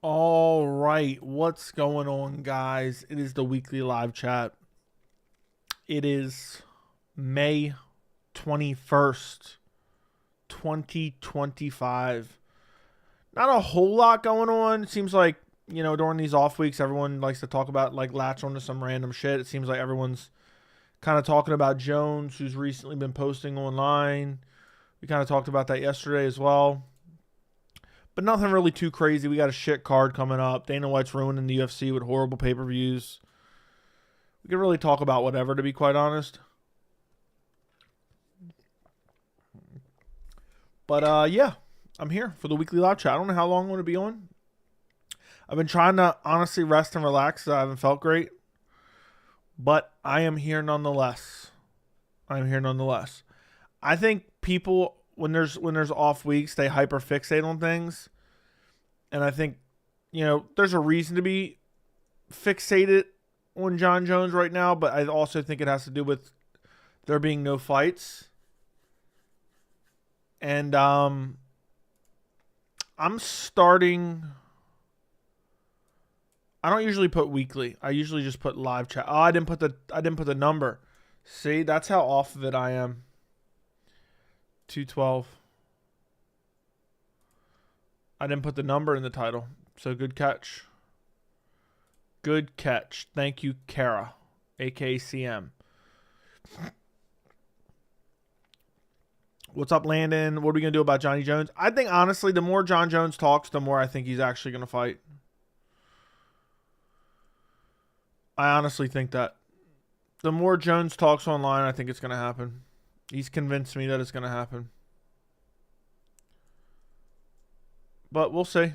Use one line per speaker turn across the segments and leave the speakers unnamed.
All right, what's going on, guys? It is the weekly live chat. It is May 21st, 2025. Not a whole lot going on. It seems like, during these off weeks, everyone likes to talk about, latch onto some random shit. It seems like everyone's kind of talking about Jones, who's recently been posting online. We kind of talked about that yesterday as well. But nothing really too crazy. We got a shit card coming up. Dana White's ruining the UFC with horrible pay-per-views. We can really talk about whatever, to be quite honest. But, yeah. I'm here for the weekly live chat. I don't know how long I'm going to be on. I've been trying to honestly rest and relax because I haven't felt great. But I am here nonetheless. I think people, when there's off weeks, they hyperfixate on things. And I think, there's a reason to be fixated on Jon Jones right now, but I also think it has to do with there being no fights. And I'm starting. I don't usually put weekly. I usually just put live chat. Oh, I didn't put the number. See, that's how off of it I am. 212. I didn't put the number in the title. So good catch. Good catch. Thank you, Kara, aka CM. What's up, Landon? What are we going to do about Johnny Jones? I think, honestly, the more Jon Jones talks, the more I think he's actually going to fight. I honestly think that. The more Jones talks online, I think it's going to happen. He's convinced me that it's going to happen. But we'll see.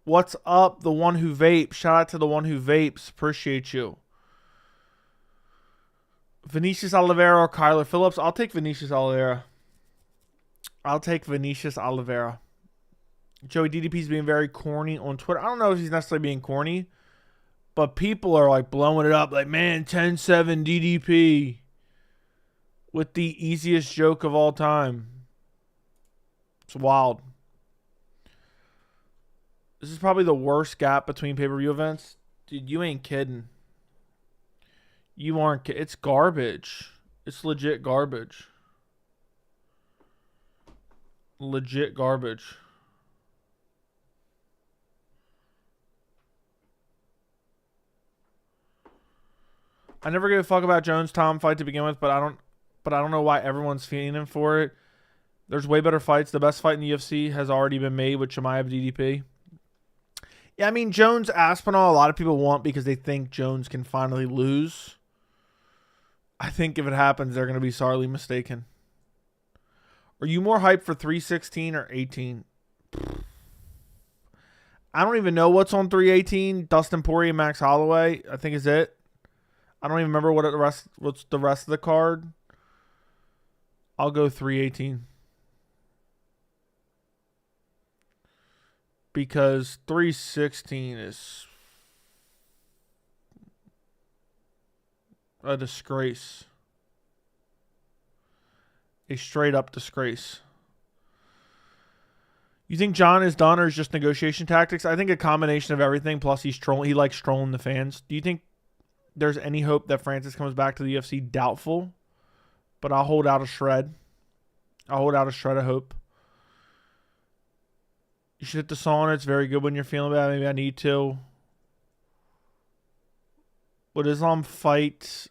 What's up, the one who vapes? Shout out to the one who vapes. Appreciate you. Vinicius Oliveira or Kyler Phillips? I'll take Vinicius Oliveira. Joey DDP's being very corny on Twitter. I don't know if he's necessarily being corny, but people are blowing it up. Man, 10-7 DDP with the easiest joke of all time. It's wild. This is probably the worst gap between pay-per-view events. Dude, you ain't kidding. You aren't kidding. It's garbage. It's legit garbage. Legit garbage. I never gave a fuck about Jones-Tom fight to begin with, but I don't know why everyone's fiending for it. There's way better fights. The best fight in the UFC has already been made with Chimaev DDP. Yeah, I mean, Jones Aspinall, a lot of people want because they think Jones can finally lose. I think if it happens, they're going to be sorely mistaken. Are you more hyped for 316 or 18? I don't even know what's on 318. Dustin Poirier, Max Holloway, I think is it. I don't even remember what's the rest of the card. I'll go 318. Because 316 is a disgrace. A straight up disgrace. You think Jon is done or is just negotiation tactics? I think a combination of everything. Plus he's trolling. He likes trolling the fans. Do you think there's any hope that Francis comes back to the UFC? Doubtful. But I'll hold out a shred. I'll hold out a shred of hope. You should hit the sauna. It's very good when you're feeling bad. Maybe I need to. Would Islam fight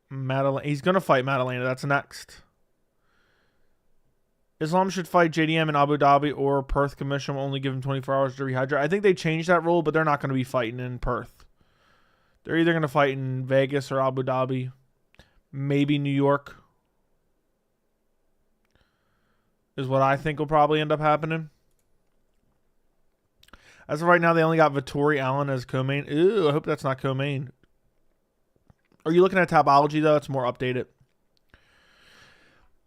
Madalena? He's going to fight Madalena. That's next. Islam should fight JDM in Abu Dhabi or Perth. Commission will only give him 24 hours to rehydrate. I think they changed that rule, but they're not going to be fighting in Perth. They're either going to fight in Vegas or Abu Dhabi. Maybe New York. Is what I think will probably end up happening. As of right now, they only got Vittori Allen as co-main. Ew, I hope that's not co-main. Are you looking at Tapology, though? It's more updated.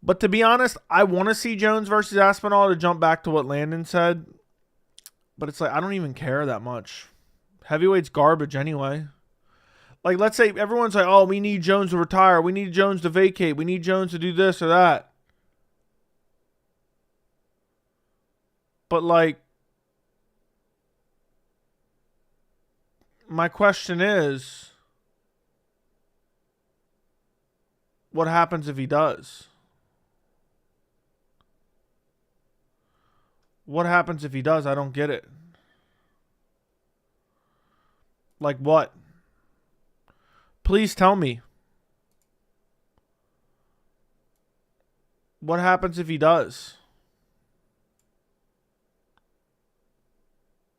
But to be honest, I want to see Jones versus Aspinall to jump back to what Landon said. But it's I don't even care that much. Heavyweight's garbage anyway. Let's say everyone's oh, we need Jones to retire. We need Jones to vacate. We need Jones to do this or that. But, like, my question is, what happens if he does? What happens if he does? I don't get it. Like what? Please tell me. What happens if he does?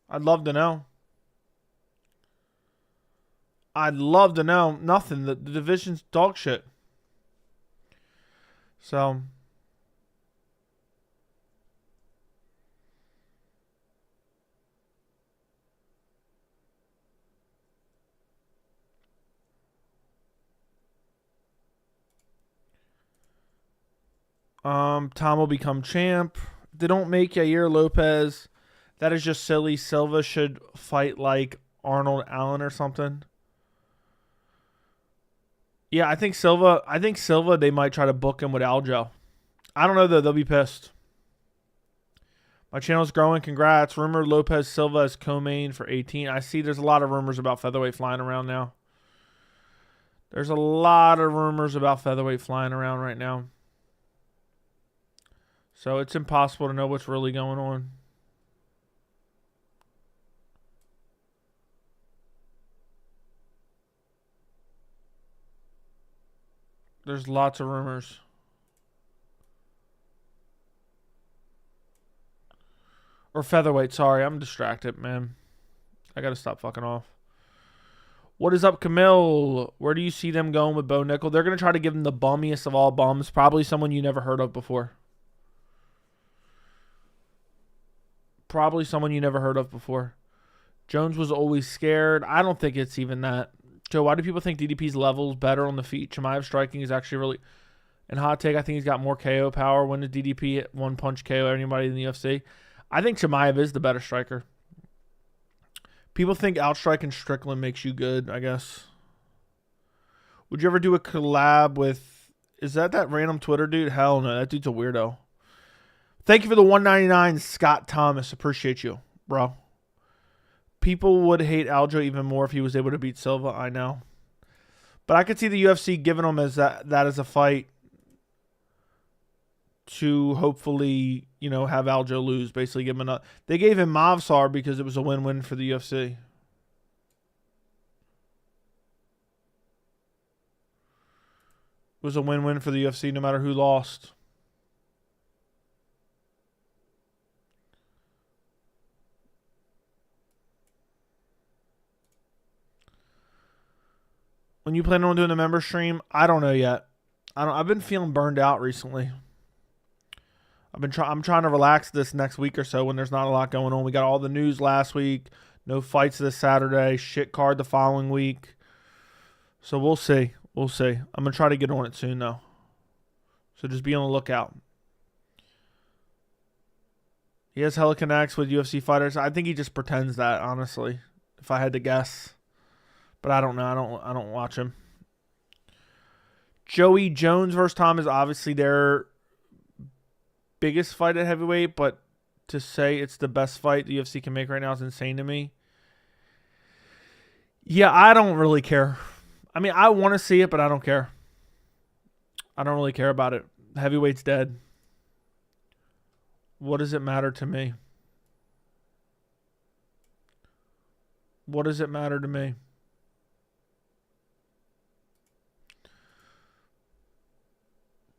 I'd love to know. I'd love to know. Nothing. The division's dog shit. So, Tom will become champ. They don't make Yair Lopez. That is just silly. Silva should fight like Arnold Allen or something. Yeah, I think Silva, they might try to book him with Aljo. I don't know, though. They'll be pissed. My channel's growing. Congrats. Rumor Lopez Silva is co-main for 18. I see there's a lot of rumors about featherweight flying around now. There's a lot of rumors about featherweight flying around right now. So it's impossible to know what's really going on. There's lots of rumors. Or featherweight, sorry. I'm distracted, man. I gotta stop fucking off. What is up, Camille? Where do you see them going with Bo Nickel? They're gonna try to give him the bummiest of all bums. Probably someone you never heard of before. Probably someone you never heard of before. Jones was always scared. I don't think it's even that. Joe, why do people think DDP's level's better on the feet? Chimaev striking is actually really... And hot take, I think he's got more KO power. When did DDP one punch KO anybody in the UFC? I think Chimaev is the better striker. People think outstriking Strickland makes you good, I guess. Would you ever do a collab with... Is that random Twitter dude? Hell no, that dude's a weirdo. Thank you for the $1.99, Scott Thomas. Appreciate you, bro. People would hate Aljo even more if he was able to beat Silva. I know. But I could see the UFC giving him as that as a fight to hopefully, you know, have Aljo lose. Basically, give him a... They gave him Mavsar because it was a win-win for the UFC. It was a win-win for the UFC no matter who lost. When you plan on doing a member stream, I don't know yet. I've been feeling burned out recently. I'm trying to relax this next week or so when there's not a lot going on. We got all the news last week. No fights this Saturday. Shit card the following week. So we'll see. We'll see. I'm going to try to get on it soon, though. So just be on the lookout. He has hella connects with UFC fighters. I think he just pretends that, honestly, if I had to guess. But I don't know. I don't watch him. Joey Jones versus Tom is obviously their biggest fight at heavyweight, but to say it's the best fight the UFC can make right now is insane to me. Yeah, I don't really care. I mean, I want to see it, but I don't care. I don't really care about it. Heavyweight's dead. What does it matter to me? What does it matter to me?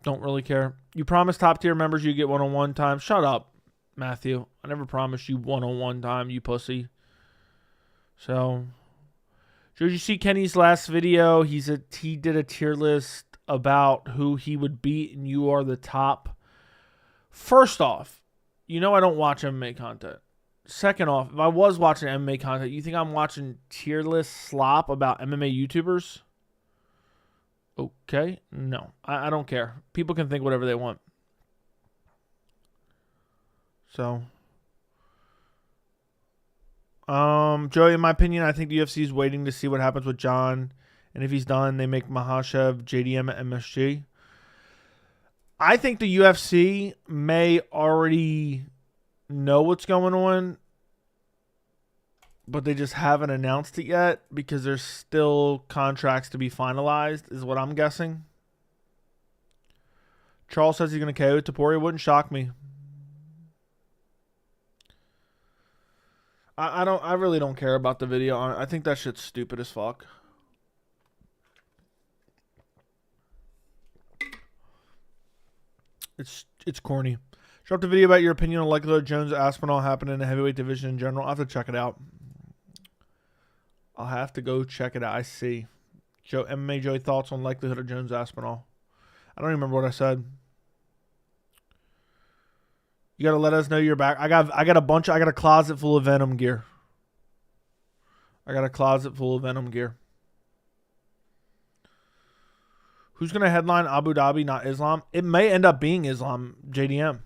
Don't really care. You promised top tier members you get one-on-one time. Shut up, Matthew. I never promised you one-on-one time, you pussy. So, did you see Kenny's last video? He did a tier list about who he would beat, and you are the top. First off, you know I don't watch MMA content. Second off, if I was watching MMA content, you think I'm watching tier list slop about MMA YouTubers? Okay, no, I don't care. People can think whatever they want. So, Joey, in my opinion, I think the UFC is waiting to see what happens with Jon, and if he's done, they make Makhachev JDM at MSG. I think the UFC may already know what's going on, but they just haven't announced it yet because there's still contracts to be finalized, is what I'm guessing. Charles says he's going to KO Topuria. Wouldn't shock me. I really don't care about the video. I think that shit's stupid as fuck. It's corny. Drop the video about your opinion on likelihood Jones Aspinall happened in the heavyweight division in general. I'll have to check it out. I'll have to go check it out. I see. MMA Joey thoughts on likelihood of Jones Aspinall. I don't even remember what I said. You gotta let us know you're back. I got a closet full of Venom gear. Who's gonna headline Abu Dhabi, not Islam? It may end up being Islam, JDM.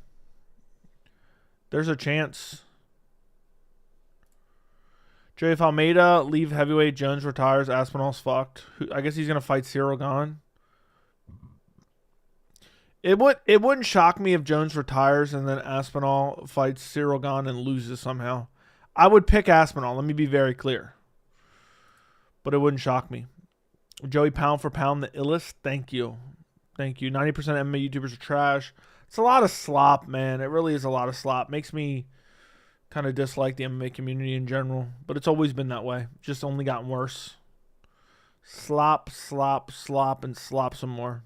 There's a chance. Joey, if Almeida leave heavyweight, Jones retires, Aspinall's fucked. I guess he's gonna fight Cyril Gane. It wouldn't shock me if Jones retires and then Aspinall fights Cyril Gane and loses somehow. I would pick Aspinall. Let me be very clear. But it wouldn't shock me. Joey, pound for pound, the illest. Thank you. 90% MMA YouTubers are trash. It's a lot of slop, man. It really is a lot of slop. Makes me kind of dislike the MMA community in general. But it's always been that way. Just only gotten worse. Slop, and slop some more.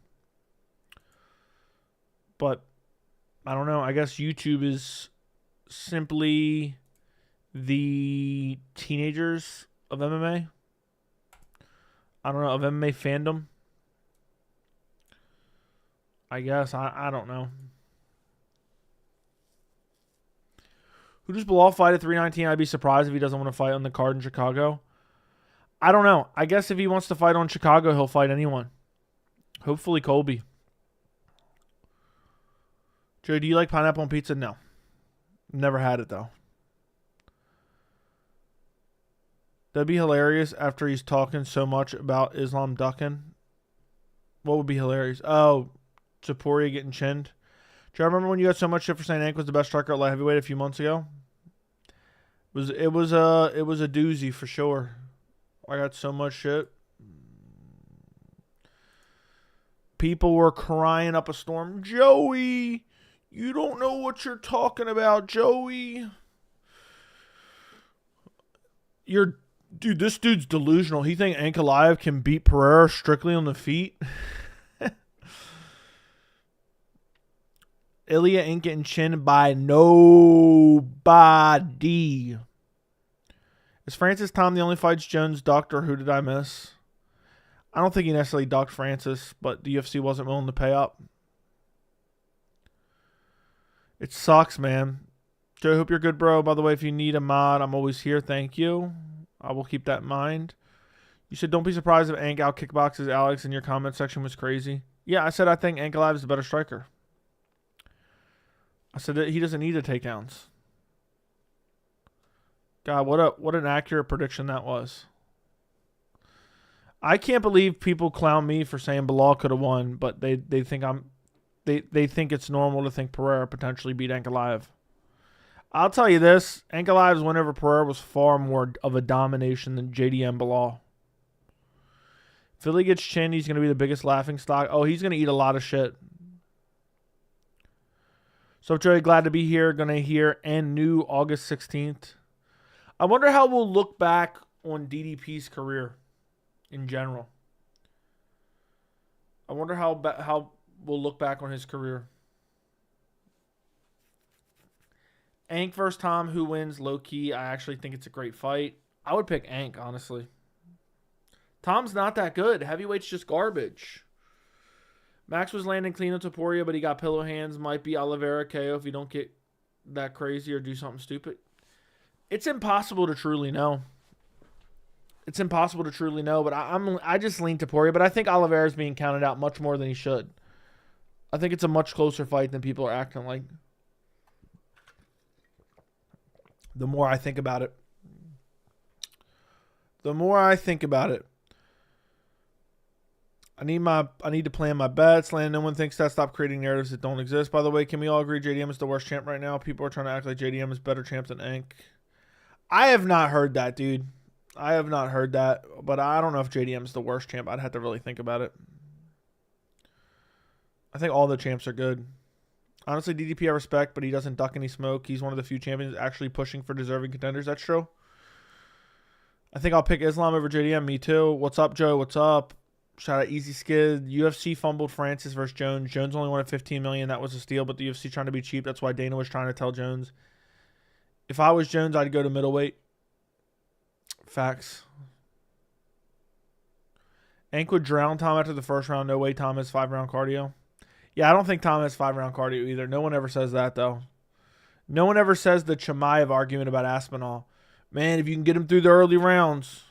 But I don't know. I guess YouTube is simply the teenagers of MMA. I don't know, of MMA fandom. I guess. I don't know. Who does Bilal fight at 319? I'd be surprised if he doesn't want to fight on the card in Chicago. I don't know. I guess if he wants to fight on Chicago, he'll fight anyone. Hopefully Colby. Joey, do you like pineapple on pizza? No. Never had it, though. That'd be hilarious after he's talking so much about Islam ducking. What would be hilarious? Oh, Topuria getting chinned. Do you remember when you got so much shit for saying Ank was the best striker at light heavyweight a few months ago? It was a doozy for sure. I got so much shit. People were crying up a storm. Joey, you don't know what you're talking about, Joey. Dude, this dude's delusional. He think Ankalaev can beat Pereira strictly on the feet. Ilya ain't getting chinned by nobody. Is Francis Tom the only fights Jones ducked, or who did I miss? I don't think he necessarily ducked Francis, but the UFC wasn't willing to pay up. It sucks, man. Joe, hope you're good, bro. By the way, if you need a mod, I'm always here. Thank you. I will keep that in mind. You said don't be surprised if Ank out kickboxes Alex in your comment section was crazy. Yeah, I said I think Ankalaev is the better striker. I said that he doesn't need the takedowns. God, what an accurate prediction that was. I can't believe people clown me for saying Bilal could have won, but they think they think it's normal to think Pereira potentially beat Ankalaev. I'll tell you this, Ankalaev's win over Pereira was far more of a domination than JDM Bilal. Philly gets chinned, he's going to be the biggest laughing stock. Oh, he's going to eat a lot of shit. So, Joey, glad to be here. Going to hear and new August 16th. I wonder how we'll look back on DDP's career in general. I wonder how we'll look back on his career. Ank versus Tom, who wins? Low key, I actually think it's a great fight. I would pick Ank, honestly. Tom's not that good. Heavyweight's just garbage. Max was landing clean on Topuria, but he got pillow hands. Might be Oliveira KO if you don't get that crazy or do something stupid. It's impossible to truly know. But I just lean Topuria. But I think Oliveira's being counted out much more than he should. I think it's a much closer fight than people are acting like. The more I think about it. I need to plan my bets. Land. No one thinks that. Stop creating narratives that don't exist. By the way, can we all agree JDM is the worst champ right now? People are trying to act like JDM is better champ than Ank. I have not heard that, dude. I have not heard that, but I don't know if JDM is the worst champ. I'd have to really think about it. I think all the champs are good. Honestly, DDP I respect, but he doesn't duck any smoke. He's one of the few champions actually pushing for deserving contenders. That's true. I think I'll pick Islam over JDM. Me too. What's up, Joe? What's up? Shout out Easy Skid. UFC fumbled Francis versus Jones. Jones only wanted $15 million. That was a steal, but the UFC trying to be cheap. That's why Dana was trying to tell Jones. If I was Jones, I'd go to middleweight. Facts. Ank would drown Tom after the first round. No way Tom has 5-round cardio. Yeah, I don't think Tom has 5-round cardio either. No one ever says that, though. No one ever says the Chimaev argument about Aspinall. Man, if you can get him through the early rounds.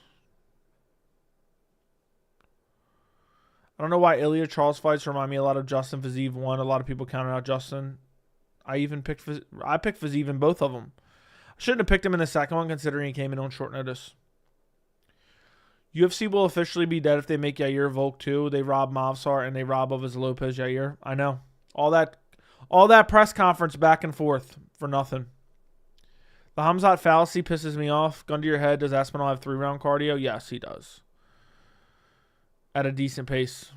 I don't know why Ilya Charles fights remind me a lot of Justin Fiziev 1. A lot of people counted out Justin. I picked Fiziev in both of them. I shouldn't have picked him in the second one considering he came in on short notice. UFC will officially be dead if they make Yair Volk too. They rob Mavsar and they rob of his Lopez Yair. I know. All that press conference back and forth for nothing. The Khamzat fallacy pisses me off. Gun to your head, does Aspinall have 3-round cardio? Yes, he does. At a decent pace.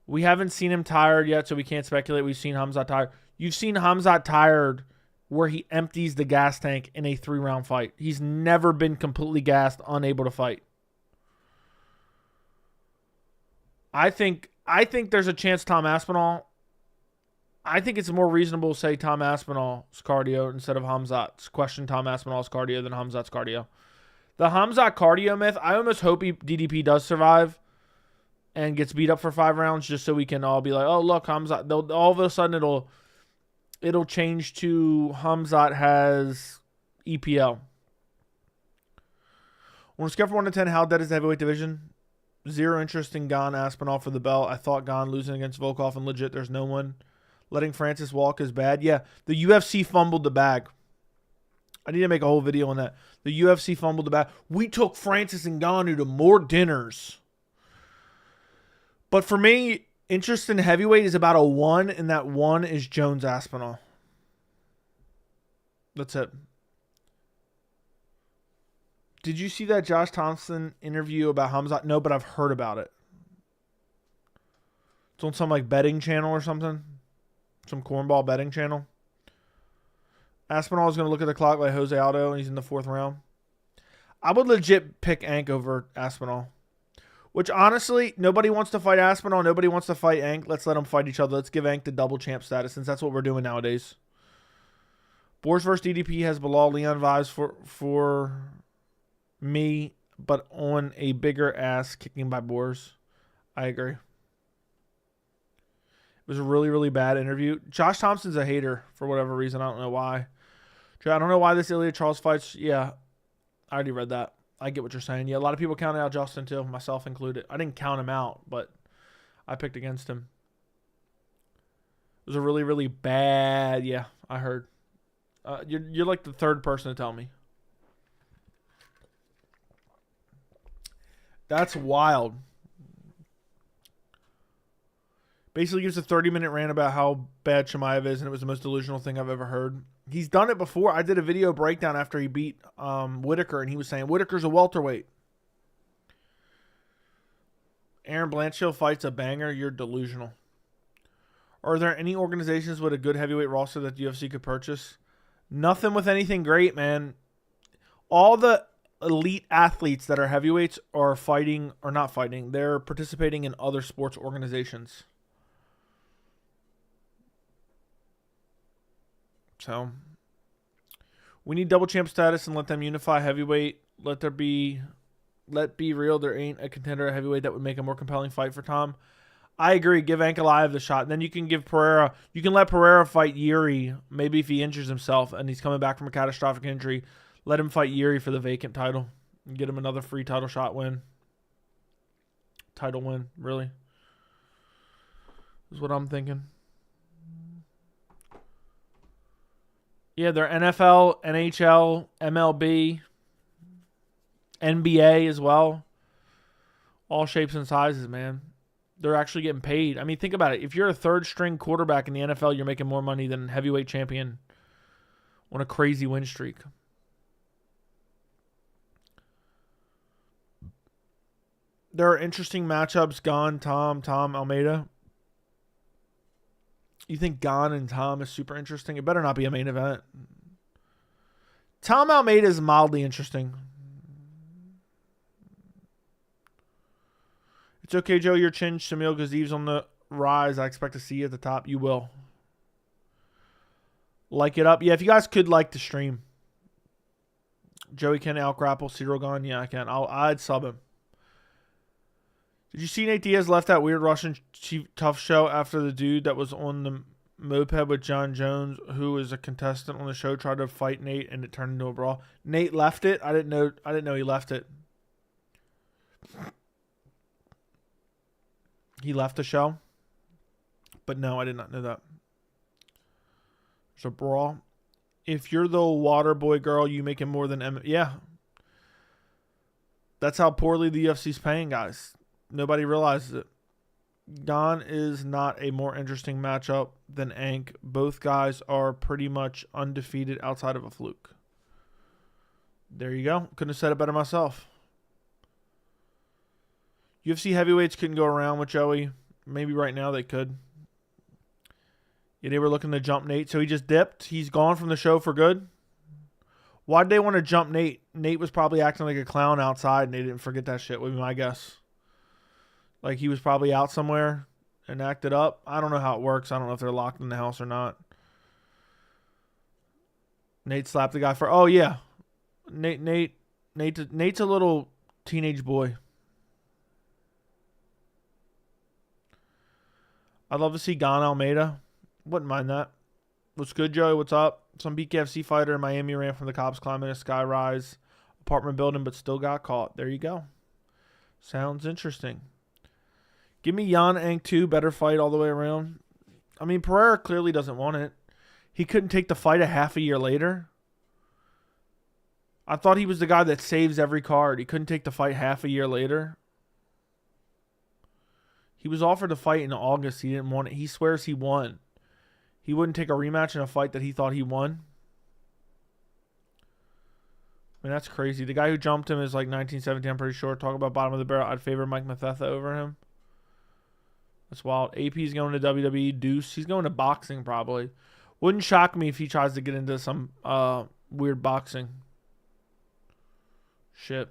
We haven't seen him tired yet, so we can't speculate. We've seen Khamzat tired. You've seen Khamzat tired where he empties the gas tank in a 3-round fight. He's never been completely gassed, unable to fight. I think there's a chance Tom Aspinall. I think it's more reasonable to say Tom Aspinall's cardio instead of Khamzat's. Question Tom Aspinall's cardio than Khamzat's cardio. The Khamzat cardio myth, I almost hope DDP does survive and gets beat up for 5 rounds just so we can all be like, oh, look, Khamzat. All of a sudden it'll change to Khamzat has EPL. On a scale from 1 to 10, how dead is the heavyweight division? 0 interest in Gon Aspinall for the belt. I thought Gon losing against Volkov and legit there's no one. Letting Francis walk is bad. Yeah, the UFC fumbled the bag. I need to make a whole video on that. The UFC fumbled the bag. We took Francis and Ngannou to more dinners. But for me, interest in heavyweight is about a 1, and that 1 is Jones Aspinall. That's it. Did you see that Josh Thompson interview about Khamzat? No, but I've heard about it. It's on some like betting channel or something. Some cornball betting channel. Aspinall is going to look at the clock like Jose Aldo, and he's in the 4th round. I would legit pick Ank over Aspinall. Which, honestly, nobody wants to fight Aspinall. Nobody wants to fight Ank. Let's let them fight each other. Let's give Ank the double champ status, since that's what we're doing nowadays. Boers vs. DDP has Bilal Leon vibes for me, but on a bigger ass kicking by Boers. I agree. It was a really, really bad interview. Josh Thompson's a hater for whatever reason. I don't know why. I don't know why this Ilya Charles fights. Yeah, I already read that. I get what you're saying. Yeah, a lot of people counted out Justin too, myself included. I didn't count him out, but I picked against him. It was a really, really bad. Yeah, I heard. You're like the 3rd person to tell me. That's wild. Basically gives a 30-minute rant about how bad Chimaev is, and it was the most delusional thing I've ever heard. He's done it before. I did a video breakdown after he beat Whitaker, and he was saying, Whitaker's a welterweight. Aaron Blanchfield fights a banger. You're delusional. Are there any organizations with a good heavyweight roster that the UFC could purchase? Nothing with anything great, man. All the elite athletes that are heavyweights are fighting, or not fighting. They're participating in other sports organizations. So, we need double champ status and let them unify heavyweight. Let be real. There ain't a contender at heavyweight that would make a more compelling fight for Tom. I agree. Give Ankalaev the shot. And then you can give Pereira. You can let Pereira fight Yuri. Maybe if he injures himself and he's coming back from a catastrophic injury, let him fight Yuri for the vacant title and get him another free title shot win. Title win, really. Is what I'm thinking. Yeah, they're NFL, NHL, MLB, NBA as well. All shapes and sizes, man. They're actually getting paid. I mean, think about it. If you're a third-string quarterback in the NFL, you're making more money than heavyweight champion on a crazy win streak. There are interesting matchups. Gon, Tom Almeida. You think Gon and Tom is super interesting? It better not be a main event. Tom Almeida is mildly interesting. It's okay, Joe. Your chin, Shamil Gaziv's on the rise. I expect to see you at the top. You will. Like it up. Yeah, if you guys could like the stream. Joey can out-grapple Cyril Gone. Yeah, I can. I'd sub him. Did you see Nate Diaz left that weird Russian tough show after the dude that was on the moped with Jon Jones, who is a contestant on the show, tried to fight Nate and it turned into a brawl? Nate left it? I didn't know he left it. He left the show? But no, I did not know that. There's a brawl. If you're the water boy girl, you making more than yeah. That's how poorly the UFC's paying, guys. Nobody realizes it. Don is not a more interesting matchup than Ank. Both guys are pretty much undefeated outside of a fluke. There you go. Couldn't have said it better myself. UFC heavyweights couldn't go around with Joey. Maybe right now they could. Yeah, they were looking to jump Nate, so he just dipped. He's gone from the show for good. Why'd they want to jump Nate? Nate was probably acting like a clown outside, and they didn't forget that shit, would be my guess. Like, he was probably out somewhere and acted up. I don't know how it works. I don't know if they're locked in the house or not. Nate slapped the guy for... Oh, yeah. Nate's a little teenage boy. I'd love to see Gon Almeida. Wouldn't mind that. What's good, Joey? What's up? Some BKFC fighter in Miami ran from the cops climbing a sky-rise apartment building but still got caught. There you go. Sounds interesting. Give me Jan Ank 2, better fight all the way around. I mean, Pereira clearly doesn't want it. He couldn't take the fight a half a year later. I thought he was the guy that saves every card. He couldn't take the fight half a year later. He was offered a fight in August. He didn't want it. He swears he won. He wouldn't take a rematch in a fight that he thought he won. I mean, that's crazy. The guy who jumped him is like 1917, I'm pretty sure. Talk about bottom of the barrel. I'd favor Mike Mathetha over him. That's wild. AP's going to WWE. Deuce. He's going to boxing probably. Wouldn't shock me if he tries to get into some weird boxing shit.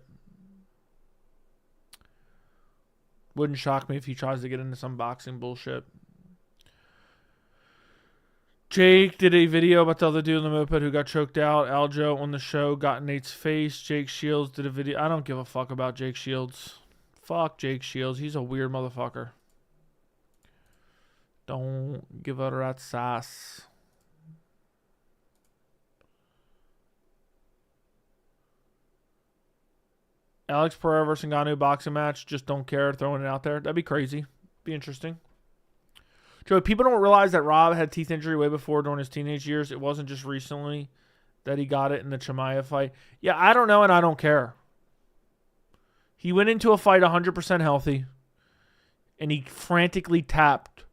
Wouldn't shock me if he tries to get into some boxing bullshit. Jake did a video about the other dude on the moped who got choked out. Aljo on the show got in Nate's face. Jake Shields did a video. I don't give a fuck about Jake Shields. Fuck Jake Shields. He's a weird motherfucker. Don't give a rat sass. Alex Pereira versus Ngannou boxing match. Just don't care. Throwing it out there. That'd be crazy. Be interesting. Joe, people don't realize that Rob had teeth injury way before during his teenage years. It wasn't just recently that he got it in the Chimaev fight. Yeah, I don't know and I don't care. He went into a fight 100% healthy and he frantically tapped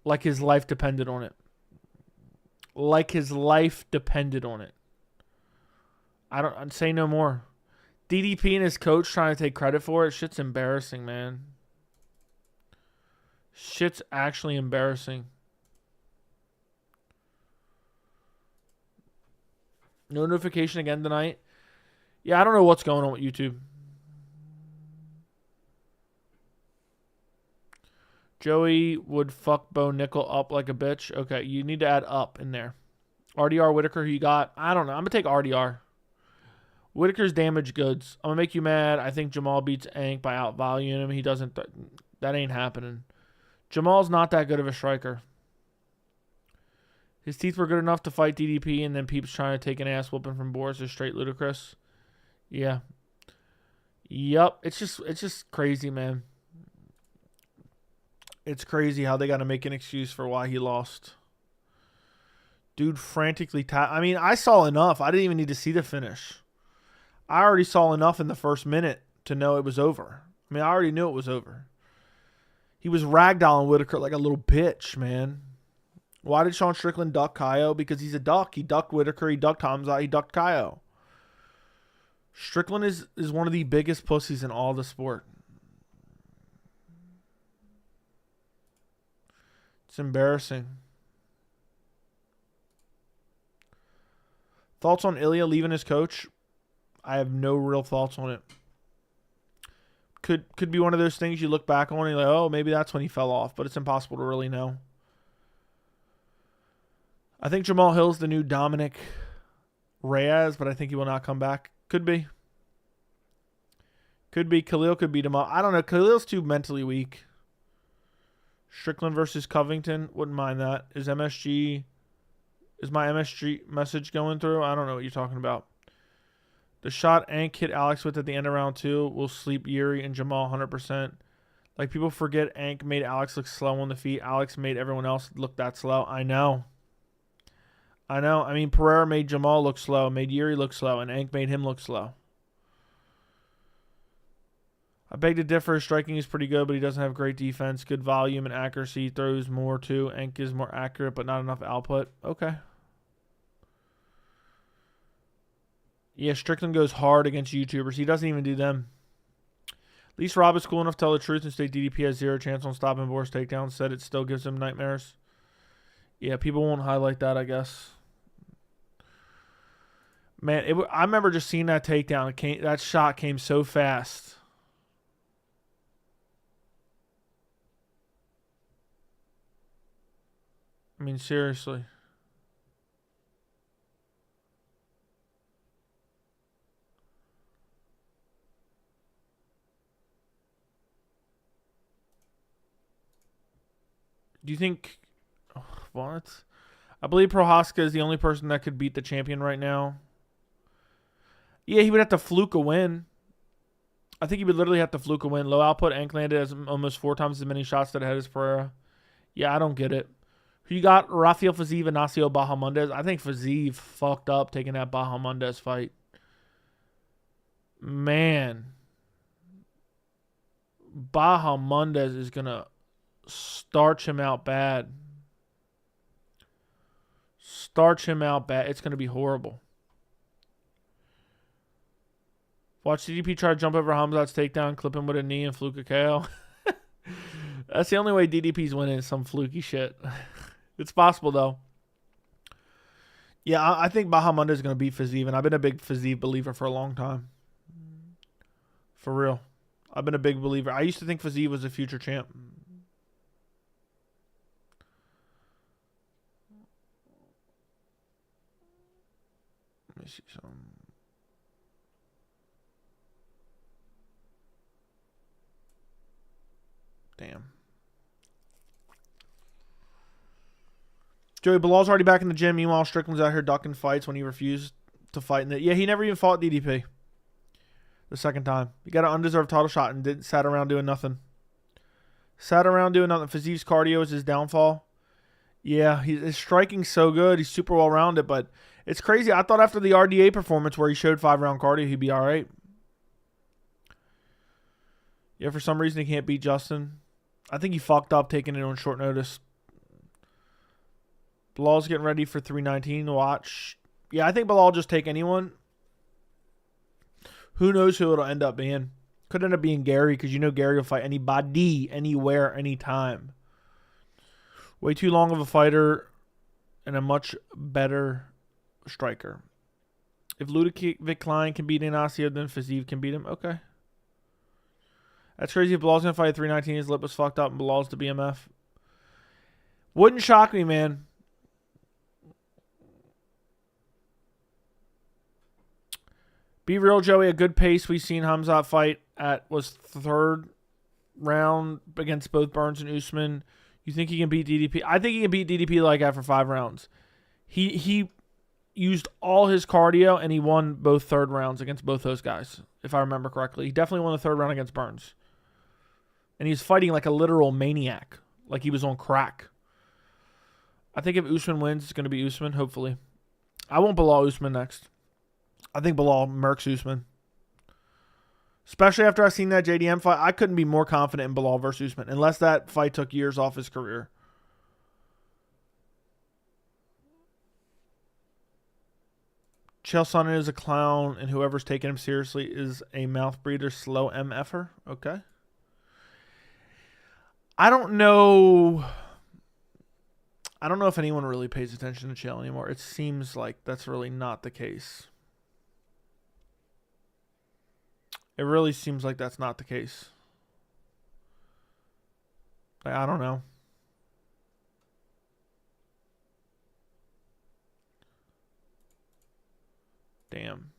like his life depended on it. Like his life depended on it. I'd say no more. DDP and his coach trying to take credit for it. Shit's embarrassing, man. Shit's actually embarrassing. No notification again tonight. Yeah, I don't know what's going on with YouTube. Joey would fuck Bo Nickel up like a bitch. Okay, you need to add up in there. RDR Whitaker, who you got? I don't know. I'm going to take RDR. Whitaker's damaged goods. I'm going to make you mad. I think Jamal beats Ank by outvaluing him. He doesn't. That ain't happening. Jamal's not that good of a striker. His teeth were good enough to fight DDP, and then Peeps trying to take an ass whooping from Boris is straight ludicrous. Yeah. Yup. It's just crazy, man. It's crazy how they got to make an excuse for why he lost. Dude frantically I mean, I saw enough. I didn't even need to see the finish. I already saw enough in the first minute to know it was over. I mean, I already knew it was over. He was ragdolling Whitaker like a little bitch, man. Why did Sean Strickland duck Kaio? Because he's a duck. He ducked Whitaker. He ducked Khamzat. He ducked Kaio. Strickland is one of the biggest pussies in all the sport. It's embarrassing. Thoughts on Ilya leaving his coach? I have no real thoughts on it. Could be one of those things you look back on and you're like, oh, maybe that's when he fell off, but it's impossible to really know. I think Jamal Hill's the new Dominic Reyes, but I think he will not come back. Could be. Could be. Khalil could beat him up. I don't know. Khalil's too mentally weak. Strickland versus Covington. Wouldn't mind that. Is my MSG message going through? I don't know what you're talking about. The shot Ank hit Alex with at the end of round 2 will sleep Yuri and Jamal 100%. Like, people forget Ank made Alex look slow on the feet. Alex made everyone else look that slow. I know. I mean, Pereira made Jamal look slow, made Yuri look slow, and Ank made him look slow. I beg to differ. His striking is pretty good, but he doesn't have great defense. Good volume and accuracy. He throws more, too. Ank is more accurate, but not enough output. Okay. Yeah, Strickland goes hard against YouTubers. He doesn't even do them. At least Rob is cool enough to tell the truth and state DDP has 0 chance on stopping Boris takedown. Said it still gives him nightmares. Yeah, people won't highlight that, I guess. Man, I remember just seeing that takedown. That shot came so fast. I mean, seriously. Do you think... What? I believe Prohaska is the only person that could beat the champion right now. Yeah, he would have to fluke a win. I think he would literally have to fluke a win. Low output, Ank landed as almost 4 times as many shots that it had as Pereira. Yeah, I don't get it. Who you got? Rafael Fiziev and Nacio Bahamondes. I think Fiziev fucked up taking that Bahamondes fight. Man. Bahamondes is going to starch him out bad. Starch him out bad. It's going to be horrible. Watch DDP try to jump over Khamzat's takedown, clip him with a knee, and fluke a KO. That's the only way DDP's winning is some fluky shit. It's possible, though. Yeah, I think Bahamondes is going to beat Fiziev, and I've been a big Fiziev believer for a long time. For real. I've been a big believer. I used to think Fiziev was a future champ. Let me see some. Damn. Joey Bilal's already back in the gym. Meanwhile, Strickland's out here ducking fights when he refused to fight. Yeah, he never even fought DDP the second time. He got an undeserved title shot and sat around doing nothing. Fiziev's cardio is his downfall. Yeah, his striking's so good. He's super well-rounded, but it's crazy. I thought after the RDA performance where he showed 5-round cardio, he'd be all right. Yeah, for some reason he can't beat Justin. I think he fucked up taking it on short notice. Bilal's getting ready for 319 to watch. Yeah, I think Bilal will just take anyone. Who knows who it'll end up being. Could end up being Gary, because you know Gary will fight anybody, anywhere, anytime. Way too long of a fighter and a much better striker. If Ludovic Klein can beat Inacio, then Fiziev can beat him. Okay. That's crazy. If Bilal's going to fight at 319, his lip was fucked up and Bilal's the BMF. Wouldn't shock me, man. Be real, Joey. A good pace we've seen Khamzat fight at was 3rd round against both Burns and Usman. You think he can beat DDP? I think he can beat DDP like after 5 rounds. He used all his cardio and he won both 3rd rounds against both those guys, if I remember correctly. He definitely won the 3rd round against Burns. And he's fighting like a literal maniac, like he was on crack. I think if Usman wins, it's going to be Usman, hopefully. I want Bilal Usman next. I think Bilal murks Usman. Especially after I seen that JDM fight, I couldn't be more confident in Bilal versus Usman, unless that fight took years off his career. Chael Sonnen is a clown, and whoever's taking him seriously is a mouth breather, slow MFer. Okay. I don't know if anyone really pays attention to Chael anymore. It seems like that's really not the case. It really seems like that's not the case. I don't know. Damn.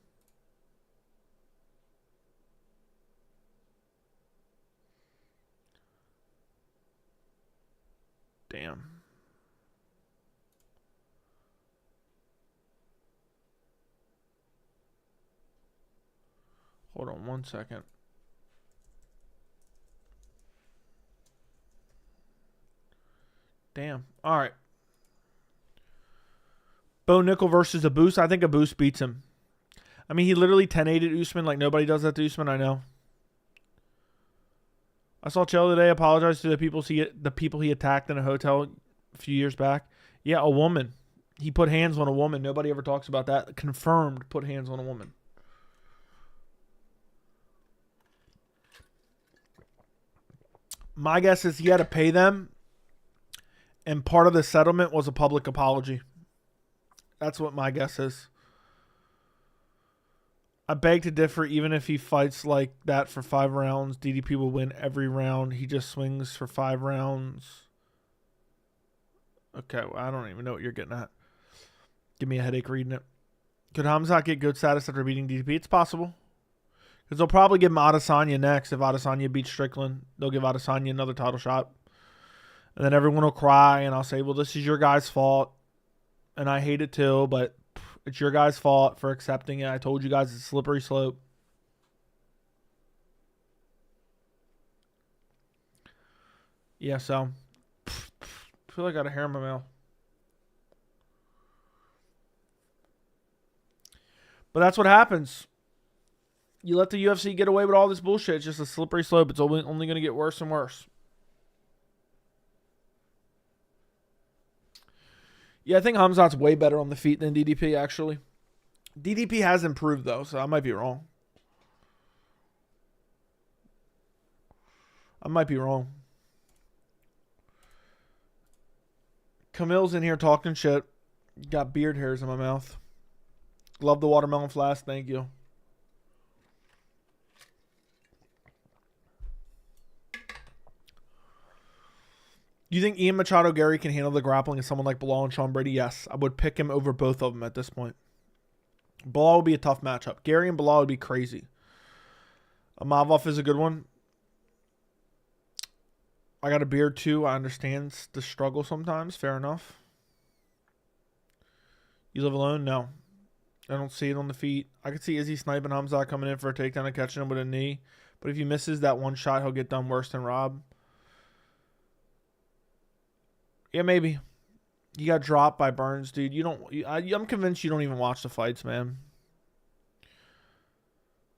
Damn. Hold on 1 second. Damn. All right. Bo Nickel versus Abus. I think Abus beats him. I mean, he literally 10-8'd Usman like nobody does that to Usman, I know. I saw Chael today apologize to the people he attacked in a hotel a few years back. Yeah, a woman. He put hands on a woman. Nobody ever talks about that. Confirmed put hands on a woman. My guess is he had to pay them, and part of the settlement was a public apology. That's what my guess is. I beg to differ. Even if he fights like that for 5 rounds, DDP will win every round. He just swings for 5 rounds. Okay, well, I don't even know what you're getting at. Give me a headache reading it. Could Khamzat get good status after beating DDP? It's possible. Because they'll probably give him Adesanya next. If Adesanya beats Strickland, they'll give Adesanya another title shot. And then everyone will cry, and I'll say, well, this is your guy's fault. And I hate it too, but it's your guy's fault for accepting it. I told you guys it's a slippery slope. Yeah, so I feel like I got a hair in my mouth. But that's what happens. You let the UFC get away with all this bullshit. It's just a slippery slope. It's only going to get worse and worse. Yeah, I think Khamzat's way better on the feet than DDP, actually. DDP has improved, though, so I might be wrong. I might be wrong. Camille's in here talking shit. Got beard hairs in my mouth. Love the watermelon flask. Thank you. Do you think Ian Machado Gary can handle the grappling of someone like Bilal and Sean Brady? Yes. I would pick him over both of them at this point. Bilal would be a tough matchup. Gary and Bilal would be crazy. Amavov is a good one. I got a beard too. I understand the struggle sometimes. Fair enough. You live alone? No. I don't see it on the feet. I could see Izzy sniping Khamzat coming in for a takedown and catching him with a knee. But if he misses that one shot, he'll get done worse than Rob. Yeah, maybe. You got dropped by Burns, dude. I'm convinced you don't even watch the fights, man.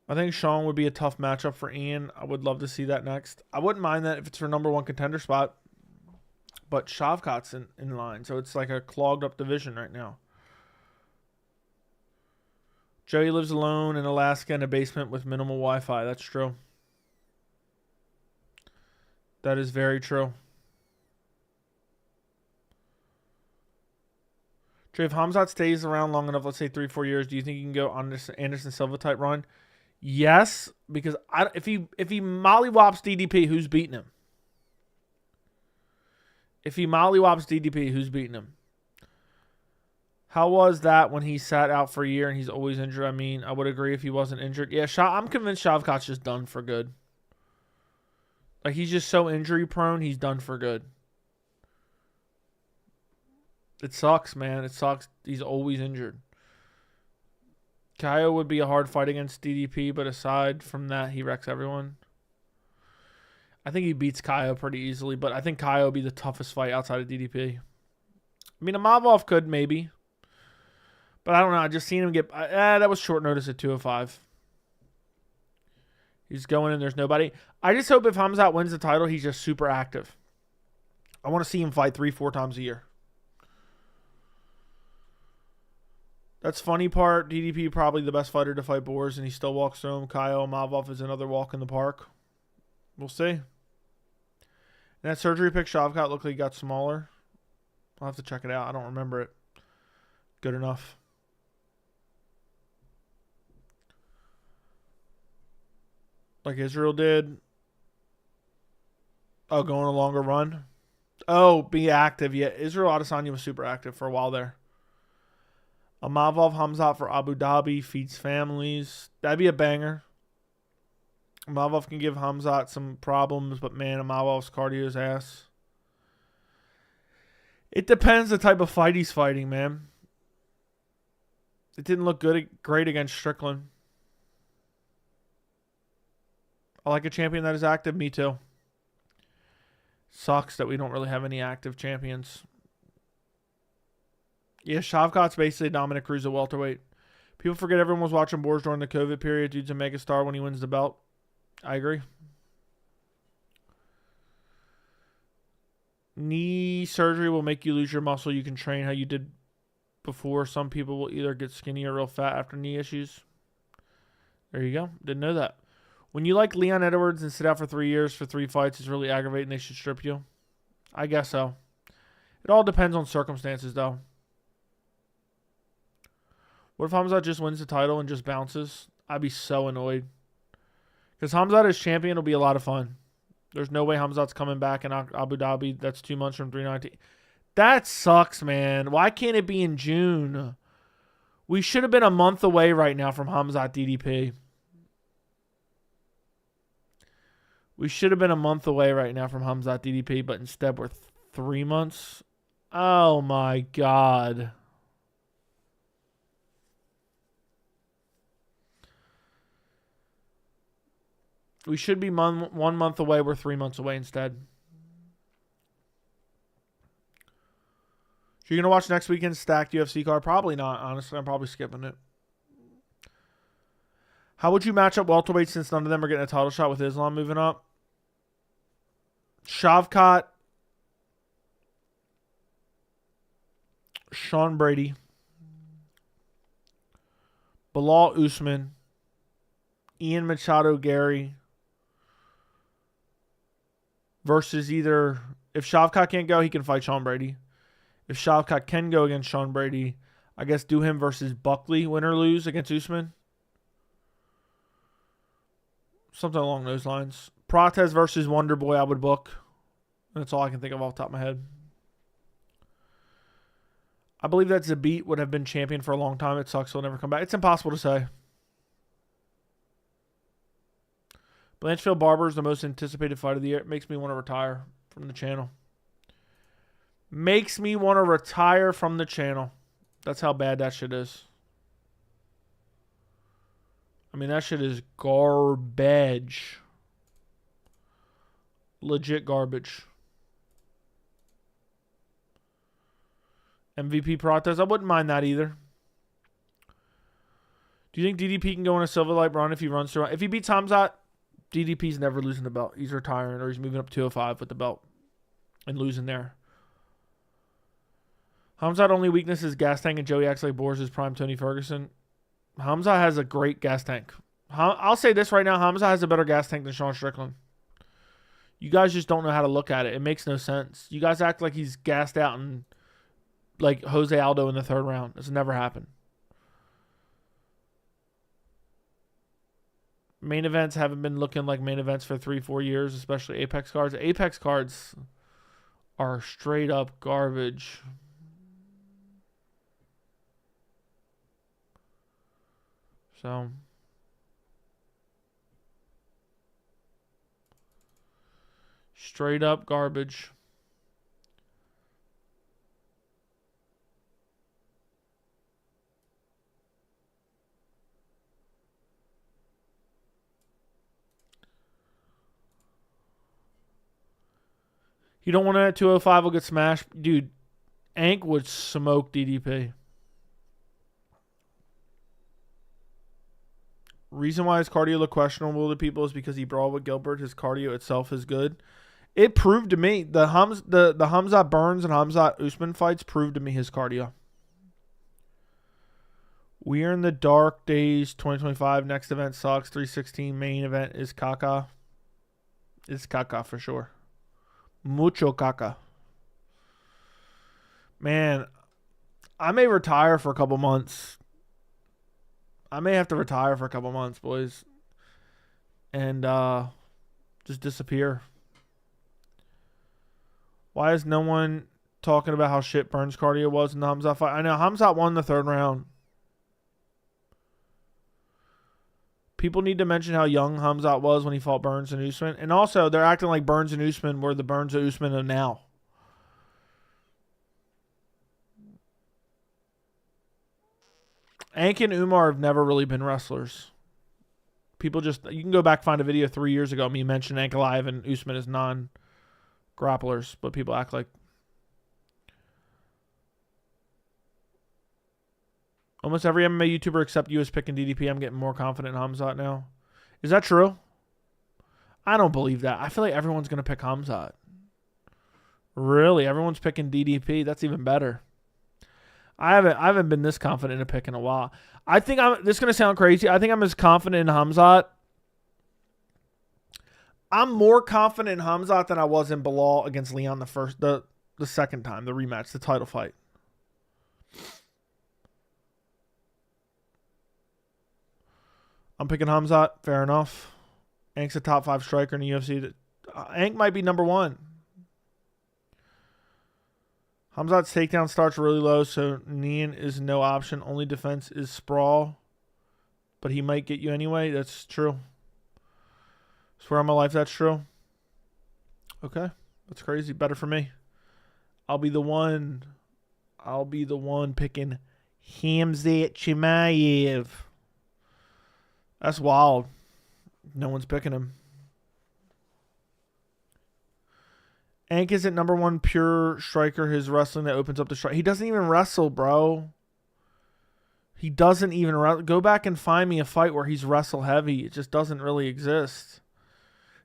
I think Sean would be a tough matchup for Ian. I would love to see that next. I wouldn't mind that if it's for #1 contender spot. But Shavkat's in line, so it's like a clogged up division right now. Joey lives alone in Alaska in a basement with minimal Wi-Fi. That's true. That is very true. Trey, if Khamzat stays around long enough, let's say 3-4 years, do you think he can go on Anderson Silva type run? Yes, because if he mollywops DDP, who's beating him? If he mollywops DDP, who's beating him? How was that when he sat out for a year and he's always injured? I mean, I would agree if he wasn't injured. Yeah, I'm convinced Shavkat's just done for good. Like, he's just so injury prone, he's done for good. It sucks, man. It sucks. He's always injured. Kaio would be a hard fight against DDP, but aside from that, he wrecks everyone. I think he beats Kaio pretty easily, but I think Kaio would be the toughest fight outside of DDP. I mean, Amavov could maybe. But I don't know. I just seen him get... that was short notice at 205. He's going in. There's nobody. I just hope if Khamzat wins the title, he's just super active. I want to see him fight 3-4 times a year. That's funny part. DDP probably the best fighter to fight Boars, and he still walks through him. Kyle Mavov is another walk in the park. We'll see. And that surgery pic Shavkat looked like he got smaller. I'll have to check it out. I don't remember it. Good enough. Like Israel did. Oh, going a longer run. Oh, be active. Yeah, Israel Adesanya was super active for a while there. Mavov Khamzat for Abu Dhabi feeds families. That'd be a banger. Mavov can give Khamzat some problems, but man, Mavov's cardio's ass. It depends the type of fight he's fighting, man. It didn't look great against Strickland. I like a champion that is active. Me too. Sucks that we don't really have any active champions. Yeah, Shavkat's basically Dominic Cruz at welterweight. People forget everyone was watching Boars during the COVID period. Dude's a megastar when he wins the belt. I agree. Knee surgery will make you lose your muscle. You can train how you did before. Some people will either get skinny or real fat after knee issues. There you go. Didn't know that. When you like Leon Edwards and sit out for 3 years for 3 fights, it's really aggravating. They should strip you. I guess so. It all depends on circumstances, though. What if Khamzat just wins the title and just bounces? I'd be so annoyed. Because Khamzat as champion will be a lot of fun. There's no way Khamzat's coming back in Abu Dhabi. That's 2 months from 319. That sucks, man. Why can't it be in June? We should have been a month away right now from Khamzat DDP. We should have been a month away right now from Khamzat DDP, but instead we're 3 months. Oh, my God. We should be 1 month away. We're 3 months away instead. So you're going to watch next weekend's stacked UFC card? Probably not, honestly. I'm probably skipping it. How would you match up welterweight since none of them are getting a title shot with Islam moving up? Shavkat, Sean Brady, Bilal Usman, Ian Machado Gary versus either, if Shavkat can't go, he can fight Sean Brady. If Shavkat can go against Sean Brady, I guess do him versus Buckley, win or lose against Usman. Something along those lines. Prates versus Wonder Boy, I would book. That's all I can think of off the top of my head. I believe that Zabit would have been champion for a long time. It sucks he'll never come back. It's impossible to say. Blanchfield Barber is the most anticipated fight of the year. It makes me want to retire from the channel. Makes me want to retire from the channel. That's how bad that shit is. I mean, that shit is garbage. Legit garbage. MVP Prates, I wouldn't mind that either. Do you think DDP can go on a silver light run if he runs through? If he beats Khamzat, DDP's never losing the belt. He's retiring or he's moving up 205 with the belt and losing there. Khamzat only weakness is gas tank, and Joey acts like Boars is prime Tony Ferguson. Khamzat has a great gas tank. I'll say this right now. Khamzat has a better gas tank than Sean Strickland. You guys just don't know how to look at it. It makes no sense. You guys act like he's gassed out and like Jose Aldo in the 3rd round. It's never happened. Main events haven't been looking like main events for 3-4 years, especially Apex cards. Apex cards are straight up garbage. So straight up garbage. You don't want to at 205 will get smashed. Dude, Ank would smoke DDP. Reason why his cardio looked questionable to people is because he brawled with Gilbert. His cardio itself is good. It proved to me the Khamzat Burns and Khamzat Usman fights proved to me his cardio. We are in the dark days 2025. Next event sucks. 316 main event is caca. It's caca for sure. Mucho caca. Man, I may retire for a couple months. I may have to retire for a couple months, boys. And just disappear. Why is no one talking about how shit Burns' cardio was in the Khamzat fight? I know Khamzat won the 3rd round. People need to mention how young Khamzat was when he fought Burns and Usman. And also, they're acting like Burns and Usman were the Burns and Usman of now. Ank and Umar have never really been wrestlers. People just... You can go back and find a video 3 years ago. Me mentioned Ankalaev and Usman as non-grapplers. But people act like... Almost every MMA YouTuber except you is picking DDP. I'm getting more confident in Khamzat now. Is that true? I don't believe that. I feel like everyone's going to pick Khamzat. Really? Everyone's picking DDP? That's even better. I haven't been this confident in a pick in a while. I think this is going to sound crazy. I think I'm as confident in Khamzat. I'm more confident in Khamzat than I was in Bilal against Leon the second time, the rematch, the title fight. I'm picking Khamzat. Fair enough. Ank's a top 5 striker in the UFC. Ank might be number 1. Khamzat's takedown starts really low, so kneeing is no option. Only defense is sprawl. But he might get you anyway. That's true. Swear on my life that's true. Okay. That's crazy. Better for me. I'll be the one picking Khamzat Chimaev. That's wild. No one's picking him. Ank isn't number 1 pure striker. His wrestling that opens up the strike. He doesn't even wrestle, bro. He doesn't even wrestle. Go back and find me a fight where he's wrestle heavy. It just doesn't really exist.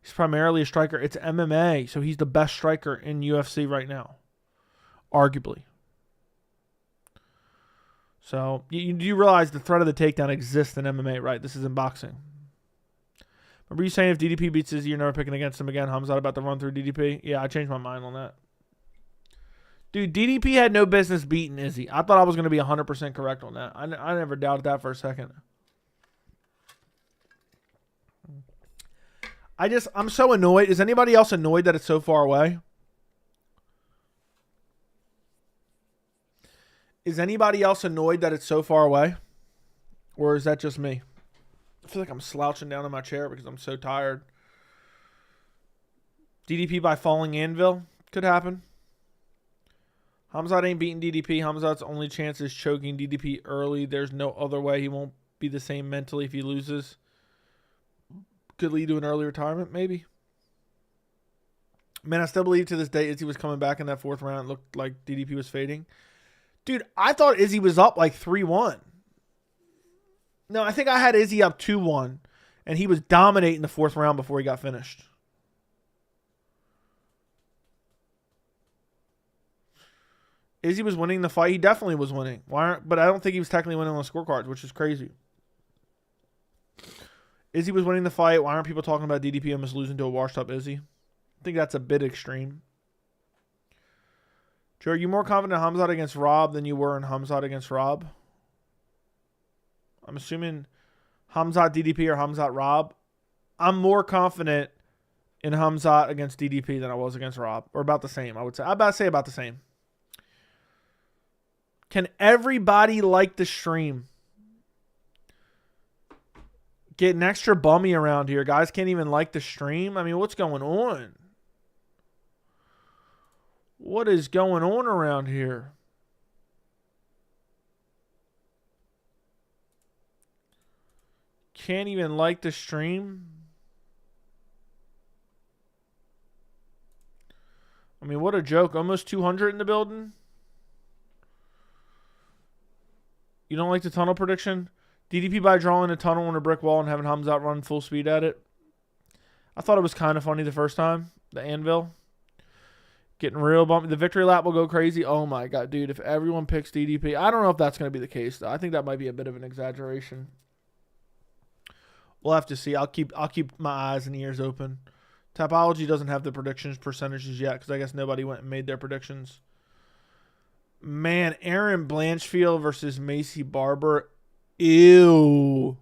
He's primarily a striker. It's MMA, so he's the best striker in UFC right now. Arguably. So, you realize the threat of the takedown exists in MMA, right? This is in boxing. Remember you saying if DDP beats Izzy, you're never picking against him again? Hamzat about to run through DDP? Yeah, I changed my mind on that. Dude, DDP had no business beating Izzy. I thought I was going to be 100% correct on that. I never doubted that for a second. I'm so annoyed. Is anybody else annoyed that it's so far away? Is anybody else annoyed that it's so far away? Or is that just me? I feel like I'm slouching down in my chair because I'm so tired. DDP by falling anvil? Could happen. Khamzat ain't beating DDP. Khamzat's only chance is choking DDP early. There's no other way. He won't be the same mentally if he loses. Could lead to an early retirement, maybe. Man, I still believe to this day Izzy was coming back in that fourth round. It looked like DDP was fading. Dude, I thought Izzy was up like 3-1. No, I think I had Izzy up 2-1. And he was dominating the fourth round before he got finished. Izzy was winning the fight. He definitely was winning. But I don't think he was technically winning on the scorecards, which is crazy. Izzy was winning the fight. Why aren't people talking about DDP almost losing to a washed-up Izzy? I think that's a bit extreme. Joe, are you more confident in Khamzat against Rob than you were in Khamzat against Rob? I'm assuming Khamzat DDP or Khamzat Rob. I'm more confident in Khamzat against DDP than I was against Rob. Or about the same, I would say. I'm about to say about the same. Can everybody like the stream? Getting extra bummy around here. Guys can't even like the stream. I mean, what's going on? What is going on around here? Can't even like the stream. I mean, what a joke. Almost 200 in the building. You don't like the tunnel prediction? DDP by drawing a tunnel on a brick wall and having Khamzat run full speed at it. I thought it was kind of funny the first time. The anvil. Getting real bumpy. The victory lap will go crazy. Oh my god, dude. If everyone picks DDP. I don't know if that's going to be the case, though. I think that might be a bit of an exaggeration. We'll have to see. I'll keep my eyes and ears open. Tapology doesn't have the predictions percentages yet because I guess nobody went and made their predictions. Man, Aaron Blanchfield versus Macy Barber. Ew.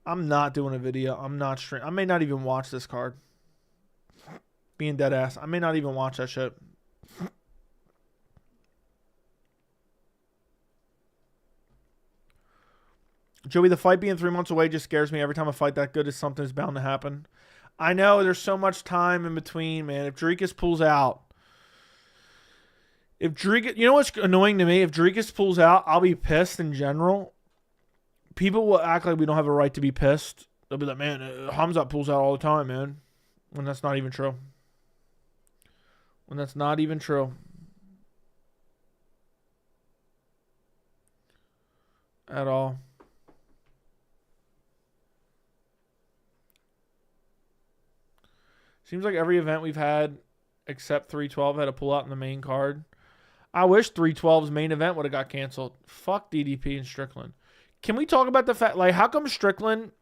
I'm not doing a video. I'm not streaming. I may not even watch this card. Being dead ass. I may not even watch that shit. Joey, the fight being 3 months away just scares me. Every time a fight that good is something's bound to happen. I know there's so much time in between, man. If Dricus pulls out. If Dricus, you know what's annoying to me? If Dricus pulls out, I'll be pissed in general. People will act like we don't have a right to be pissed. They'll be like, man, Khamzat pulls out all the time, man. When that's not even true. When that's not even true. At all. Seems like every event we've had except 312 had a pull out in the main card. I wish 312's main event would have got canceled. Fuck DDP and Strickland. Can we talk about the fact, like, how come Strickland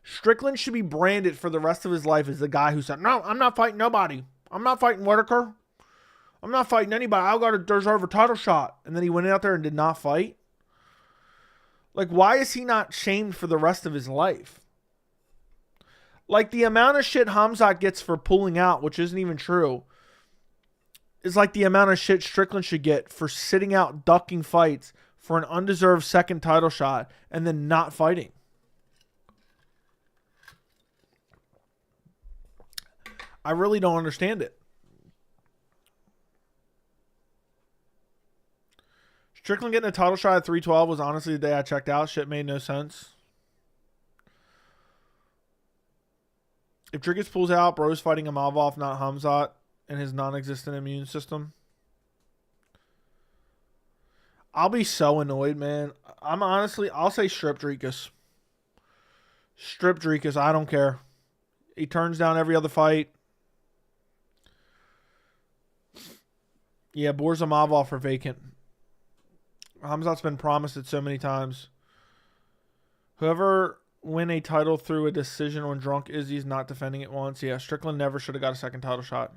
should be branded for the rest of his life as the guy who said, no, I'm not fighting nobody. I'm not fighting Whitaker. I'm not fighting anybody. I got to deserve a title shot. And then he went out there and did not fight. Like, why is he not shamed for the rest of his life? Like, the amount of shit Khamzat gets for pulling out, which isn't even true, is like the amount of shit Strickland should get for sitting out, ducking fights for an undeserved second title shot and then not fighting. I really don't understand it. Strickland getting a title shot at 312 was honestly the day I checked out. Shit made no sense. If Dricus pulls out, bro's fighting Imavov, not Khamzat, and his non-existent immune system. I'll be so annoyed, man. I'll say strip Dricus. Strip Dricus. I don't care. He turns down every other fight. Yeah, Borzamov for vacant. Khamzat's been promised it so many times. Whoever win a title through a decision on Drunk Izzy's not defending it once. Yeah, Strickland never should have got a second title shot.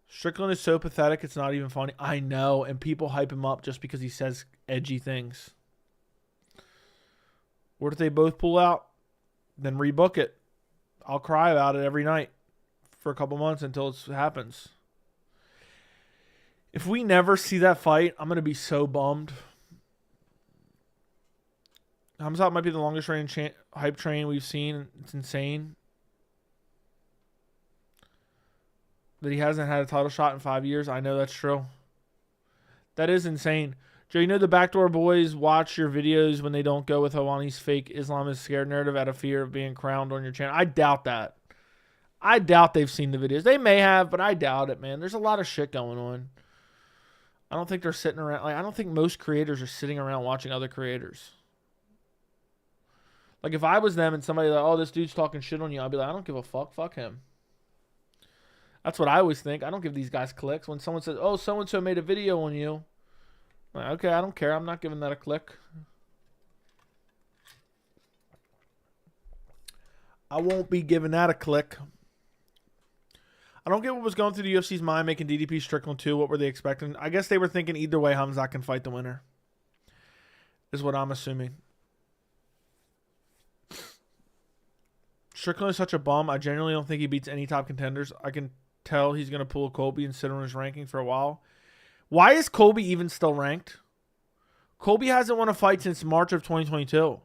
Strickland is so pathetic, it's not even funny. I know, and people hype him up just because he says edgy things. What if they both pull out? Then rebook it. I'll cry about it every night for a couple months until it happens. If we never see that fight, I'm going to be so bummed. Khamzat might be the longest running hype train we've seen. It's insane that he hasn't had a title shot in 5 years. I know that's true. That is insane. Joe, you know the Backdoor Boys watch your videos when they don't go with Hawani's fake Islam is scared narrative out of fear of being crowned on your channel. I doubt that. I doubt they've seen the videos. They may have, but I doubt it, man. There's a lot of shit going on. I don't think they're sitting around. Like, I don't think most creators are sitting around watching other creators. Like, if I was them and somebody like, oh, this dude's talking shit on you, I'd be like, I don't give a fuck. Fuck him. That's what I always think. I don't give these guys clicks. When someone says, oh, so-and-so made a video on you. I'm like, okay, I don't care. I'm not giving that a click. I won't be giving that a click. I don't get what was going through the UFC's mind making DDP Strickland 2. What were they expecting? I guess they were thinking either way Khamzat can fight the winner. Is what I'm assuming. Strickland is such a bum. I genuinely don't think he beats any top contenders. I can tell he's going to pull a Colby and sit on his ranking for a while. Why is Colby even still ranked? Colby hasn't won a fight since March of 2022.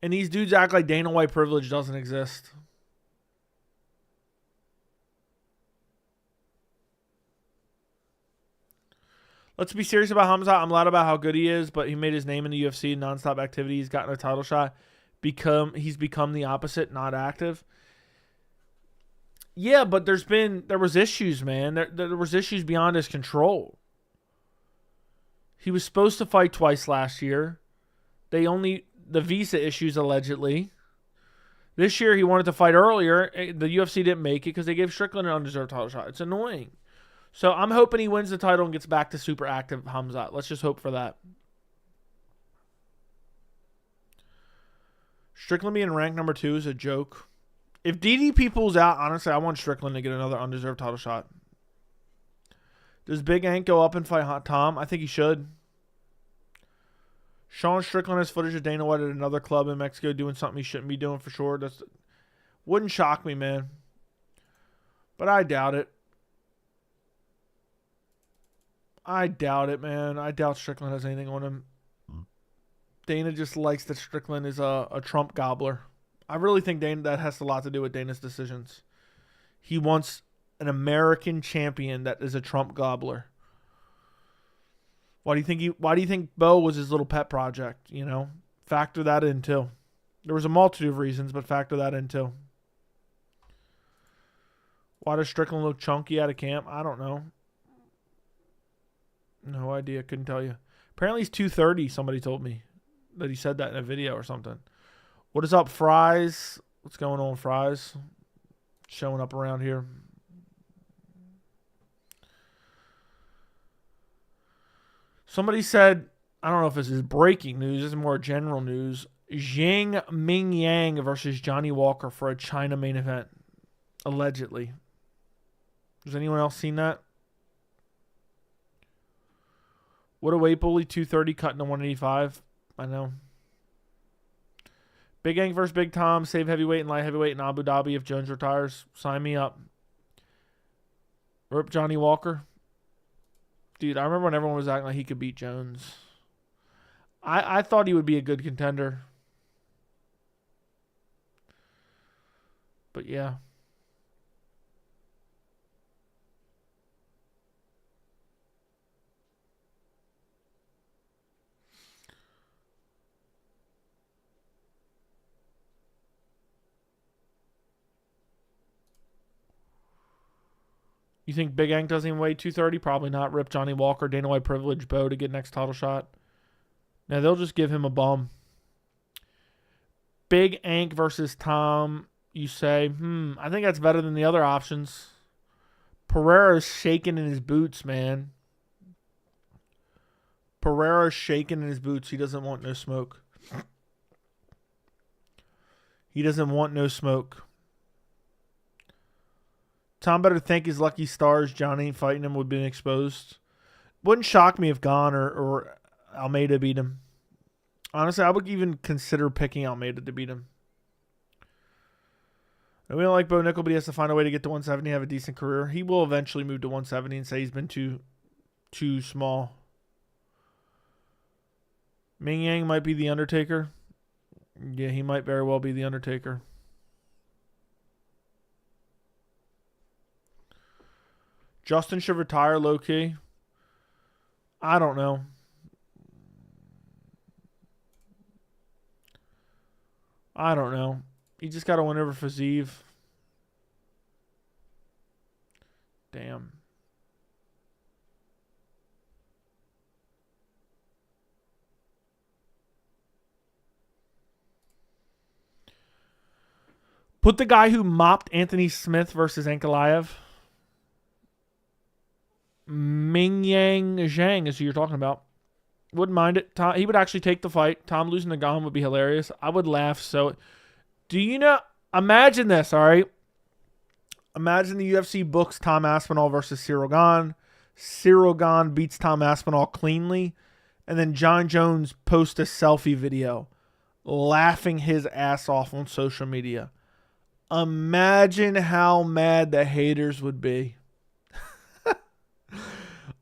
And these dudes act like Dana White privilege doesn't exist. Let's be serious about Khamzat. I'm loud about how good he is, but he made his name in the UFC, nonstop activity. He's gotten a title shot. He's become the opposite, not active. Yeah, but there was issues, man. There was issues beyond his control. He was supposed to fight twice last year. The visa issues allegedly. This year he wanted to fight earlier. The UFC didn't make it because they gave Strickland an undeserved title shot. It's annoying. So I'm hoping he wins the title and gets back to super active Khamzat. Let's just hope for that. Strickland being ranked number 2 is a joke. If DDP pulls out, honestly, I want Strickland to get another undeserved title shot. Does Big Hank go up and fight Tom? I think he should. Sean Strickland has footage of Dana White at another club in Mexico doing something he shouldn't be doing for sure. That wouldn't shock me, man. But I doubt it. I doubt it, man. I doubt Strickland has anything on him. Dana just likes that Strickland is a Trump gobbler. I really think that has a lot to do with Dana's decisions. He wants an American champion that is a Trump gobbler. Why do you think Bo was his little pet project, you know? Factor that in too. There was a multitude of reasons, but factor that in too. Why does Strickland look chunky out of camp? I don't know. No idea. Couldn't tell you. Apparently he's 230, somebody told me. That he said that in a video or something. What is up, Fries? What's going on, Fries? Showing up around here. Somebody said, I don't know if this is breaking news. This is more general news. Zhang Ming Yang versus Johnny Walker for a China main event. Allegedly. Has anyone else seen that? What a weight bully. 230 cutting to 185. I know. Big Hank versus Big Tom. Save heavyweight and light heavyweight in Abu Dhabi if Jones retires. Sign me up. Rip Johnny Walker. Dude, I remember when everyone was acting like he could beat Jones. I thought he would be a good contender. But yeah. You think Big Hank doesn't even weigh 230? Probably not. Rip Johnny Walker, Dana White privilege Bo to get next title shot. Now they'll just give him a bum. Big Hank versus Tom. You say, I think that's better than the other options. Pereira's shaking in his boots, man. Pereira's shaking in his boots. He doesn't want no smoke. He doesn't want no smoke. Tom better thank his lucky stars Johnny fighting him would have been exposed. Wouldn't shock me if Gon or Almeida beat him. Honestly, I would even consider picking Almeida to beat him. And we don't like Bo Nickel, but he has to find a way to get to 170 and have a decent career. He will eventually move to 170 and say he's been too small. Ming Yang might be the Undertaker. Yeah, he might very well be the Undertaker. Justin should retire low-key. I don't know. I don't know. He just got to win over Fiziev. Damn. Put the guy who mopped Anthony Smith versus Ankalaev. Ming Yang Zhang is who you're talking about. Wouldn't mind it. Tom, he would actually take the fight. Tom losing to Gon would be hilarious. I would laugh. So, do you know? Imagine this, all right? Imagine the UFC books Tom Aspinall versus Cyril Gane. Cyril Gane beats Tom Aspinall cleanly. And then Jon Jones posts a selfie video laughing his ass off on social media. Imagine how mad the haters would be.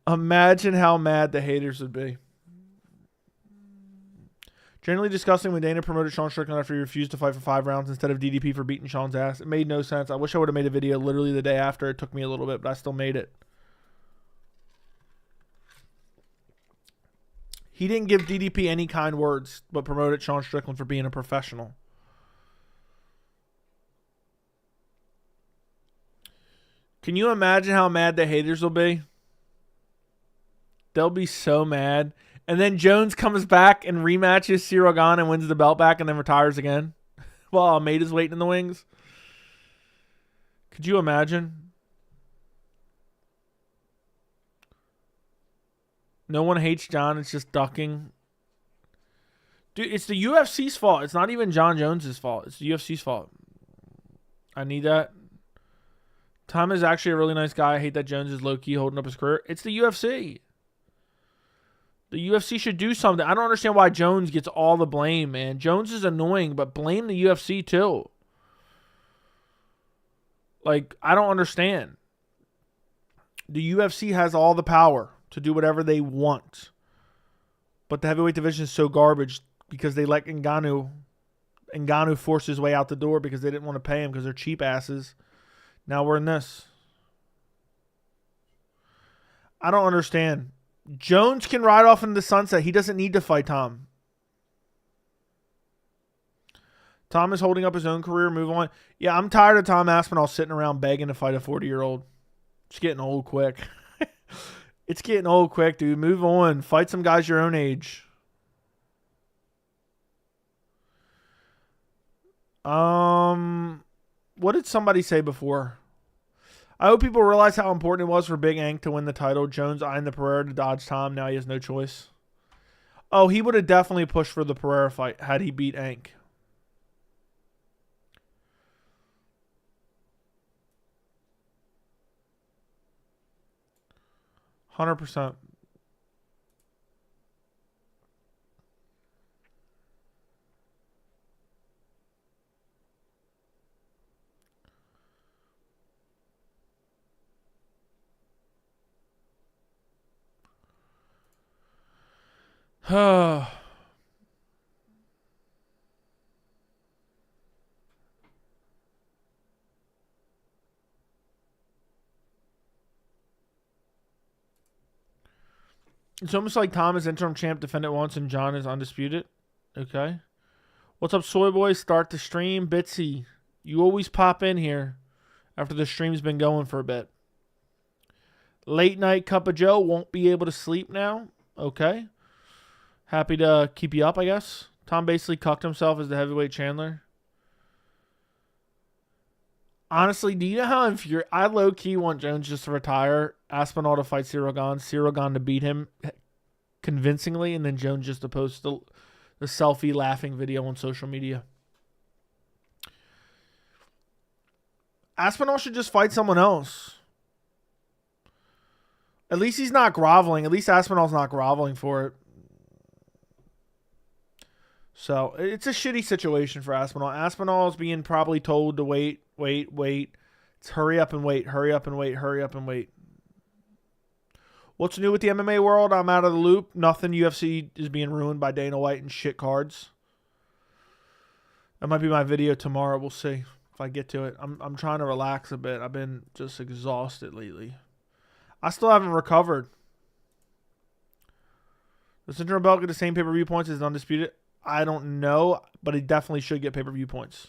Imagine how mad the haters would be. Generally disgusting when Dana promoted Sean Strickland after he refused to fight for 5 rounds instead of DDP for beating Sean's ass. It made no sense. I wish I would have made a video literally the day after. It took me a little bit, but I still made it. He didn't give DDP any kind words, but promoted Sean Strickland for being a professional. Can you imagine how mad the haters will be? They'll be so mad. And then Jones comes back and rematches Ciryl Gane and wins the belt back and then retires again while Almeida's waiting in the wings. Could you imagine? No one hates Jon. It's just ducking. Dude, it's the UFC's fault. It's not even Jon Jones' fault. It's the UFC's fault. I need that. Tom is actually a really nice guy. I hate that Jones is low-key holding up his career. It's the UFC. The UFC should do something. I don't understand why Jones gets all the blame, man. Jones is annoying, but blame the UFC too. Like, I don't understand. The UFC has all the power to do whatever they want. But the heavyweight division is so garbage because they let Ngannou force his way out the door because they didn't want to pay him because they're cheap asses. Now we're in this. I don't understand. Jones can ride off into the sunset. He doesn't need to fight Tom. Tom is holding up his own career. Move on. Yeah, I'm tired of Tom Aspinall sitting around begging to fight a 40-year-old. It's getting old quick. It's getting old quick, dude. Move on. Fight some guys your own age. What did somebody say before? I hope people realize how important it was for Big Ank to win the title. Jones eyeing the Pereira to dodge Tom. Now he has no choice. Oh, he would have definitely pushed for the Pereira fight had he beat Ank. %100%. It's almost like Tom is interim champ, defended once, and Jon is undisputed. Okay. What's up, Soy Boy? Start the stream. Bitsy, you always pop in here after the stream's been going for a bit. Late night cup of Joe. Won't be able to sleep now. Okay. Happy to keep you up, I guess. Tom basically cucked himself as the heavyweight Chandler. Honestly, do you know how infuriating? I low-key want Jones just to retire, Aspinall to fight Ciryl Gane to beat him convincingly, and then Jones just to post the selfie laughing video on social media. Aspinall should just fight someone else. At least he's not groveling. At least Aspinall's not groveling for it. So, it's a shitty situation for Aspinall. Aspinall's being probably told to wait. It's hurry up and wait. What's new with the MMA world? I'm out of the loop. Nothing. UFC is being ruined by Dana White and shit cards. That might be my video tomorrow. We'll see if I get to it. I'm trying to relax a bit. I've been just exhausted lately. I still haven't recovered. Does Interim Belt get the same pay-per-view points as Undisputed? I don't know, but he definitely should get pay-per-view points.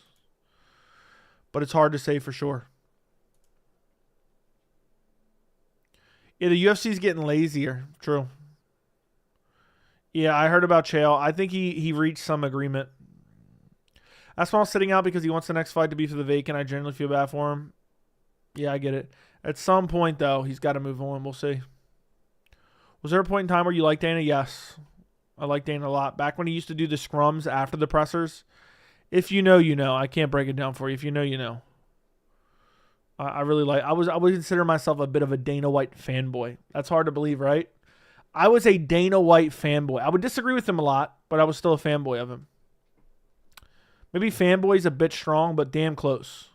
But it's hard to say for sure. Yeah, the UFC's getting lazier. True. Yeah, I heard about Chael. I think he reached some agreement. Aspinall sitting out because he wants the next fight to be for the vacant. I generally feel bad for him. Yeah, I get it. At some point, though, he's got to move on. We'll see. Was there a point in time where you liked Dana? Yes. I like Dana a lot. Back when he used to do the scrums after the pressers. If you know, you know. I can't break it down for you. If you know, you know. I really like. I would consider myself a bit of a Dana White fanboy. That's hard to believe, right? I was a Dana White fanboy. I would disagree with him a lot, but I was still a fanboy of him. Maybe fanboy's a bit strong, but damn close.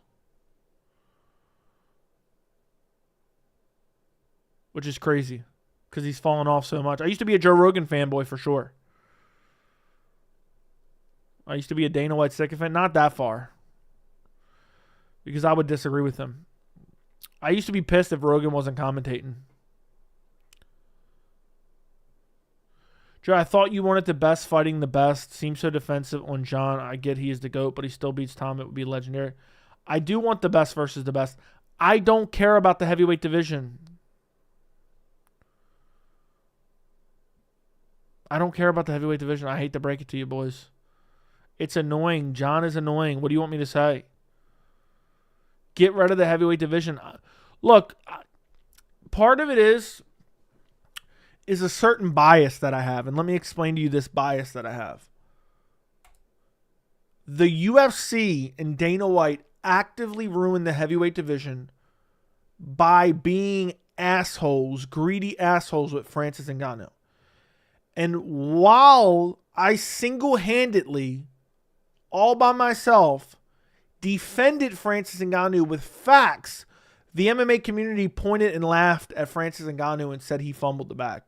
Which is crazy. Because he's fallen off so much. I used to be a Joe Rogan fanboy for sure. I used to be a Dana White sycophant. Not that far. Because I would disagree with him. I used to be pissed if Rogan wasn't commentating. Joe, I thought you wanted the best fighting the best. Seems so defensive on Jon. I get he is the GOAT, but he still beats Tom. It would be legendary. I do want the best versus the best. I don't care about the heavyweight division. I don't care about the heavyweight division. I hate to break it to you, boys. It's annoying. Jon is annoying. What do you want me to say? Get rid of the heavyweight division. Look, part of it is a certain bias that I have. And let me explain to you this bias that I have. The UFC and Dana White actively ruined the heavyweight division by being assholes, greedy assholes with Francis Ngannou. And while I single-handedly, all by myself, defended Francis Ngannou with facts, the MMA community pointed and laughed at Francis Ngannou and said he fumbled the bag.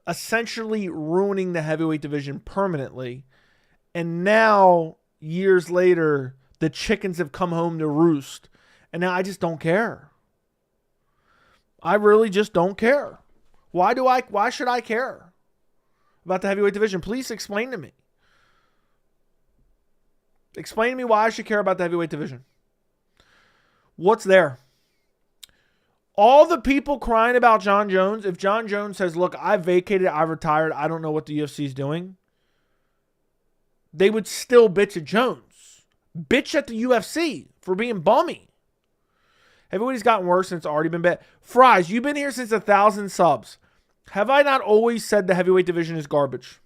Essentially ruining the heavyweight division permanently. And now, years later, the chickens have come home to roost. And now I just don't care. I really just don't care. Why should I care about the heavyweight division? Please explain to me. Explain to me why I should care about the heavyweight division. What's there? All the people crying about Jon Jones, if Jon Jones says, look, I vacated, I retired, I don't know what the UFC is doing, they would still bitch at Jones. Bitch at the UFC for being bummy. Heavyweight's gotten worse and it's already been bad. Fries, you've been here since 1,000 subs. Have I not always said the heavyweight division is garbage?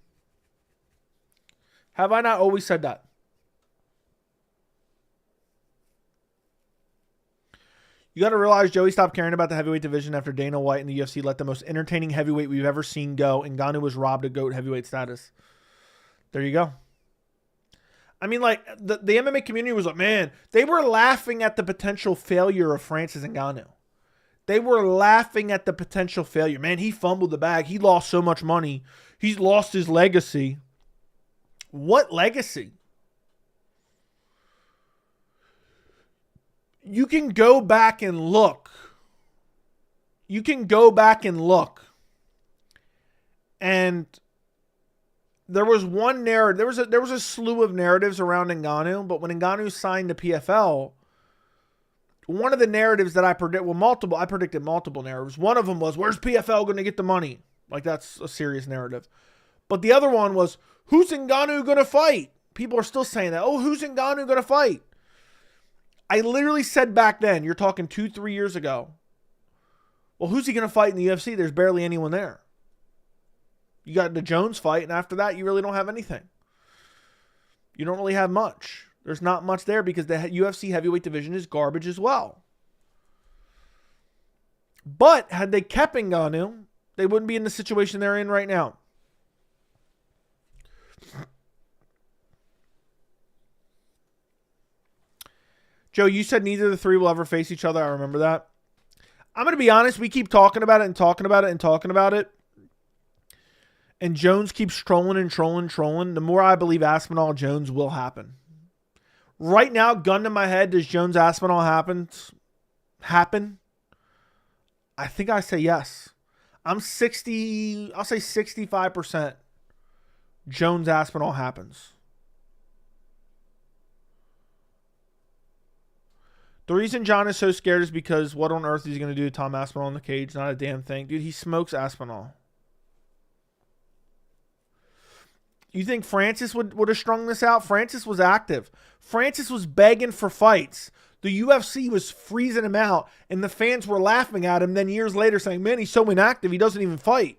Have I not always said that? You got to realize Joey stopped caring about the heavyweight division after Dana White and the UFC let the most entertaining heavyweight we've ever seen go, and Ngannou was robbed of GOAT heavyweight status. There you go. I mean, like, the MMA community was like, man, they were laughing at the potential failure of Francis Ngannou. They were laughing at the potential failure. Man, he fumbled the bag. He lost so much money. He's lost his legacy. What legacy? You can go back and look. You can go back and look. And there was one narrative. There was a slew of narratives around Ngannou, but when Ngannou signed to PFL, one of the narratives that I predicted multiple narratives. One of them was, where's PFL going to get the money? Like, that's a serious narrative. But the other one was, who's Ngannou going to fight? People are still saying that. Oh, who's Ngannou going to fight? I literally said back then, you're talking 2-3 years ago, well, who's he going to fight in the UFC? There's barely anyone there. You got the Jones fight, and after that, you really don't have anything. You don't really have much. There's not much there because the UFC heavyweight division is garbage as well. But had they kept Ngannou, they wouldn't be in the situation they're in right now. Joe, you said neither of the three will ever face each other. I remember that. I'm going to be honest. We keep talking about it and talking about it and talking about it. And Jones keeps trolling and trolling and trolling. The more I believe Aspinall Jones will happen. Right now, gun to my head, does Jones Aspinall happen? I think I say yes. I'll say 65% Jones Aspinall happens. The reason Jon is so scared is because what on earth is he going to do to Tom Aspinall in the cage? Not a damn thing. Dude, he smokes Aspinall. You think Francis would have strung this out? Francis was active. Francis was begging for fights. The UFC was freezing him out, and the fans were laughing at him. Then years later saying, man, he's so inactive, he doesn't even fight.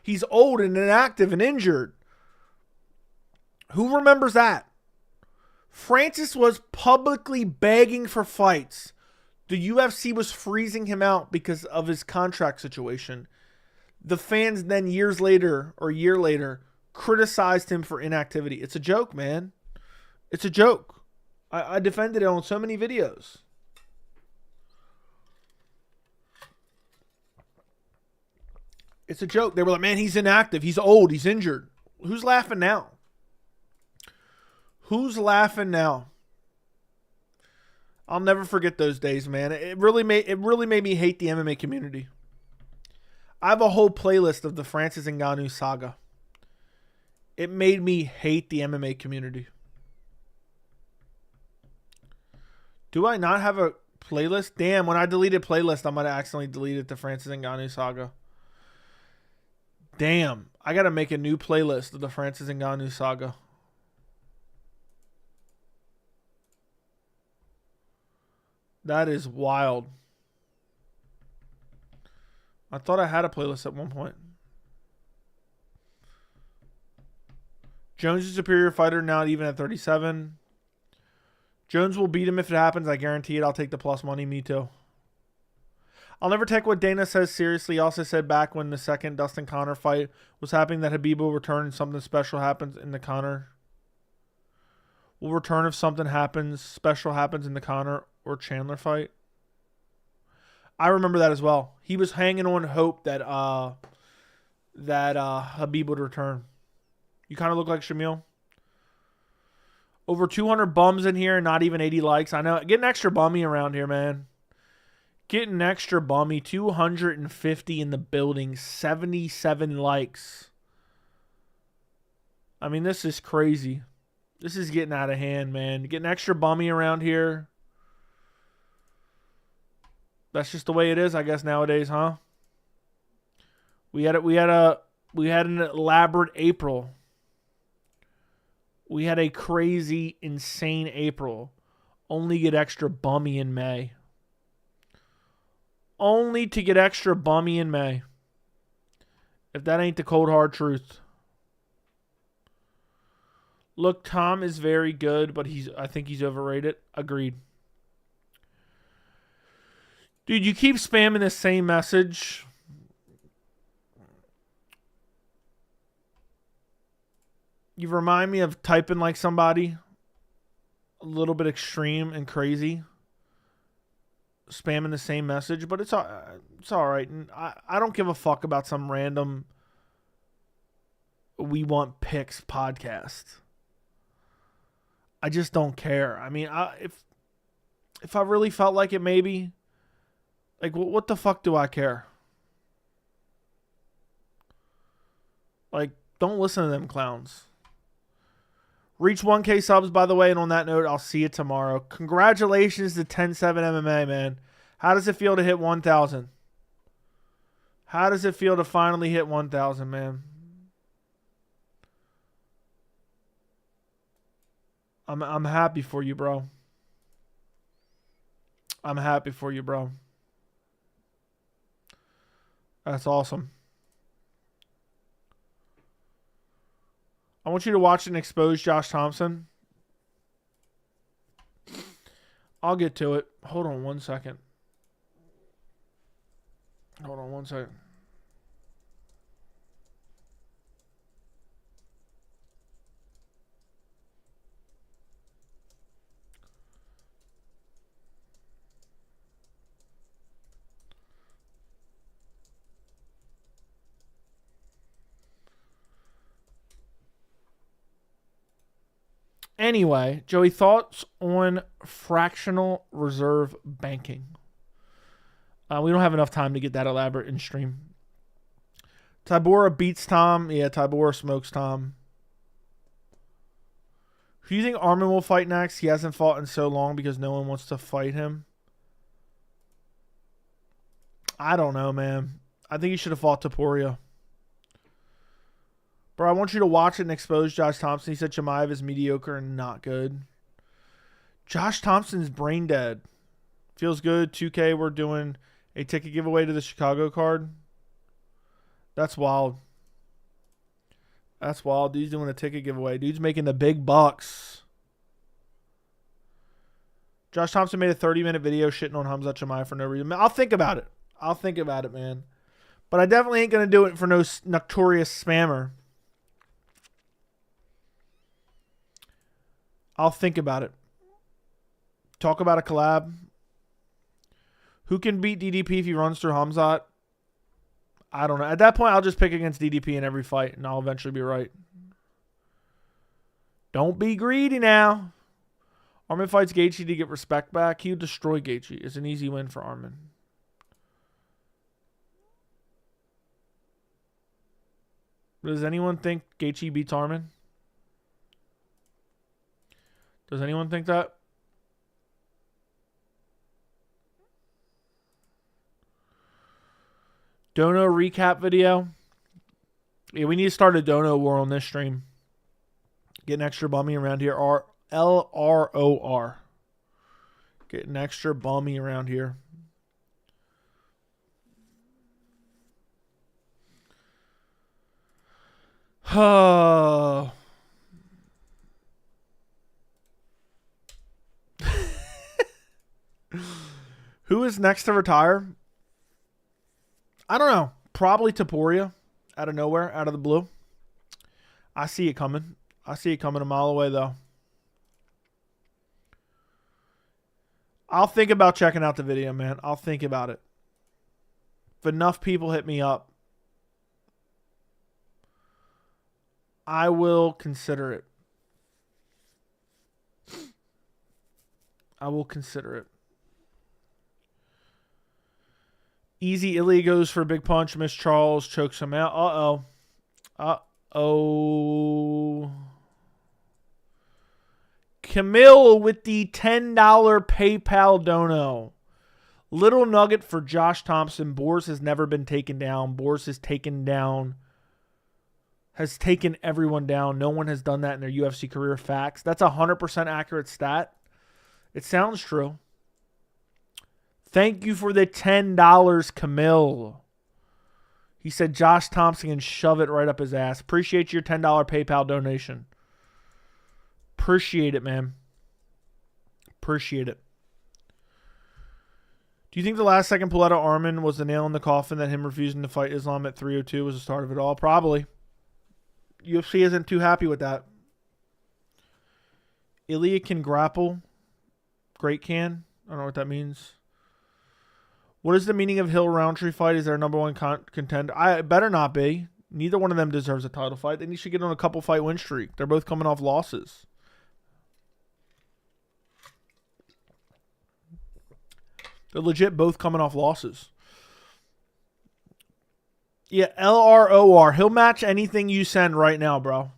He's old and inactive and injured. Who remembers that? Francis was publicly begging for fights. The UFC was freezing him out because of his contract situation. The fans then years later or a year later criticized him for inactivity. It's a joke, man. It's a joke. I defended it on so many videos. It's a joke. They were like, man, he's inactive. He's old. He's injured. Who's laughing now? Who's laughing now? I'll never forget those days, man. It really made me hate the MMA community. I have a whole playlist of the Francis Ngannou saga. It made me hate the MMA community. Do I not have a playlist? Damn, when I deleted playlist, I might have accidentally deleted the Francis Ngannou saga. Damn. I got to make a new playlist of the Francis Ngannou saga. That is wild. I thought I had a playlist at one point. Jones is a superior fighter, not even at 37. Jones will beat him if it happens. I guarantee it. I'll take the plus money. Me too. I'll never take what Dana says seriously. He also said back when the second Dustin Conner fight was happening that Khabib will return and something special happens in the Conner. Will return if something special happens in the Conner or Chandler fight. I remember that as well. He was hanging on hope that Khabib would return. You kind of look like Shamil. Over 200 bums in here and not even 80 likes. I know. Getting extra bummy around here, man. Getting extra bummy. 250 in the building. 77 likes. I mean, this is crazy. This is getting out of hand, man. Getting extra bummy around here. That's just the way it is, I guess, nowadays, huh? We had an elaborate April. We had a crazy, insane April. Only get extra bummy in May. Only to get extra bummy in May. If that ain't the cold hard truth. Look, Tom is very good, but I think he's overrated. Agreed. Dude, you keep spamming the same message. You remind me of typing like somebody. A little bit extreme and crazy. Spamming the same message, but it's all right. And I don't give a fuck about some random We Want Picks podcast. I just don't care. I mean, if I really felt like it, maybe. Like, what the fuck do I care? Like, don't listen to them clowns. Reach 1K subs, by the way, and on that note, I'll see you tomorrow. Congratulations to 10-7 MMA, man. How does it feel to hit 1,000? How does it feel to finally hit 1,000, man? I'm happy for you, bro. I'm happy for you, bro. That's awesome. I want you to watch and expose Josh Thompson. I'll get to it. Hold on one second. Hold on one second. Anyway, Joey, thoughts on fractional reserve banking? We don't have enough time to get that elaborate in stream. Tybura beats Tom. Yeah, Tybura smokes Tom. Who do you think Armin will fight next? He hasn't fought in so long because no one wants to fight him. I don't know, man. I think he should have fought Topuria. Bro, I want you to watch it and expose Josh Thompson. He said Chimaev is mediocre and not good. Josh Thompson's brain dead. Feels good. 2K, we're doing a ticket giveaway to the Chicago card. That's wild. That's wild. Dude's doing a ticket giveaway. Dude's making the big bucks. Josh Thompson made a 30-minute video shitting on Khamzat Chimaev for no reason. I'll think about it. I'll think about it, man. But I definitely ain't going to do it for no notorious spammer. I'll think about it. Talk about a collab. Who can beat DDP if he runs through Khamzat? I don't know. At that point, I'll just pick against DDP in every fight, and I'll eventually be right. Don't be greedy now. Armin fights Gaethje to get respect back. He would destroy Gaethje. It's an easy win for Armin. Does anyone think Gaethje beats Armin? Does anyone think that? Dono recap video. Yeah, we need to start a dono war on this stream. Get an extra bummy around here. LROR. Get an extra bummy around here. Who is next to retire? I don't know. Probably Taporia. Out of nowhere, out of the blue. I see it coming. I see it coming a mile away, though. I'll think about checking out the video, man. I'll think about it. If enough people hit me up, I will consider it. I will consider it. Easy Ilya goes for a big punch. Miss Charles chokes him out. Uh-oh. Uh-oh. Camille with the $10 PayPal dono. Little nugget for Josh Thompson. Boris has never been taken down. Boris has taken everyone down. No one has done that in their UFC career. Facts. That's a 100% accurate stat. It sounds true. Thank you for the $10, Camille. He said Josh Thompson can shove it right up his ass. Appreciate your $10 PayPal donation. Appreciate it, man. Appreciate it. Do you think the last second pull out of Armin was the nail in the coffin that him refusing to fight Islam at 302 was the start of it all? Probably. UFC isn't too happy with that. Ilya can grapple. Great can. I don't know what that means. What is the meaning of Hill Roundtree fight? Is there a number one contender? It better not be. Neither one of them deserves a title fight. They should get on a couple fight win streak. They're both coming off losses. They're legit both coming off losses. Yeah, LROR. He'll match anything you send right now, bro.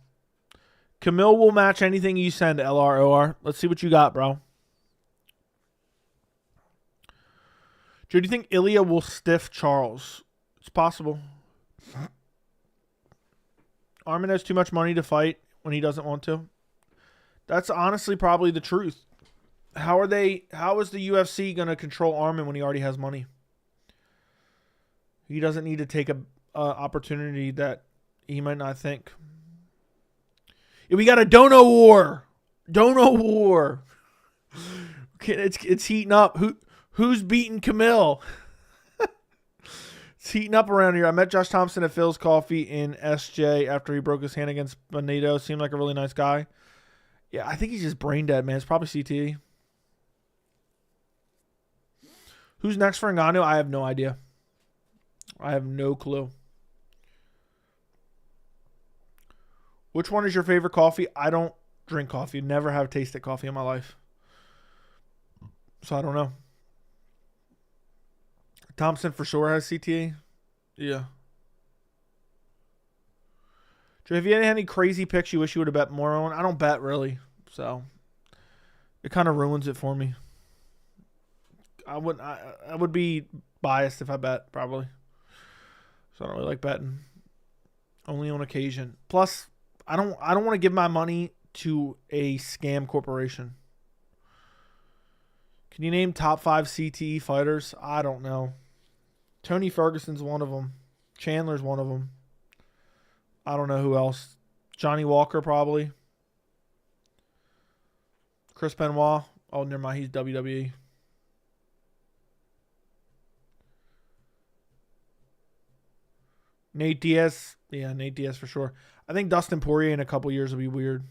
Camille will match anything you send, LROR. Let's see what you got, bro. Joe, do you think Ilya will stiff Charles? It's possible. Armin has too much money to fight when he doesn't want to. That's honestly probably the truth. How is the UFC going to control Armin when he already has money? He doesn't need to take a opportunity that he might not think. Yeah, we got a dono war. Dono war. It's heating up. Who's beating Camille? It's heating up around here. I met Josh Thompson at Phil's Coffee in SJ after he broke his hand against Benito. Seemed like a really nice guy. Yeah, I think he's just brain dead, man. It's probably CTE. Who's next for Ngannou? I have no idea. I have no clue. Which one is your favorite coffee? I don't drink coffee. Never have tasted coffee in my life. So I don't know. Thompson for sure has CTA. Yeah. Joe, have you had any crazy picks you wish you would have bet more on? I don't bet really. So it kind of ruins it for me. I would be biased if I bet, probably. So I don't really like betting. Only on occasion. Plus, I don't want to give my money to a scam corporation. Can you name top 5 CTE fighters? I don't know. Tony Ferguson's one of them. Chandler's one of them. I don't know who else. Johnny Walker probably. Chris Benoit. Oh, never mind. He's WWE. Nate Diaz. Yeah, Nate Diaz for sure. I think Dustin Poirier in a couple years will be weird.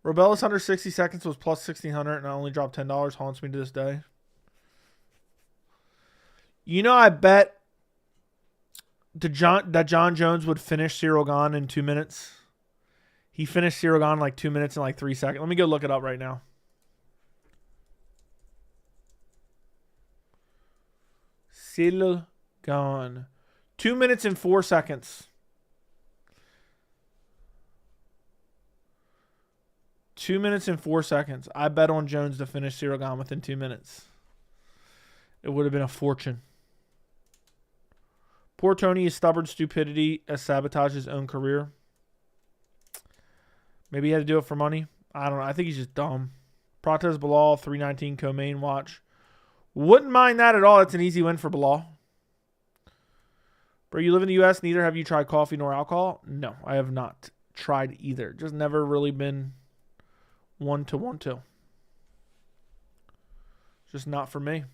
Robella's under 60 seconds was plus 1,600 and I only dropped $10. Haunts me to this day. You know, I bet that Jon Jones would finish Cyril Gane in 2 minutes. He finished Cyril Gane in like 2 minutes and like 3 seconds. Let me go look it up right now. Cyril Gane. 2 minutes and 4 seconds. 2 minutes and 4 seconds. I bet on Jones to finish Cyril Gane within 2 minutes. It would have been a fortune. Poor Tony is stubborn stupidity as sabotage his own career. Maybe he had to do it for money. I don't know. I think he's just dumb. Protez Bilal, 319 co-main watch. Wouldn't mind that at all. It's an easy win for Bilal. Bro, you live in the U.S. Neither have you tried coffee nor alcohol? No, I have not tried either. Just never really been one to. Just not for me.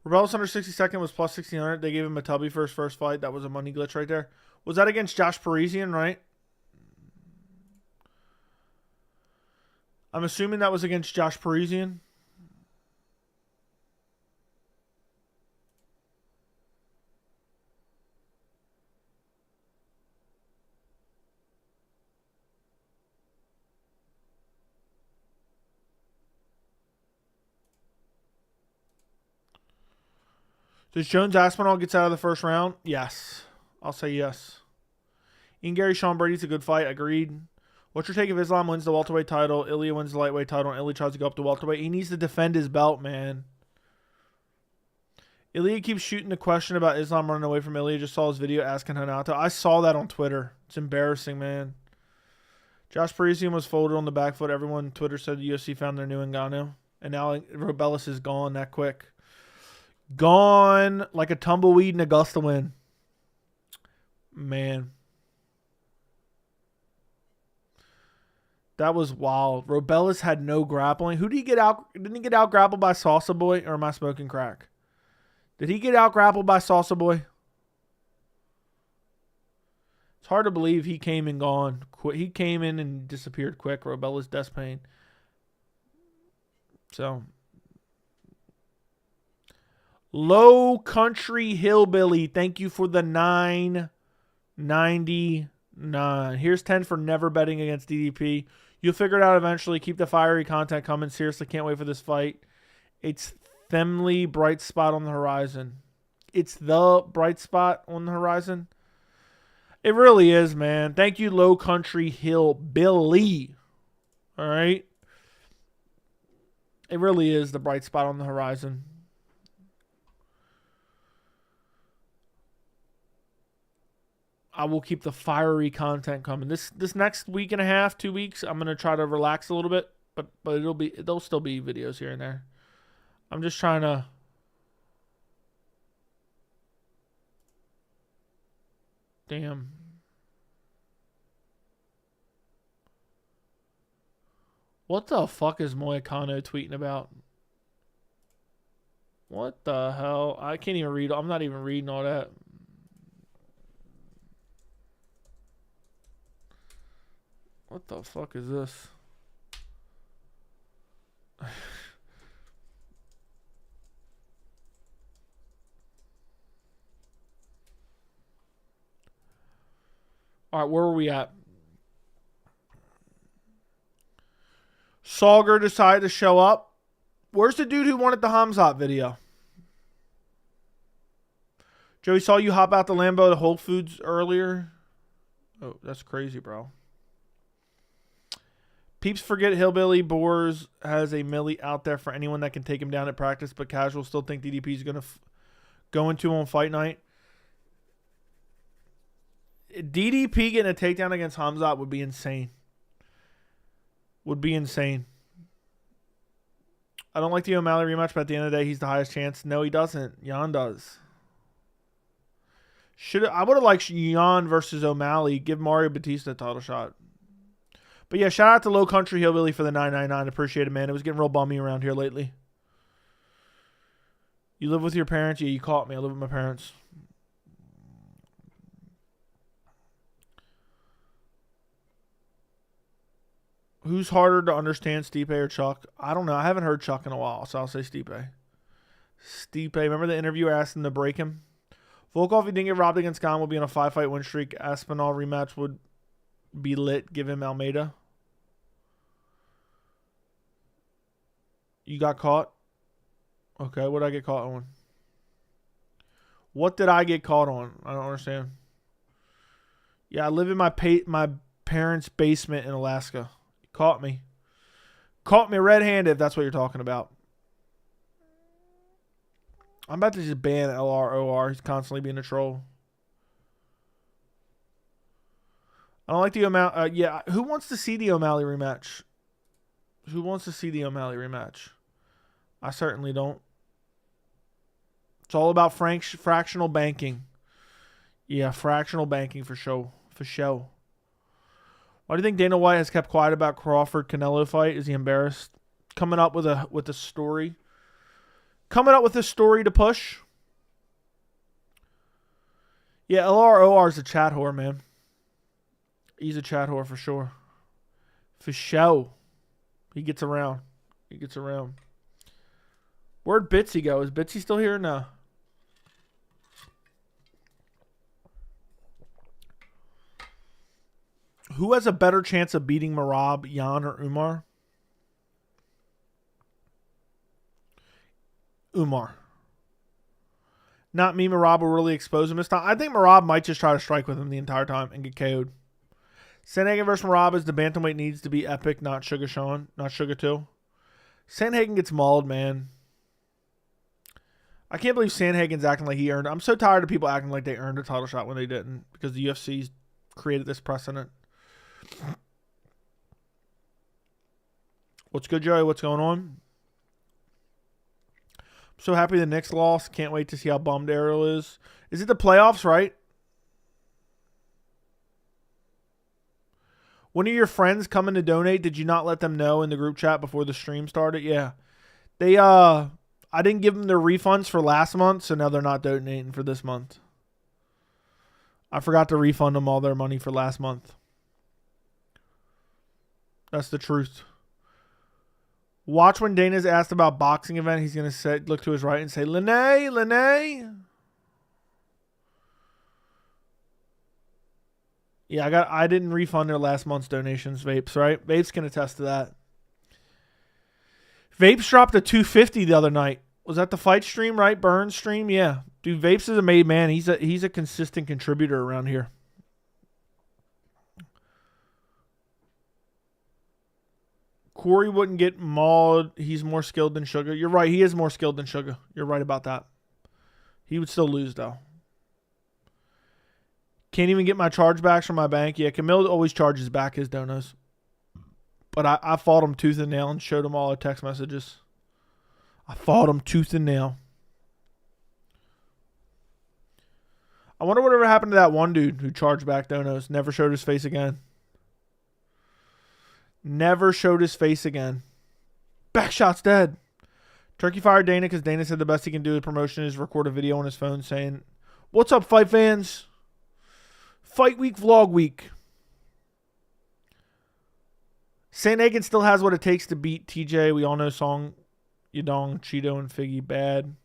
Rebellis under 62nd was plus 1600. They gave him a tubby for his first fight. That was a money glitch right there. Was that against Josh Parisian, right? I'm assuming that was against Josh Parisian. Does Jones Aspinall gets out of the first round? Yes. I'll say yes. Ian Gary, Sean Brady's a good fight. Agreed. What's your take if Islam wins the welterweight title, Ilya wins the lightweight title, and Ilya tries to go up to welterweight? He needs to defend his belt, man. Ilya keeps shooting the question about Islam running away from Ilya. Just saw his video asking Hanato. I saw that on Twitter. It's embarrassing, man. Josh Parisian was folded on the back foot. Everyone on Twitter said the UFC found their new Ngannou. And now Rebellis is gone that quick. Gone like a tumbleweed in a gust of wind. Man. That was wild. Rebellis had no grappling. Who did he get out? Didn't he get out grappled by Salsa Boy? Or am I smoking crack? Did he get out grappled by Salsa Boy? It's hard to believe he came and gone. He came in and disappeared quick. Rebellis death pain. So. Low Country Hillbilly. Thank you for the $9.99. Here's 10 for never betting against DDP. You'll figure it out eventually. Keep the fiery content coming. Seriously, can't wait for this fight. It's Themley bright spot on the horizon. It's the bright spot on the horizon. It really is, man. Thank you, Low Country Hillbilly. All right? It really is the bright spot on the horizon. I will keep the fiery content coming. This next week and a half, 2 weeks, I'm gonna try to relax a little bit, but there'll still be videos here and there. I'm just trying to. Damn. What the fuck is Moicano tweeting about? What the hell? I can't even read. I'm not even reading all that. What the fuck is this? All right, where are we at? Salger decided to show up. Where's the dude who wanted the Khamzat video? Joey, saw you hop out the Lambo to Whole Foods earlier. Oh, that's crazy, bro. Peeps forget Hillbilly Boars has a millie out there for anyone that can take him down at practice, but casuals still think DDP is going to go into on fight night. DDP getting a takedown against Khamzat would be insane. Would be insane. I don't like the O'Malley rematch, but at the end of the day, he's the highest chance. No, he doesn't. Jan does. I would have liked Jan versus O'Malley. Give Mario Batista a title shot. But yeah, shout out to Low Country Hillbilly for the $9.99. Appreciate it, man. It was getting real bummy around here lately. You live with your parents? Yeah, you caught me. I live with my parents. Who's harder to understand, Stipe or Chuck? I don't know. I haven't heard Chuck in a while, so I'll say Stipe. Stipe. Remember the interviewer asked him to break him? Volkov, if he didn't get robbed against Khan, will be on a 5-fight win streak. Aspinall rematch would be lit. Give him Almeida. You got caught? Okay, what did I get caught on? What did I get caught on? I don't understand. Yeah, I live in my parents' basement in Alaska. You caught me. Caught me red-handed if that's what you're talking about. I'm about to just ban LROR. He's constantly being a troll. I don't like the O'Malley. Yeah, who wants to see the O'Malley rematch? Who wants to see the O'Malley rematch? I certainly don't. It's all about fractional banking. Yeah, fractional banking for show. For show. Why do you think Dana White has kept quiet about Crawford Canelo fight? Is he embarrassed? Coming up with a story. Coming up with a story to push. Yeah, LROR is a chat whore, man. He's a chat whore for sure. For show. He gets around. He gets around. Where'd Bitsy go? Is Bitsy still here? No. Who has a better chance of beating Merab, Jan, or Umar? Umar. Not me. Merab will really expose him this time. I think Merab might just try to strike with him the entire time and get KO'd. Sandhagen versus Merab is the bantamweight needs to be epic, not Sugar Sean, not Sugar 2. Sandhagen gets mauled, man. I can't believe Sandhagen's acting like he earned it. I'm so tired of people acting like they earned a title shot when they didn't because the UFC's created this precedent. What's good, Joey? What's going on? I'm so happy the Knicks lost. Can't wait to see how bummed Ariel is. Is it the playoffs, right? One of your friends coming to donate, did you not let them know in the group chat before the stream started? Yeah. I didn't give them their refunds for last month, so now they're not donating for this month. I forgot to refund them all their money for last month. That's the truth. Watch when Dana's asked about boxing event. He's going to look to his right and say, Lene. Yeah, I didn't refund their last month's donations, Vapes, right? Vapes can attest to that. Vapes dropped a 250 the other night. Was that the fight stream, right? Burns stream? Yeah. Dude, Vapes is a made man. He's a consistent contributor around here. Corey wouldn't get mauled. He's more skilled than Sugar. You're right. He is more skilled than Sugar. You're right about that. He would still lose, though. Can't even get my chargebacks from my bank. Yeah, Camille always charges back his donos. But I fought him tooth and nail and showed him all our text messages. I fought him tooth and nail. I wonder whatever happened to that one dude who charged back donos. Never showed his face again. Never showed his face again. Backshot's dead. Turkey fired Dana because Dana said the best he can do with promotion is record a video on his phone saying, "What's up, fight fans? Fight week, vlog week." Sandhagen still has what it takes to beat TJ. We all know Song Yadong, Cheeto, and Figgy bad.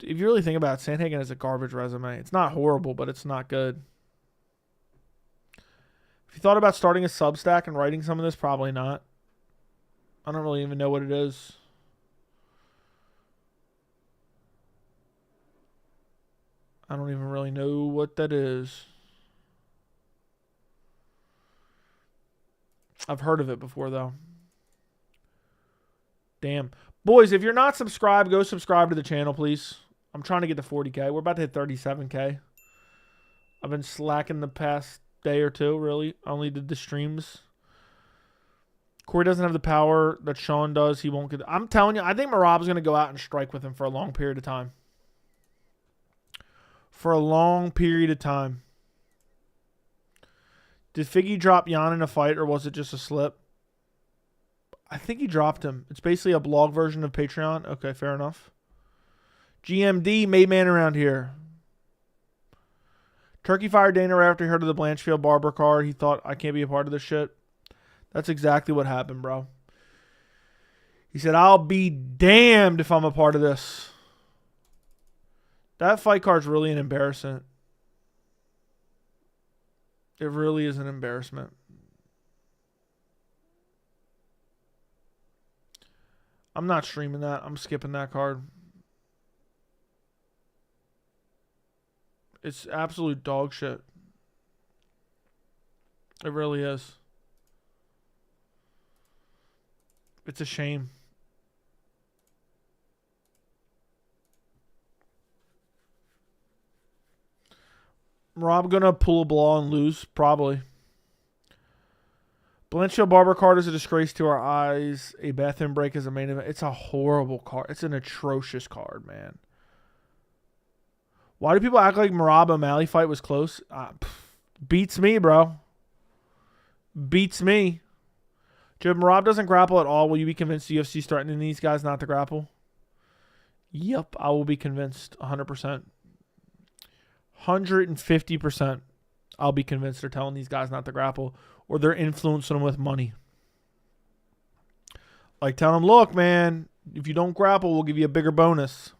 If you really think about it, Sandhagen has a garbage resume. It's not horrible, but it's not good. If you thought about starting a Substack and writing some of this, probably not. I don't really even know what it is. I don't even really know what that is. I've heard of it before, though. Damn. Boys, if you're not subscribed, go subscribe to the channel, please. I'm trying to get to 40K. We're about to hit 37K. I've been slacking the past day or two, really. I only did the streams. Corey doesn't have the power that Sean does. He won't get... I'm telling you, I think Merab's going to go out and strike with him for a long period of time. For a long period of time. Did Figgy drop Jan in a fight, or was it just a slip? I think he dropped him. It's basically a blog version of Patreon. Okay, fair enough. GMD, made man around here. Turkey fired Dana right after he heard of the Blanchfield Barber card. He thought, I can't be a part of this shit. That's exactly what happened, bro. He said, I'll be damned if I'm a part of this. That fight card's really an embarrassment. It really is an embarrassment. I'm not streaming that. I'm skipping that card. It's absolute dog shit. It really is. It's a shame. Rob gonna pull a blow and lose, probably. Blanchfield Barber card is a disgrace to our eyes. A bathroom break is a main event. It's a horrible card. It's an atrocious card, man. Why do people act like Merab O'Malley fight was close? Beats me, bro. Beats me. Joe, Merab doesn't grapple at all. Will you be convinced the UFC's threatening these guys not to grapple? Yep, I will be convinced 100%. 150%. I'll be convinced they're telling these guys not to grapple, or they're influencing them with money. Like, tell them, look, man, if you don't grapple, we'll give you a bigger bonus.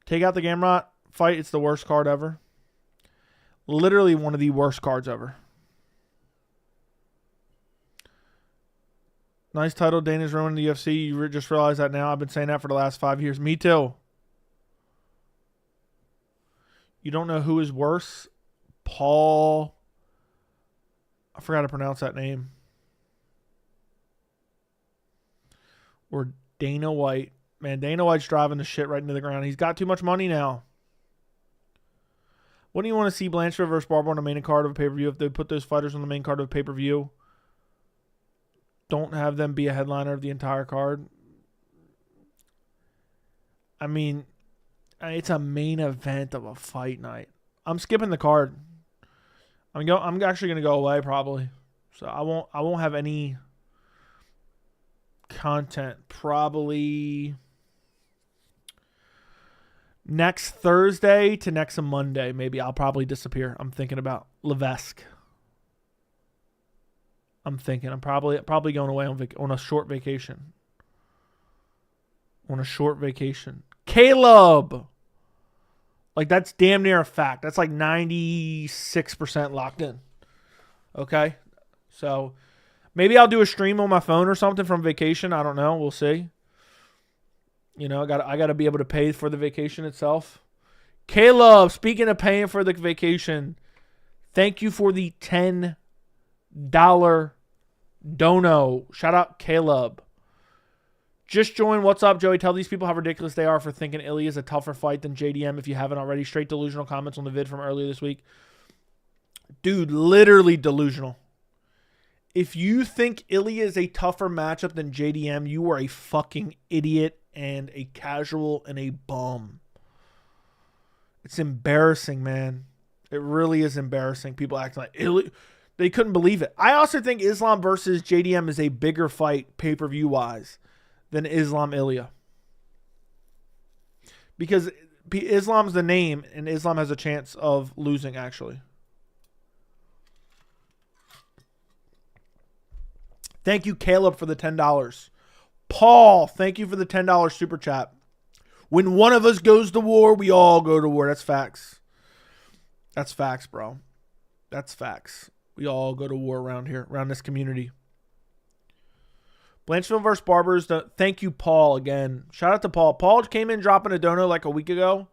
Take out the Gamrot fight. It's the worst card ever. Literally one of the worst cards ever. Nice title. Dana's ruining the UFC. You just realized that now. I've been saying that for the last 5 years. Me too. You don't know who is worse? Paul. I forgot to pronounce that name. Or Dana White. Man, Dana White's driving the shit right into the ground. He's got too much money now. Wouldn't you want to see Blanchard versus Barber on the main card of a pay-per-view if they put those fighters on the main card of a pay-per-view? Don't have them be a headliner of the entire card. I mean, it's a main event of a fight night. I'm skipping the card. I'm actually going to go away probably. So I won't have any content probably next Thursday to next Monday. Maybe I'll probably disappear. I'm thinking about Levesque. I'm probably going away on a short vacation. On a short vacation. Caleb! Like, that's damn near a fact. That's like 96% locked in. Okay? So, maybe I'll do a stream on my phone or something from vacation. I don't know. We'll see. You know, I got to be able to pay for the vacation itself. Caleb, speaking of paying for the vacation, thank you for the $10 dono. Shout out Caleb. Just join. What's up, Joey? Tell these people how ridiculous they are for thinking Ilya is a tougher fight than JDM if you haven't already. Straight delusional comments on the vid from earlier this week. Dude, literally delusional. If you think Ilya is a tougher matchup than JDM, you are a fucking idiot and a casual and a bum. It's embarrassing, man. It really is embarrassing. People acting like Ilya. They couldn't believe it. I also think Islam versus JDM is a bigger fight pay-per-view wise than Islam Ilya. Because Islam's the name and Islam has a chance of losing actually. Thank you, Caleb, for the $10. Paul, thank you for the $10 super chat. When one of us goes to war, we all go to war. That's facts. That's facts, bro. That's facts. We all go to war around here, around this community. Blanchfield versus Barbers. Thank you, Paul, again. Shout out to Paul. Paul came in dropping a dono like a week ago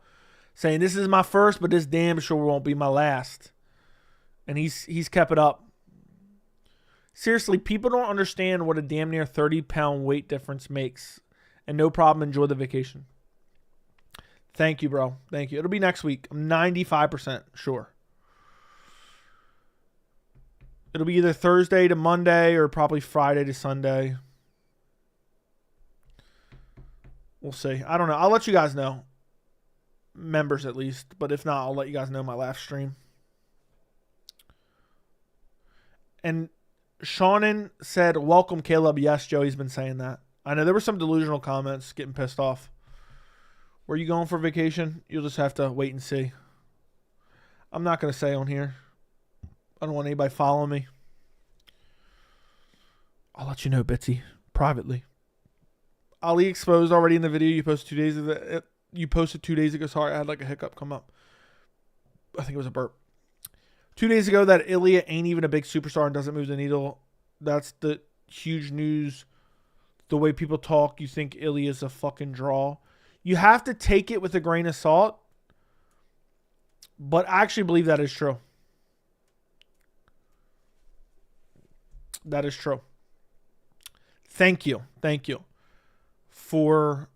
saying, this is my first, but this damn sure won't be my last. And he's kept it up. Seriously, people don't understand what a damn near 30-pound weight difference makes. And no problem, enjoy the vacation. Thank you, bro. Thank you. It'll be next week. I'm 95% sure. It'll be either Thursday to Monday or probably Friday to Sunday. We'll see. I don't know. I'll let you guys know. Members at least. But if not, I'll let you guys know my last stream. And Shannon said, welcome, Caleb. Yes, Joey's been saying that. I know there were some delusional comments getting pissed off. Where you going for vacation? You'll just have to wait and see. I'm not going to say on here. I don't want anybody following me. I'll let you know, Bitsy, privately. Ali exposed already in the video you posted 2 days ago. You posted 2 days ago. Sorry, I had like a hiccup come up. I think it was a burp. 2 days ago that Ilya ain't even a big superstar and doesn't move the needle. That's the huge news. The way people talk, you think Ilya is a fucking draw. You have to take it with a grain of salt. But I actually believe that is true. That is true. Thank you. Thank you for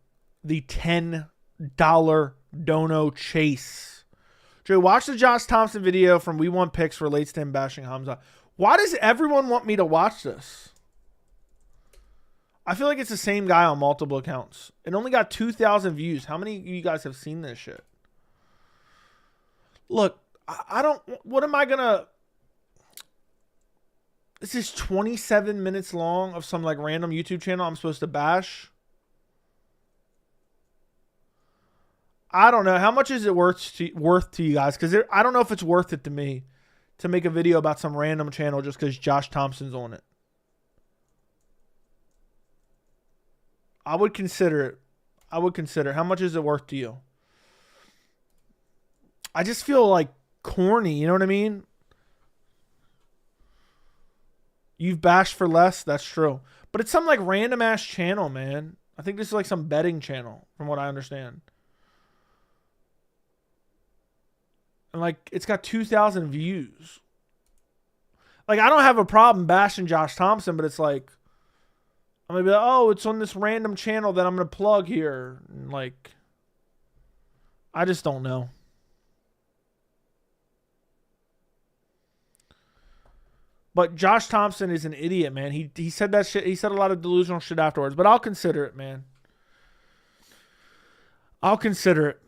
the $10 dono chase. Joey, watch the Josh Thompson video from We Want Picks relates to him bashing Khamzat. Why does everyone want me to watch this? I feel like it's the same guy on multiple accounts. It only got 2,000 views. How many of you guys have seen this shit? Look, I don't... What am I going to... This is 27 minutes long of some like random YouTube channel I'm supposed to bash. I don't know. How much is it worth to you guys? Because I don't know if it's worth it to me to make a video about some random channel just because Josh Thompson's on it. I would consider it. I would consider. How much is it worth to you? I just feel like corny. You know what I mean? You've bashed for less. That's true. But it's some like random ass channel, man. I think this is like some betting channel from what I understand. And like, it's got 2,000 views. Like, I don't have a problem bashing Josh Thompson, but it's like, I'm going to be like, oh, it's on this random channel that I'm going to plug here. And like, I just don't know. But Josh Thompson is an idiot, man. He said that shit. He said a lot of delusional shit afterwards. But I'll consider it, man. I'll consider it.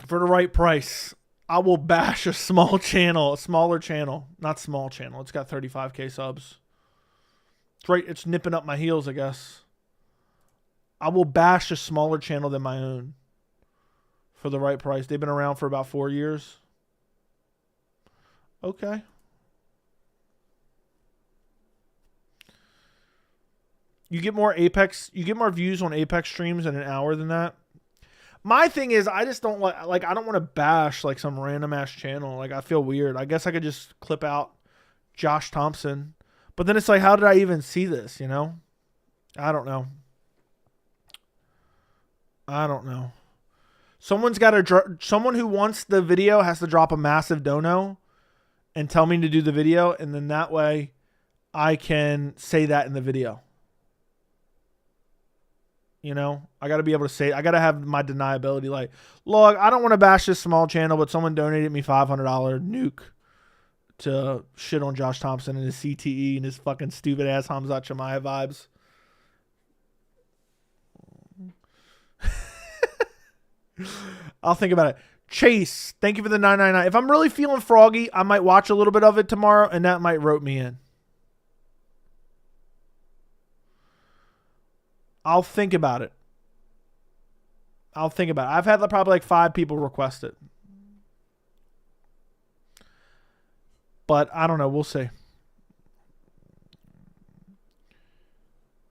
For the right price, I will bash a small channel, a smaller channel. Not small channel. It's got 35K subs. It's right. It's nipping up my heels, I guess. I will bash a smaller channel than my own. For the right price. They've been around for about 4 years. Okay. You get more Apex. You get more views on Apex streams in an hour than that. My thing is, I just don't like I don't want to bash like some random ass channel. Like, I feel weird. I guess I could just clip out Josh Thompson. But then it's like, how did I even see this, you know? I don't know. I don't know. Someone's got to someone who wants the video has to drop a massive dono and tell me to do the video, and then that way I can say that in the video. You know, I got to be able to say, I got to have my deniability. Like, look, I don't want to bash this small channel, but someone donated me $500 nuke to shit on Josh Thompson and his CTE and his fucking stupid ass Khamzat Chimaev vibes. I'll think about it. Chase, thank you for the $9.99. If I'm really feeling froggy, I might watch a little bit of it tomorrow, and that might rope me in. I'll think about it. I'll think about it. I've had probably like 5 people request it. But I don't know. We'll see.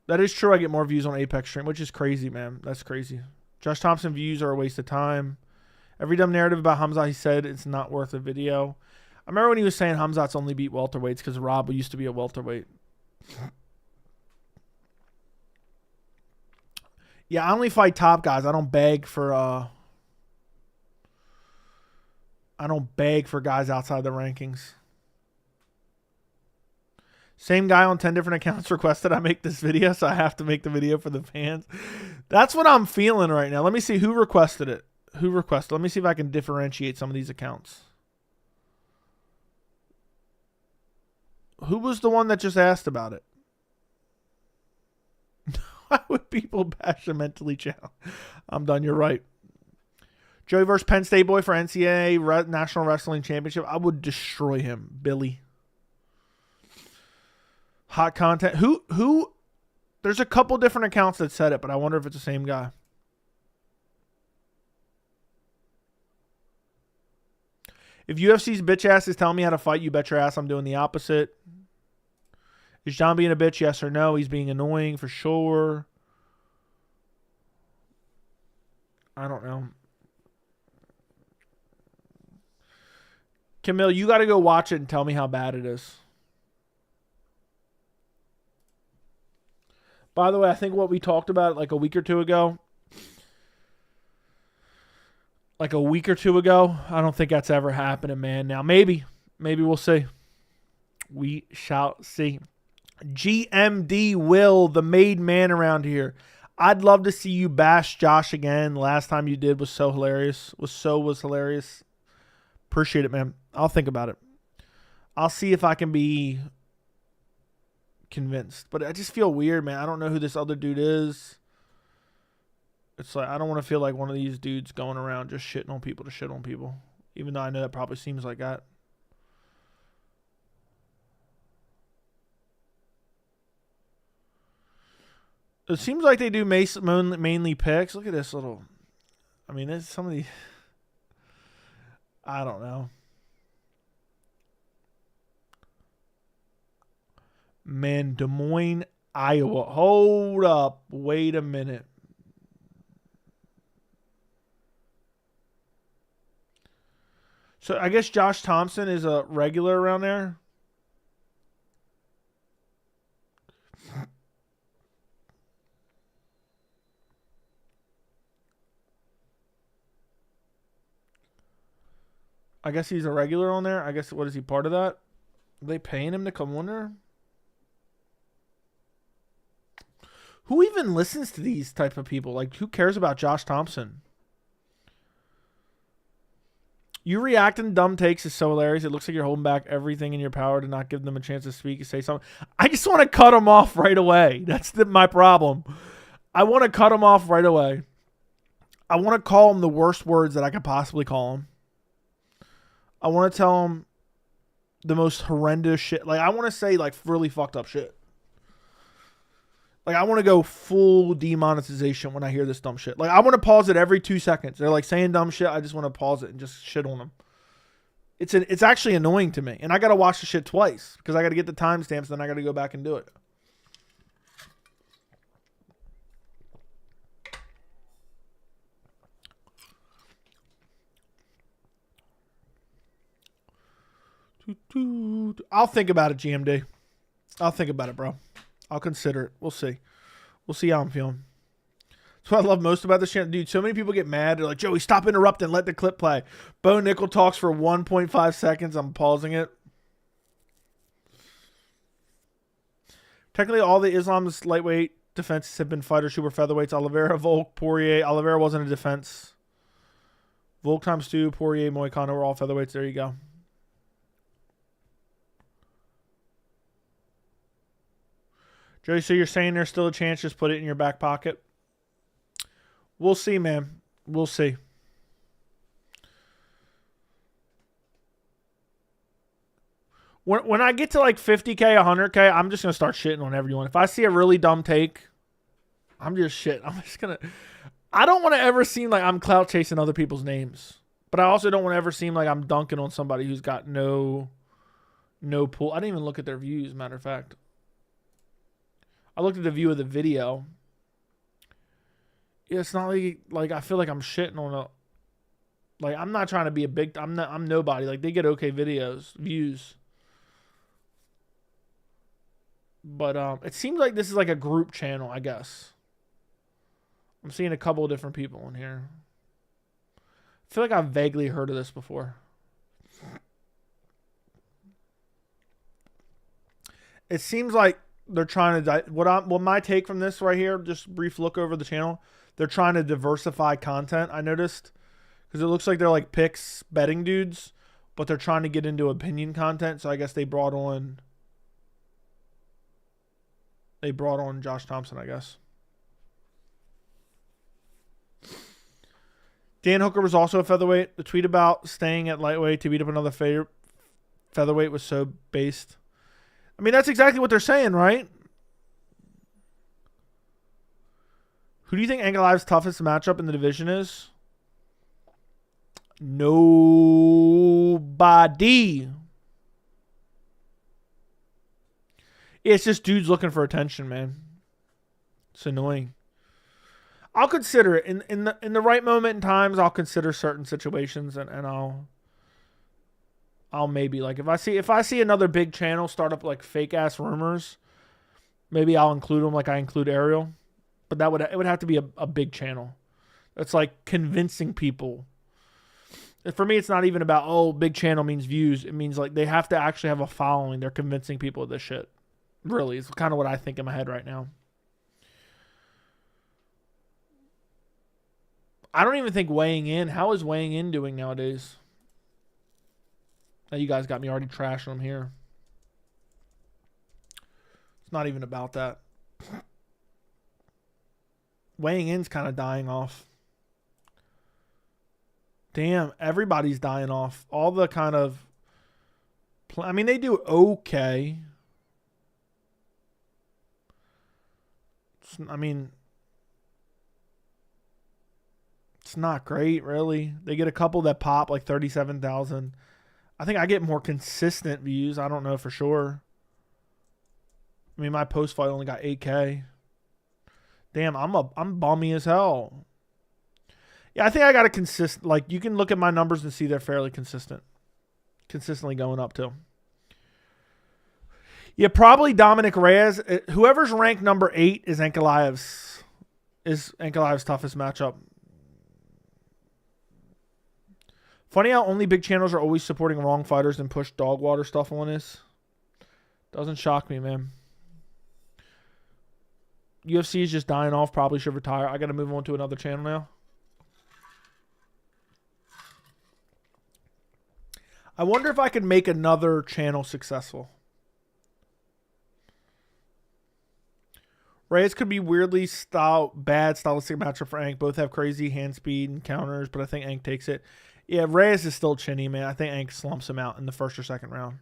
That is true. I get more views on Apex stream, which is crazy, man. That's crazy. Josh Thompson views are a waste of time. Every dumb narrative about Khamzat, he said it's not worth a video. I remember when he was saying Khamzat's only beat welterweights because Rob used to be a welterweight. Yeah, I only fight top guys. I don't beg for guys outside the rankings. Same guy on 10 different accounts requested I make this video, so I have to make the video for the fans. That's what I'm feeling right now. Let me see who requested it. Who requested? Let me see if I can differentiate some of these accounts. Who was the one that just asked about it? Why would people bash a mentally challenged? I'm done. You're right. Joey versus Penn State boy for NCAA National Wrestling Championship. I would destroy him. Billy. Hot content. Who? There's a couple different accounts that said it, but I wonder if it's the same guy. If UFC's bitch ass is telling me how to fight, you bet your ass I'm doing the opposite. Is Jon being a bitch? Yes or no? He's being annoying for sure. I don't know. Camille, you got to go watch it and tell me how bad it is. By the way, I think what we talked about like a week or two ago. I don't think that's ever happening, man. Now, maybe we'll see. We shall see. GMD Will, the made man around here. I'd love to see you bash Josh again. Last time you did was so hilarious. Was hilarious. Appreciate it, man. I'll think about it. I'll see if I can be convinced. But I just feel weird, man. I don't know who this other dude is. It's like I don't want to feel like one of these dudes going around just shitting on people to shit on people. Even though I know that probably seems like that. It seems like they do mainly picks. Look at this little. I mean, there's some of the. I don't know. Man, Des Moines, Iowa. Hold up. Wait a minute. So I guess Josh Thompson is a regular around there. I guess he's a regular on there. I guess, what is he, part of that? Are they paying him to come on there? Who even listens to these type of people? Like, who cares about Josh Thompson? You reacting to dumb takes is so hilarious. It looks like you're holding back everything in your power to not give them a chance to speak and say something. I just want to cut them off right away. That's my problem. I want to cut them off right away. I want to call them the worst words that I could possibly call them. I want to tell them the most horrendous shit. Like, I want to say, like, really fucked up shit. Like, I want to go full demonetization when I hear this dumb shit. Like, I want to pause it every 2 seconds. They're, like, saying dumb shit. I just want to pause it and just shit on them. It's actually annoying to me. And I got to watch the shit twice because I got to get the timestamps, then I got to go back and do it. I'll think about it, GMD. I'll think about it, bro. I'll consider it. We'll see. We'll see how I'm feeling. That's what I love most about this channel. Dude, so many people get mad. They're like, Joey, stop interrupting. Let the clip play. Bo Nickel talks for 1.5 seconds. I'm pausing it. Technically, all the Islam's lightweight defenses have been fighters who were featherweights. Oliveira, Volk, Poirier. Oliveira wasn't a defense. Volk times 2, Poirier, Moicano were all featherweights. There you go. Joey, so you're saying there's still a chance, just put it in your back pocket? We'll see, man. We'll see. When I get to like 50K, 100K, I'm just going to start shitting on everyone. If I see a really dumb take, I'm just shit. I'm just going to... I don't want to ever seem like I'm clout chasing other people's names. But I also don't want to ever seem like I'm dunking on somebody who's got no pull. I didn't even look at their views, matter of fact. I looked at the view of the video. Yeah, it's not like I feel like I'm shitting on a... Like, I'm not trying to be a big... I'm nobody. Like, they get okay views. But it seems like this is like a group channel, I guess. I'm seeing a couple of different people in here. I feel like I've vaguely heard of this before. It seems like they're trying to... What my take from this right here, just a brief look over the channel, they're trying to diversify content, I noticed. Because it looks like they're like picks betting dudes, but they're trying to get into opinion content. So I guess they brought on Josh Thompson, I guess. Dan Hooker was also a featherweight. The tweet about staying at lightweight to beat up another featherweight was so based. I mean, that's exactly what they're saying, right? Who do you think Ankalaev's toughest matchup in the division is? Nobody. It's just dudes looking for attention, man. It's annoying. I'll consider it in the right moment in times. I'll consider certain situations, and I'll maybe, like, if I see another big channel start up like fake ass rumors, maybe I'll include them like I include Ariel. But it would have to be a big channel. It's like convincing people. For me, it's not even about, oh, big channel means views. It means like they have to actually have a following. They're convincing people of this shit. Really, it's kind of what I think in my head right now. I don't even think weighing in. How is weighing in doing nowadays? Now you guys got me already trashing them here. It's not even about that. Weighing in's kind of dying off. Damn, everybody's dying off. All the kind of... I mean, they do okay. I mean... It's not great, really. They get a couple that pop like 37,000. I think I get more consistent views. I don't know for sure. I mean, my post fight only got 8K. Damn, I'm bummy as hell. Yeah, I think I got a consistent. Like, you can look at my numbers and see they're fairly consistent. Consistently going up too. Yeah, probably Dominic Reyes. Whoever's ranked number 8 is Ankalaev's toughest matchup. Funny how only big channels are always supporting wrong fighters and push dog water stuff on this. Doesn't shock me, man. UFC is just dying off. Probably should retire. I got to move on to another channel now. I wonder if I could make another channel successful. Reyes could be weirdly bad stylistic matchup for Ank. Both have crazy hand speed and counters, but I think Ank takes it. Yeah, Reyes is still chinny, man. I think Ank slumps him out in the first or second round.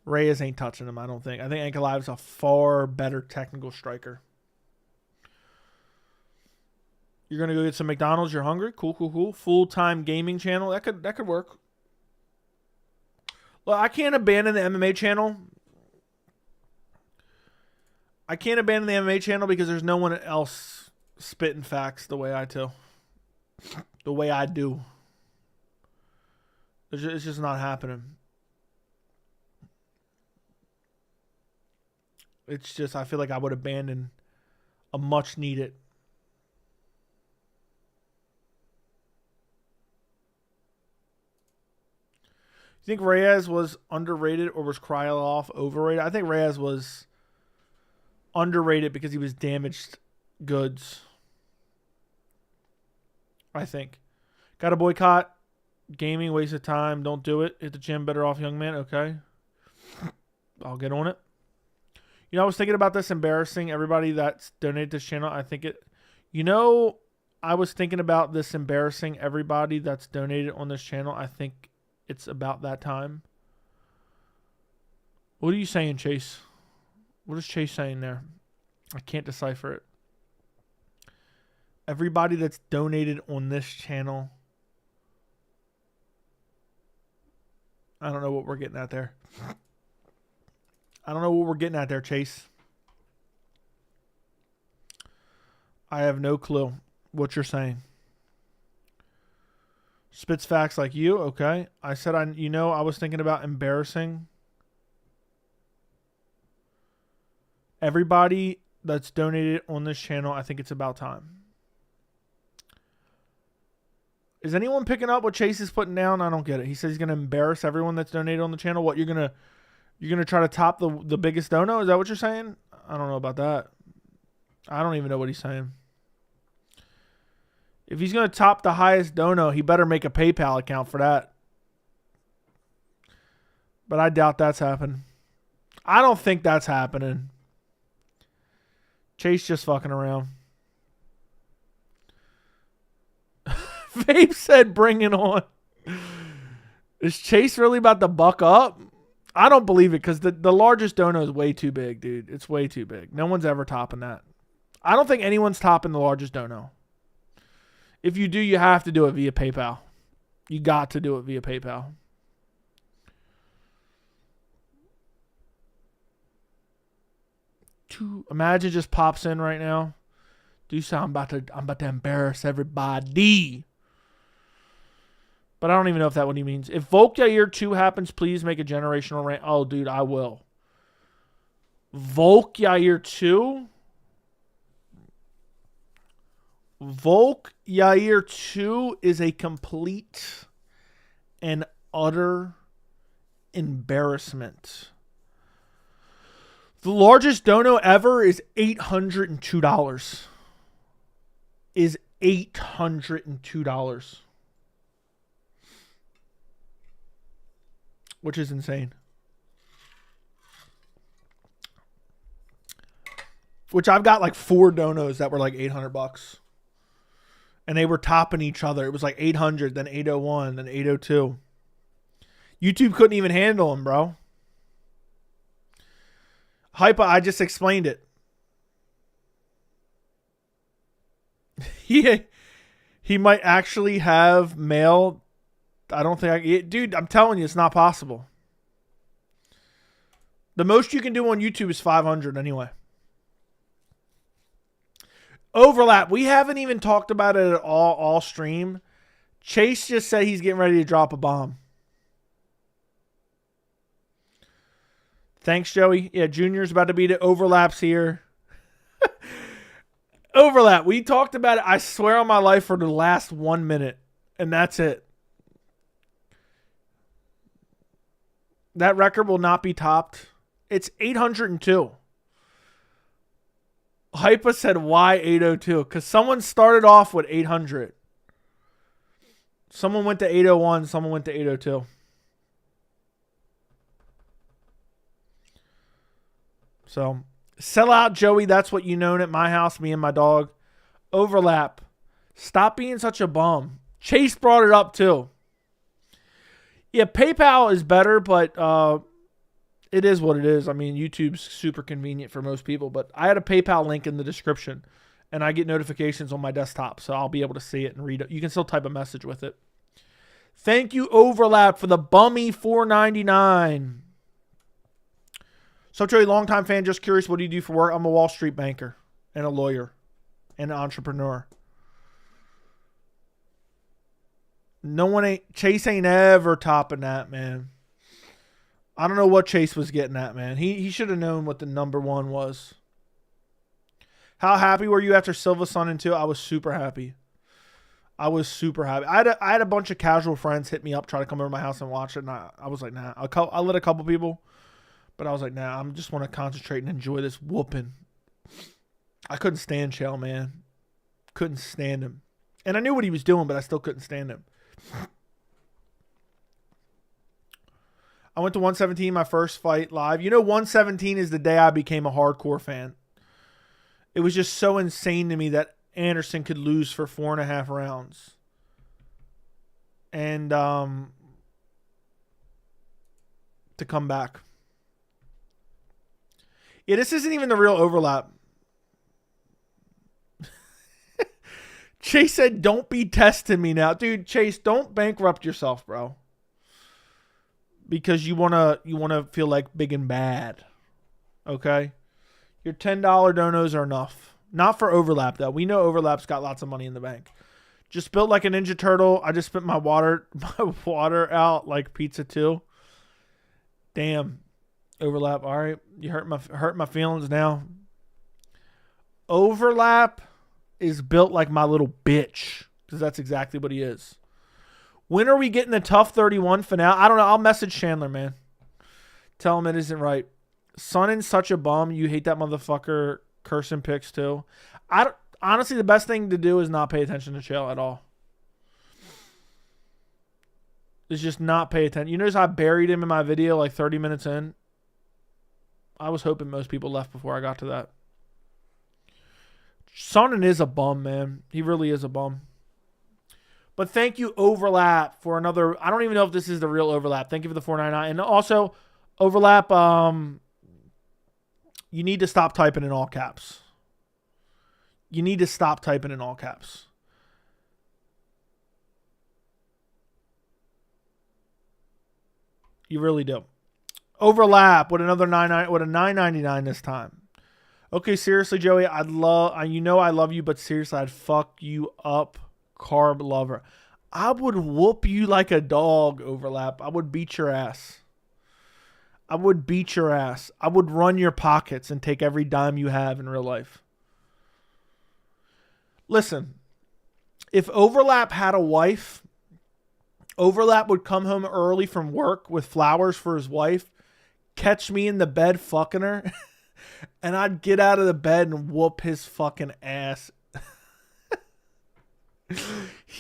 Reyes ain't touching him, I don't think. I think Ankalaev's a far better technical striker. You're going to go get some McDonald's. You're hungry? Cool, cool, cool. Full-time gaming channel. That could work. Well, I can't abandon the MMA channel. I can't abandon the MMA channel because there's no one else spitting facts the way I do. The way I do. It's just not happening. It's just, I feel like I would abandon a much needed. You think Reyes was underrated or was Krylov overrated? I think Reyes was underrated because he was damaged goods. I think. Got to boycott. Gaming, waste of time. Don't do it. Hit the gym. Better off, young man. Okay. I'll get on it. You know, I was thinking about this, embarrassing everybody that's donated to this channel. I think it... You know, I was thinking about this embarrassing everybody that's donated on this channel. I think it's about that time. What are you saying, Chase? What is Chase saying there? I can't decipher it. Everybody that's donated on this channel... I don't know what we're getting at there. I don't know what we're getting at there, Chase. I have no clue what you're saying. Spits facts like you, okay. I said, I was thinking about embarrassing everybody that's donated on this channel. I think it's about time. Is anyone picking up what Chase is putting down? I don't get it. He says he's going to embarrass everyone that's donated on the channel. What, you're gonna try to top the biggest dono? Is that what you're saying? I don't know about that. I don't even know what he's saying. If he's going to top the highest dono, he better make a PayPal account for that. But I doubt that's happening. I don't think that's happening. Chase just fucking around. Vape said, bring it on. Is Chase really about to buck up? I don't believe it because the largest dono is way too big, dude. It's way too big. No one's ever topping that. I don't think anyone's topping the largest dono. If you do, you have to do it via PayPal. You got to do it via PayPal. Imagine just pops in right now. I'm about to embarrass everybody. But I don't even know if that's what he means. If Volk Yair 2 happens, please make a generational rant. Oh, dude, I will. Volk Yair 2? Volk Yair 2 is a complete and utter embarrassment. The largest dono ever is $802. Is $802, which is insane. Which I've got like 4 donos that were like $800. And they were topping each other. It was like 800, then 801, then 802. YouTube couldn't even handle them, bro. Hypa, I just explained it. He might actually have mail. I don't think dude, I'm telling you, it's not possible. The most you can do on YouTube is 500 anyway. Overlap. We haven't even talked about it at all stream. Chase just said he's getting ready to drop a bomb. Thanks, Joey. Yeah, Junior's about to beat it. Overlap's here. Overlap. We talked about it, I swear on my life, for the last 1 minute. And that's it. That record will not be topped. It's 802. Hypa said, why 802? Because someone started off with 800. Someone went to 801. Someone went to 802. So, sell out, Joey. That's what you known at my house, me and my dog. Overlap. Stop being such a bum. Chase brought it up, too. Yeah, PayPal is better, but it is what it is. I mean, YouTube's super convenient for most people, but I had a PayPal link in the description, and I get notifications on my desktop, so I'll be able to see it and read it. You can still type a message with it. Thank you, Overlap, for the bummy $4.99. So, Joey, longtime fan, just curious, what do you do for work? I'm a Wall Street banker and a lawyer and an entrepreneur. Chase ain't ever topping that, man. I don't know what Chase was getting at, man. He should have known what the number 1 was. How happy were you after Silva Sun and 2? I was super happy. I had a bunch of casual friends hit me up, try to come over to my house and watch it, and I was like, nah. I let a couple people, but I was like, nah, I just want to concentrate and enjoy this whooping. I couldn't stand Chael, man. Couldn't stand him. And I knew what he was doing, but I still couldn't stand him. I went to 117, my first fight live. You know, 117 is the day I became a hardcore fan. It was just so insane to me that Anderson could lose for 4.5 rounds. And to come back. Yeah, this isn't even the real Overlap. Chase said, don't be testing me now. Dude, Chase, don't bankrupt yourself, bro. Because you wanna feel like big and bad. Okay? Your $10 donos are enough. Not for Overlap, though. We know Overlap's got lots of money in the bank. Just built like a Ninja Turtle. I just spit my water out like pizza too. Damn. Overlap. All right. You hurt my feelings now. Overlap is built like my little bitch. Because that's exactly what he is. When are we getting the Tough 31 finale? I don't know. I'll message Chandler, man. Tell him it isn't right. Sonnen's such a bum. You hate that motherfucker. Cursing picks too. Honestly, the best thing to do is not pay attention to Chael at all. Is just not pay attention. You notice I buried him in my video like 30 minutes in? I was hoping most people left before I got to that. Sonnen is a bum, man. He really is a bum. But thank you, Overlap, for another. I don't even know if this is the real Overlap. Thank you for the $4.99. And also, Overlap, you need to stop typing in all caps. You need to stop typing in all caps. You really do. Overlap with another $9.99 this time. Okay, seriously, Joey, I love you, but seriously, I'd fuck you up, carb lover. I would whoop you like a dog, Overlap. I would beat your ass. I would beat your ass. I would run your pockets and take every dime you have in real life. Listen, if Overlap had a wife, Overlap would come home early from work with flowers for his wife, catch me in the bed fucking her, and I'd get out of the bed and whoop his fucking ass.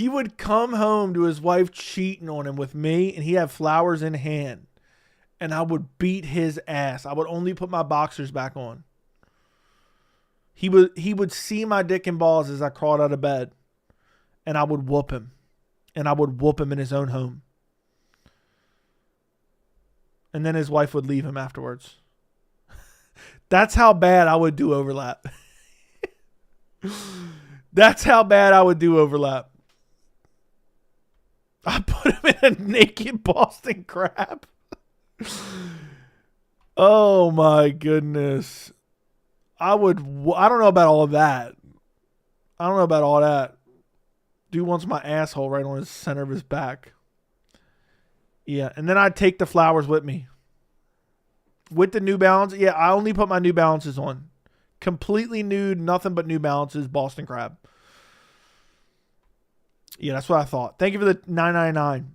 He would come home to his wife cheating on him with me, and he'd have flowers in hand. And I would beat his ass. I would only put my boxers back on. He would see my dick and balls as I crawled out of bed. And I would whoop him. And I would whoop him in his own home. And then his wife would leave him afterwards. That's how bad I would do overlap. That's how bad I would do overlap. I put him in a naked Boston Crab. Oh my goodness. I don't know about all of that. I don't know about all that. Dude wants my asshole right on his center of his back. Yeah, and then I'd take the flowers with me. With the New Balance. Yeah, I only put my New Balances on. Completely nude, nothing but New Balances, Boston Crab. Yeah, that's what I thought. Thank you for the $9.99.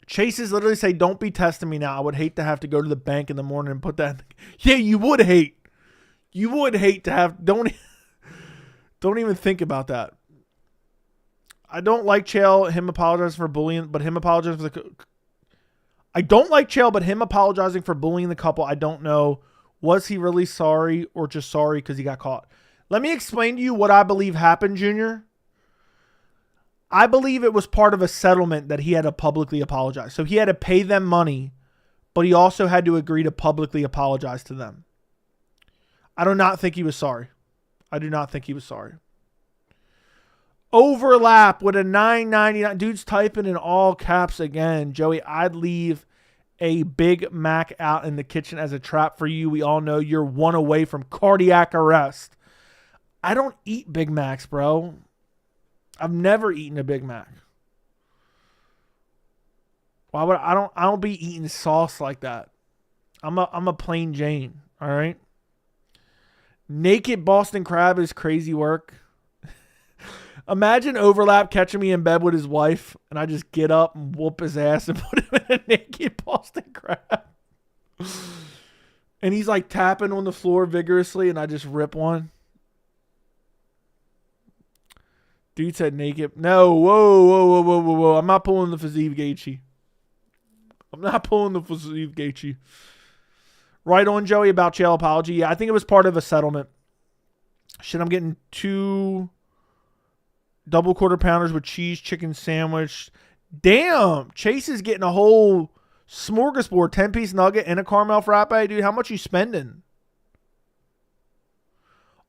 Chases literally say, don't be testing me now. I would hate to have to go to the bank in the morning and put that. Yeah, you would hate. You would hate to have. Don't even think about that. I don't like Chael, him apologizing for bullying, but him apologizing for the. I don't like Chael, but him apologizing for bullying the couple. I don't know. Was he really sorry or just sorry because he got caught? Let me explain to you what I believe happened, Junior. I believe it was part of a settlement that he had to publicly apologize. So he had to pay them money, but he also had to agree to publicly apologize to them. I do not think he was sorry. I do not think he was sorry. Overlap with a $9.99. Dude's typing in all caps again. Joey, I'd leave a Big Mac out in the kitchen as a trap for you. We all know you're one away from cardiac arrest. I don't eat Big Macs, bro. I've never eaten a Big Mac. Why would I don't be eating sauce like that. I'm a plain Jane, all right? Naked Boston Crab is crazy work. Imagine Overlap catching me in bed with his wife and I just get up and whoop his ass and put him in a naked Boston Crab. And he's like tapping on the floor vigorously and I just rip one. Dude said naked. No, whoa. I'm not pulling the Fiziev Gaethje. I'm not pulling the Fiziev Gaethje. Right on, Joey, about Chael apology. Yeah, I think it was part of a settlement. Shit, I'm getting 2 double quarter pounders with cheese chicken sandwich. Damn, Chase is getting a whole smorgasbord, 10-piece nugget and a caramel frappe. Dude, how much you spending?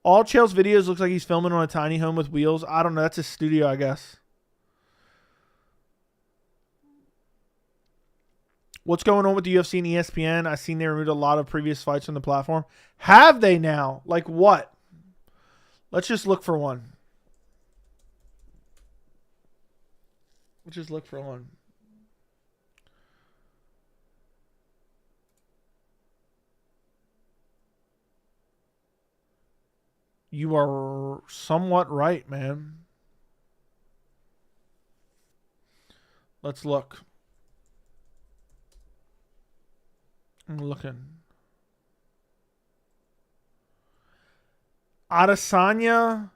All Chael's videos looks like he's filming on a tiny home with wheels. I don't know. That's his studio, I guess. What's going on with the UFC and ESPN? I've seen they removed a lot of previous fights from the platform. Have they now? Like what? Let's just look for one. Let's just look for one. You are somewhat right, man. Let's look. I'm looking. Adesanya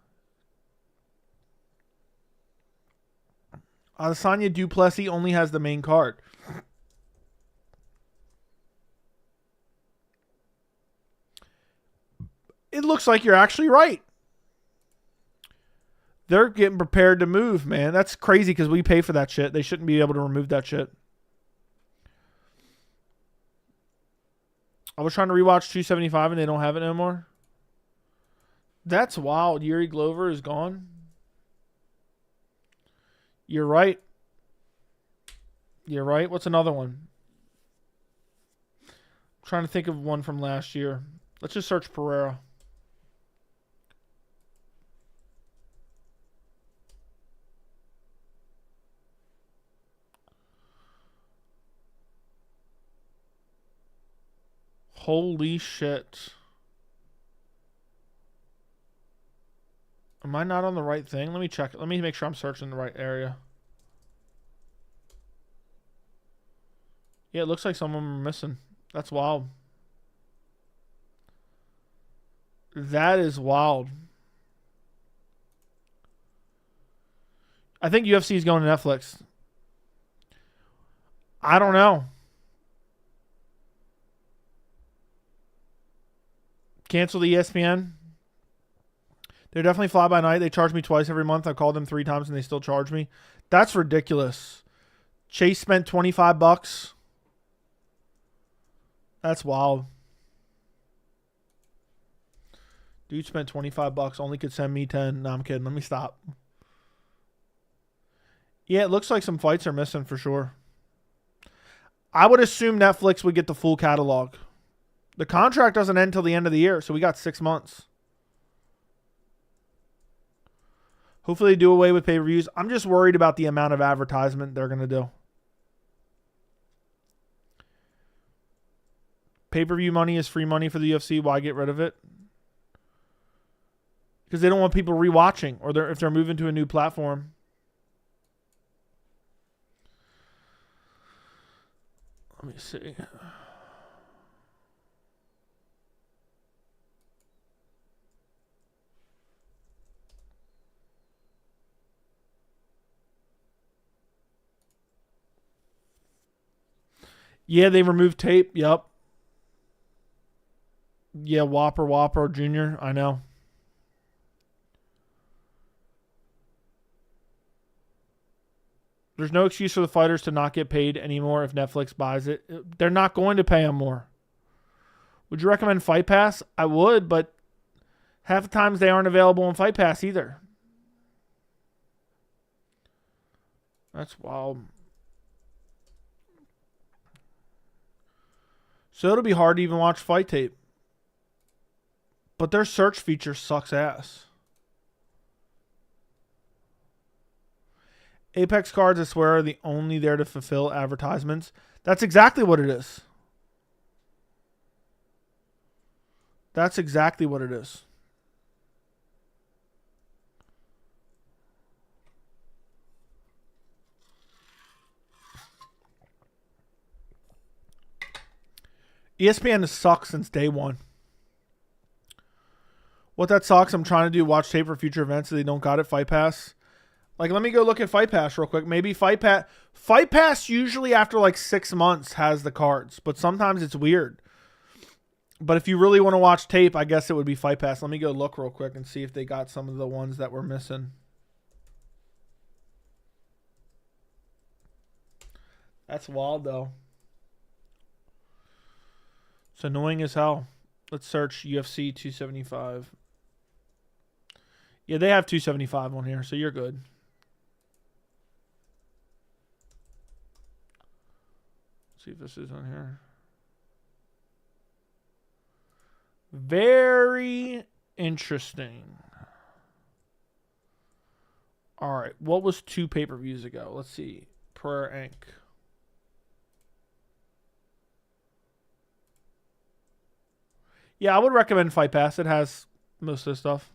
du Plessis only has the main card. It looks like you're actually right. They're getting prepared to move, man. That's crazy because we pay for that shit. They shouldn't be able to remove that shit. I was trying to rewatch 275 and they don't have it no more. That's wild. Yuri Glover is gone. You're right. You're right. What's another one? I'm trying to think of one from last year. Let's just search Pereira. Holy shit. Am I not on the right thing? Let me check. Let me make sure I'm searching the right area. Yeah, it looks like some of them are missing. That's wild. That is wild. I think UFC is going to Netflix. I don't know. Cancel the ESPN. They're definitely fly by night. They charge me twice every month. I called them 3 times and they still charge me. That's ridiculous. Chase spent $25. That's wild. Dude spent $25. Only could send me 10. No, I'm kidding. Let me stop. Yeah, it looks like some fights are missing for sure. I would assume Netflix would get the full catalog. The contract doesn't end until the end of the year, so we got 6 months. Hopefully they do away with pay-per-views. I'm just worried about the amount of advertisement they're going to do. Pay-per-view money is free money for the UFC. Why get rid of it? Because they don't want people rewatching, or if they're moving to a new platform. Let me see. Yeah, they removed tape. Yep. Yeah, Whopper Jr. I know. There's no excuse for the fighters to not get paid anymore if Netflix buys it. They're not going to pay them more. Would you recommend Fight Pass? I would, but half the times they aren't available on Fight Pass either. That's wild. So it'll be hard to even watch fight tape. But their search feature sucks ass. Apex cards, I swear, are the only there to fulfill advertisements. That's exactly what it is. That's exactly what it is. ESPN has sucked since day one. What that sucks, I'm trying to do watch tape for future events so they don't got it, Fight Pass. Like, let me go look at Fight Pass real quick. Maybe Fight Pass usually after like 6 months has the cards, but sometimes it's weird. But if you really want to watch tape, I guess it would be Fight Pass. Let me go look real quick and see if they got some of the ones that were missing. That's wild, though. It's annoying as hell. Let's search UFC 275. Yeah, they have 275 on here, so you're good. Let's see if this is on here. Very interesting. All right, what was 2 pay-per-views ago? Let's see. Prayer Inc. Yeah, I would recommend Fight Pass. It has most of the stuff.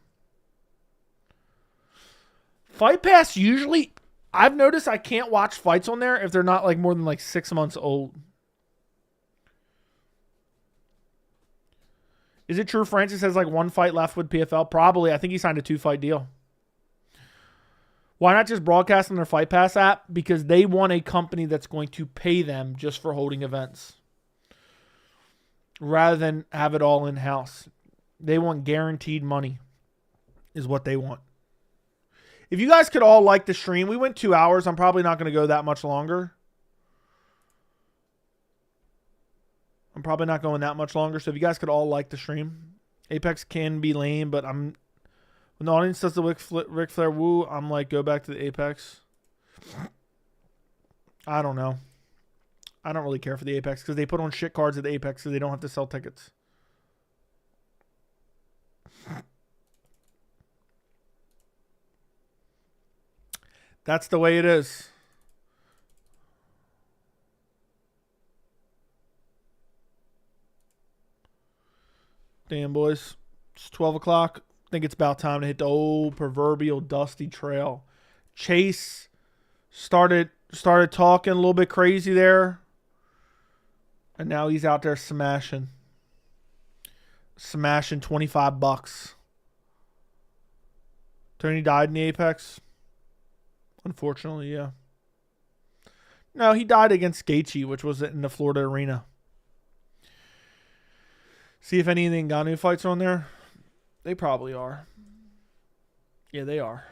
Fight Pass usually, I've noticed I can't watch fights on there if they're not like more than like 6 months old. Is it true Francis has like 1 fight left with PFL? Probably. I think he signed a 2-fight deal. Why not just broadcast on their Fight Pass app? Because they want a company that's going to pay them just for holding events, rather than have it all in-house. They want guaranteed money is what they want. If you guys could all like the stream, we went 2 hours. I'm probably not going to go that much longer. I'm probably not going that much longer. So if you guys could all like the stream. Apex can be lame, but when the audience does the Ric Flair woo, I'm like, go back to the Apex. I don't know. I don't really care for the Apex because they put on shit cards at the Apex so they don't have to sell tickets. That's the way it is. Damn, boys. It's 12 o'clock. I think it's about time to hit the old proverbial dusty trail. Chase started talking a little bit crazy there. And now he's out there smashing. Smashing $25. Tony died in the Apex. Unfortunately, yeah. No, he died against Gaethje, which was in the Florida arena. See if any of the Ngannou fights are on there. They probably are. Yeah, they are.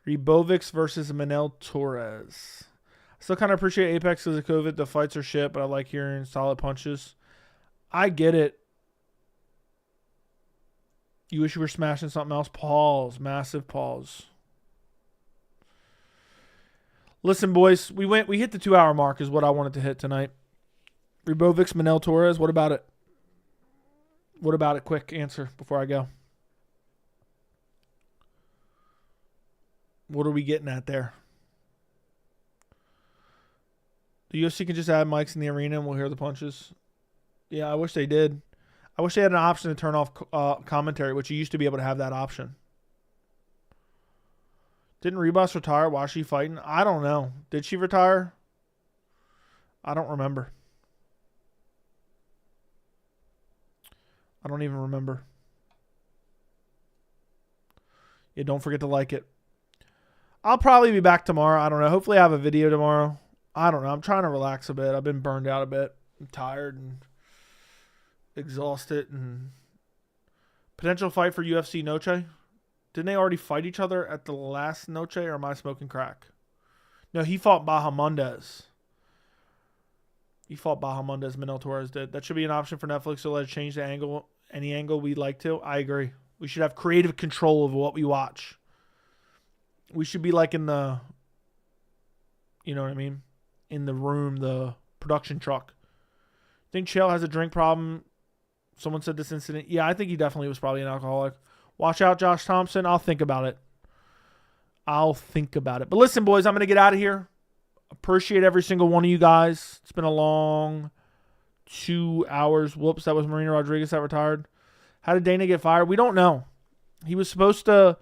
Ribovics versus Manel Torres. I still kind of appreciate Apex because of COVID. The fights are shit, but I like hearing solid punches. I get it. You wish you were smashing something else. Pause. Massive pause. Listen, boys. We hit the 2-hour mark is what I wanted to hit tonight. Ribovics, Manel Torres. What about it? What about it? Quick answer before I go. What are we getting at there? The UFC can just add mics in the arena and we'll hear the punches. Yeah, I wish they did. I wish they had an option to turn off commentary, which you used to be able to have that option. Didn't Rebus retire while she fighting? I don't know. Did she retire? I don't remember. I don't even remember. Yeah, don't forget to like it. I'll probably be back tomorrow. I don't know. Hopefully I have a video tomorrow. I don't know. I'm trying to relax a bit. I've been burned out a bit. I'm tired and exhausted. And potential fight for UFC Noche. Didn't they already fight each other at the last Noche, or am I smoking crack? No, he fought Bahamondes. Manel Torres did. That should be an option for Netflix to let it change the angle, any angle we'd like to. I agree. We should have creative control of what we watch. We should be like in the, you know what I mean? In the room, the production truck. Think Chael has a drink problem? Someone said this incident. Yeah, I think he definitely was probably an alcoholic. Watch out, Josh Thompson. I'll think about it. But listen, boys, I'm going to get out of here. Appreciate every single one of you guys. It's been a long 2 hours. Whoops, that was Marina Rodriguez that retired. How did Dana get fired? We don't know. He was supposed to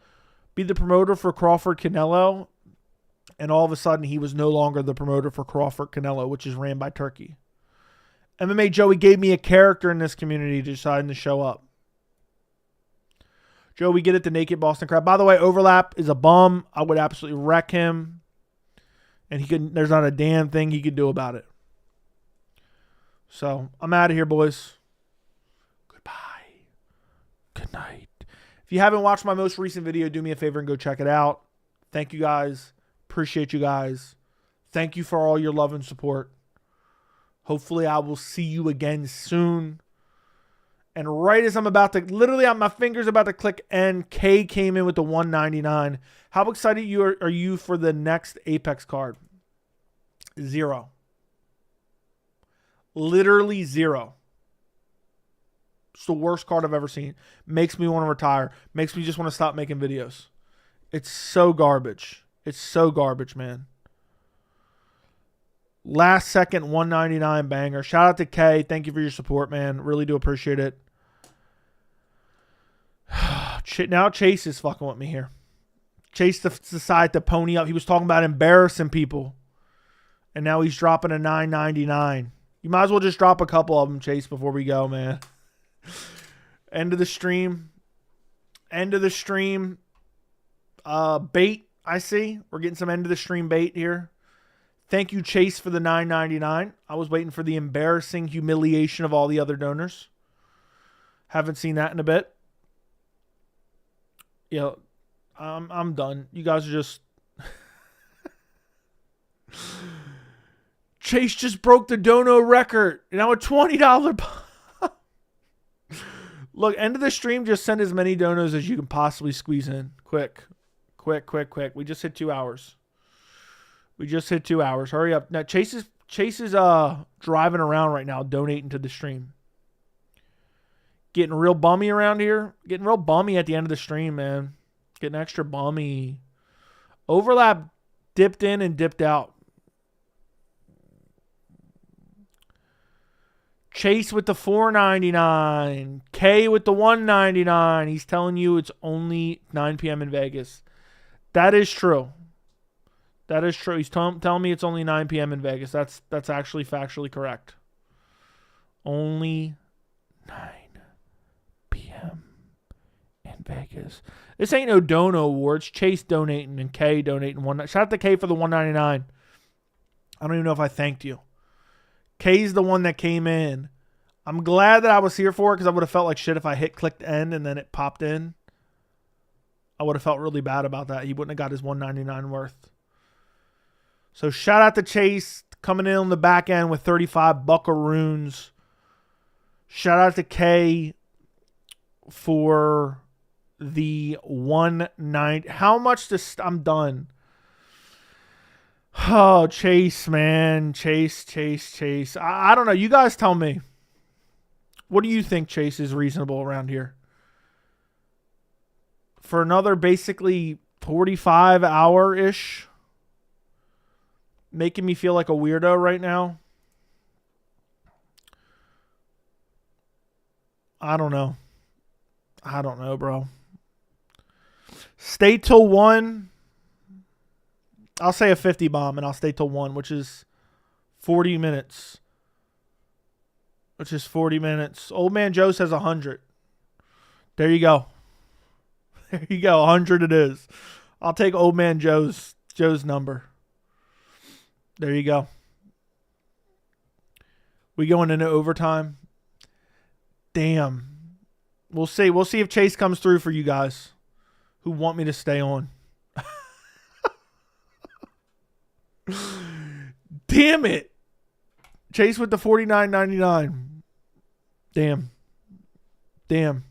be the promoter for Crawford Canelo, and all of a sudden he was no longer the promoter for Crawford Canelo, which is ran by Turkey. MMA Joey gave me a character in this community deciding to show up. Joe, we get it, the naked Boston Crab. By the way, Overlap is a bum. I would absolutely wreck him. And there's not a damn thing he could do about it. So, I'm out of here, boys. Goodbye. Good night. If you haven't watched my most recent video, do me a favor and go check it out. Thank you guys. Appreciate you guys. Thank you for all your love and support. Hopefully, I will see you again soon. And right as I'm about to, literally my finger's about to click end, K came in with the 199. How excited are you for the next Apex card? 0. Literally 0. It's the worst card I've ever seen. Makes me want to retire. Makes me just want to stop making videos. It's so garbage. It's so garbage, man. Last second 199 banger. Shout out to K. Thank you for your support, man. Really do appreciate it. Now Chase is fucking with me here. Chase decided to pony up. He was talking about embarrassing people. And now he's dropping a 9.99. You might as well just drop a couple of them, Chase, before we go, man. End of the stream. Bait, I see. We're getting some end of the stream bait here. Thank you, Chase, for the 9.99. I was waiting for the embarrassing humiliation of all the other donors. Haven't seen that in a bit. Yeah, I'm done. You guys are just... Chase just broke the dono record. Now a $20... Look, end of the stream, just send as many donos as you can possibly squeeze in. Quick. We just hit 2 hours. Hurry up. Now, Chase is driving around right now, donating to the stream. Getting real bummy around here. Getting real bummy at the end of the stream, man. Getting extra bummy. Overlap dipped in and dipped out. Chase with the $4.99. K with the $1.99. He's telling you it's only 9 p.m. in Vegas. That is true. He's telling me it's only 9 p.m. in Vegas. That's actually factually correct. Only 9 p.m. in Vegas. This ain't no Dono Awards. Chase donating and K donating one. Shout out to K for the $1.99. I don't even know if I thanked you. K's the one that came in. I'm glad that I was here for it because I would have felt like shit if I clicked end and then it popped in. I would have felt really bad about that. He wouldn't have got his $1.99 worth. So shout out to Chase coming in on the back end with 35 buckaroons. Shout out to K for the 190. How much this? I'm done. Oh, Chase, man. Chase. I don't know. You guys tell me. What do you think Chase is reasonable around here? For another basically 45 hour-ish. Making me feel like a weirdo right now. I don't know. Bro. Stay till 1. I'll say a 50 bomb and I'll stay till 1, which is 40 minutes. Old Man Joe says 100. There you go. 100 it is. I'll take Old Man Joe's number. There you go. We going into overtime. Damn. We'll see. We'll see if Chase comes through for you guys who want me to stay on. Damn it. Chase with the $49.99. Damn.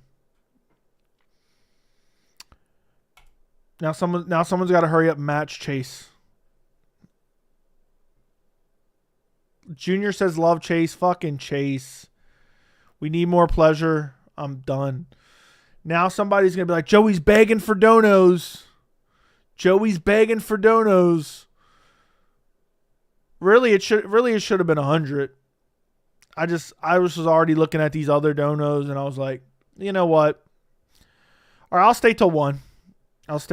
Now someone's got to hurry up and match Chase. Junior says love Chase. Fucking Chase. We need more pleasure. I'm done. Now somebody's going to be like, Joey's begging for donos. Really, it should have been 100. I was already looking at these other donos and I was like, you know what? All right, I'll stay till 1. Was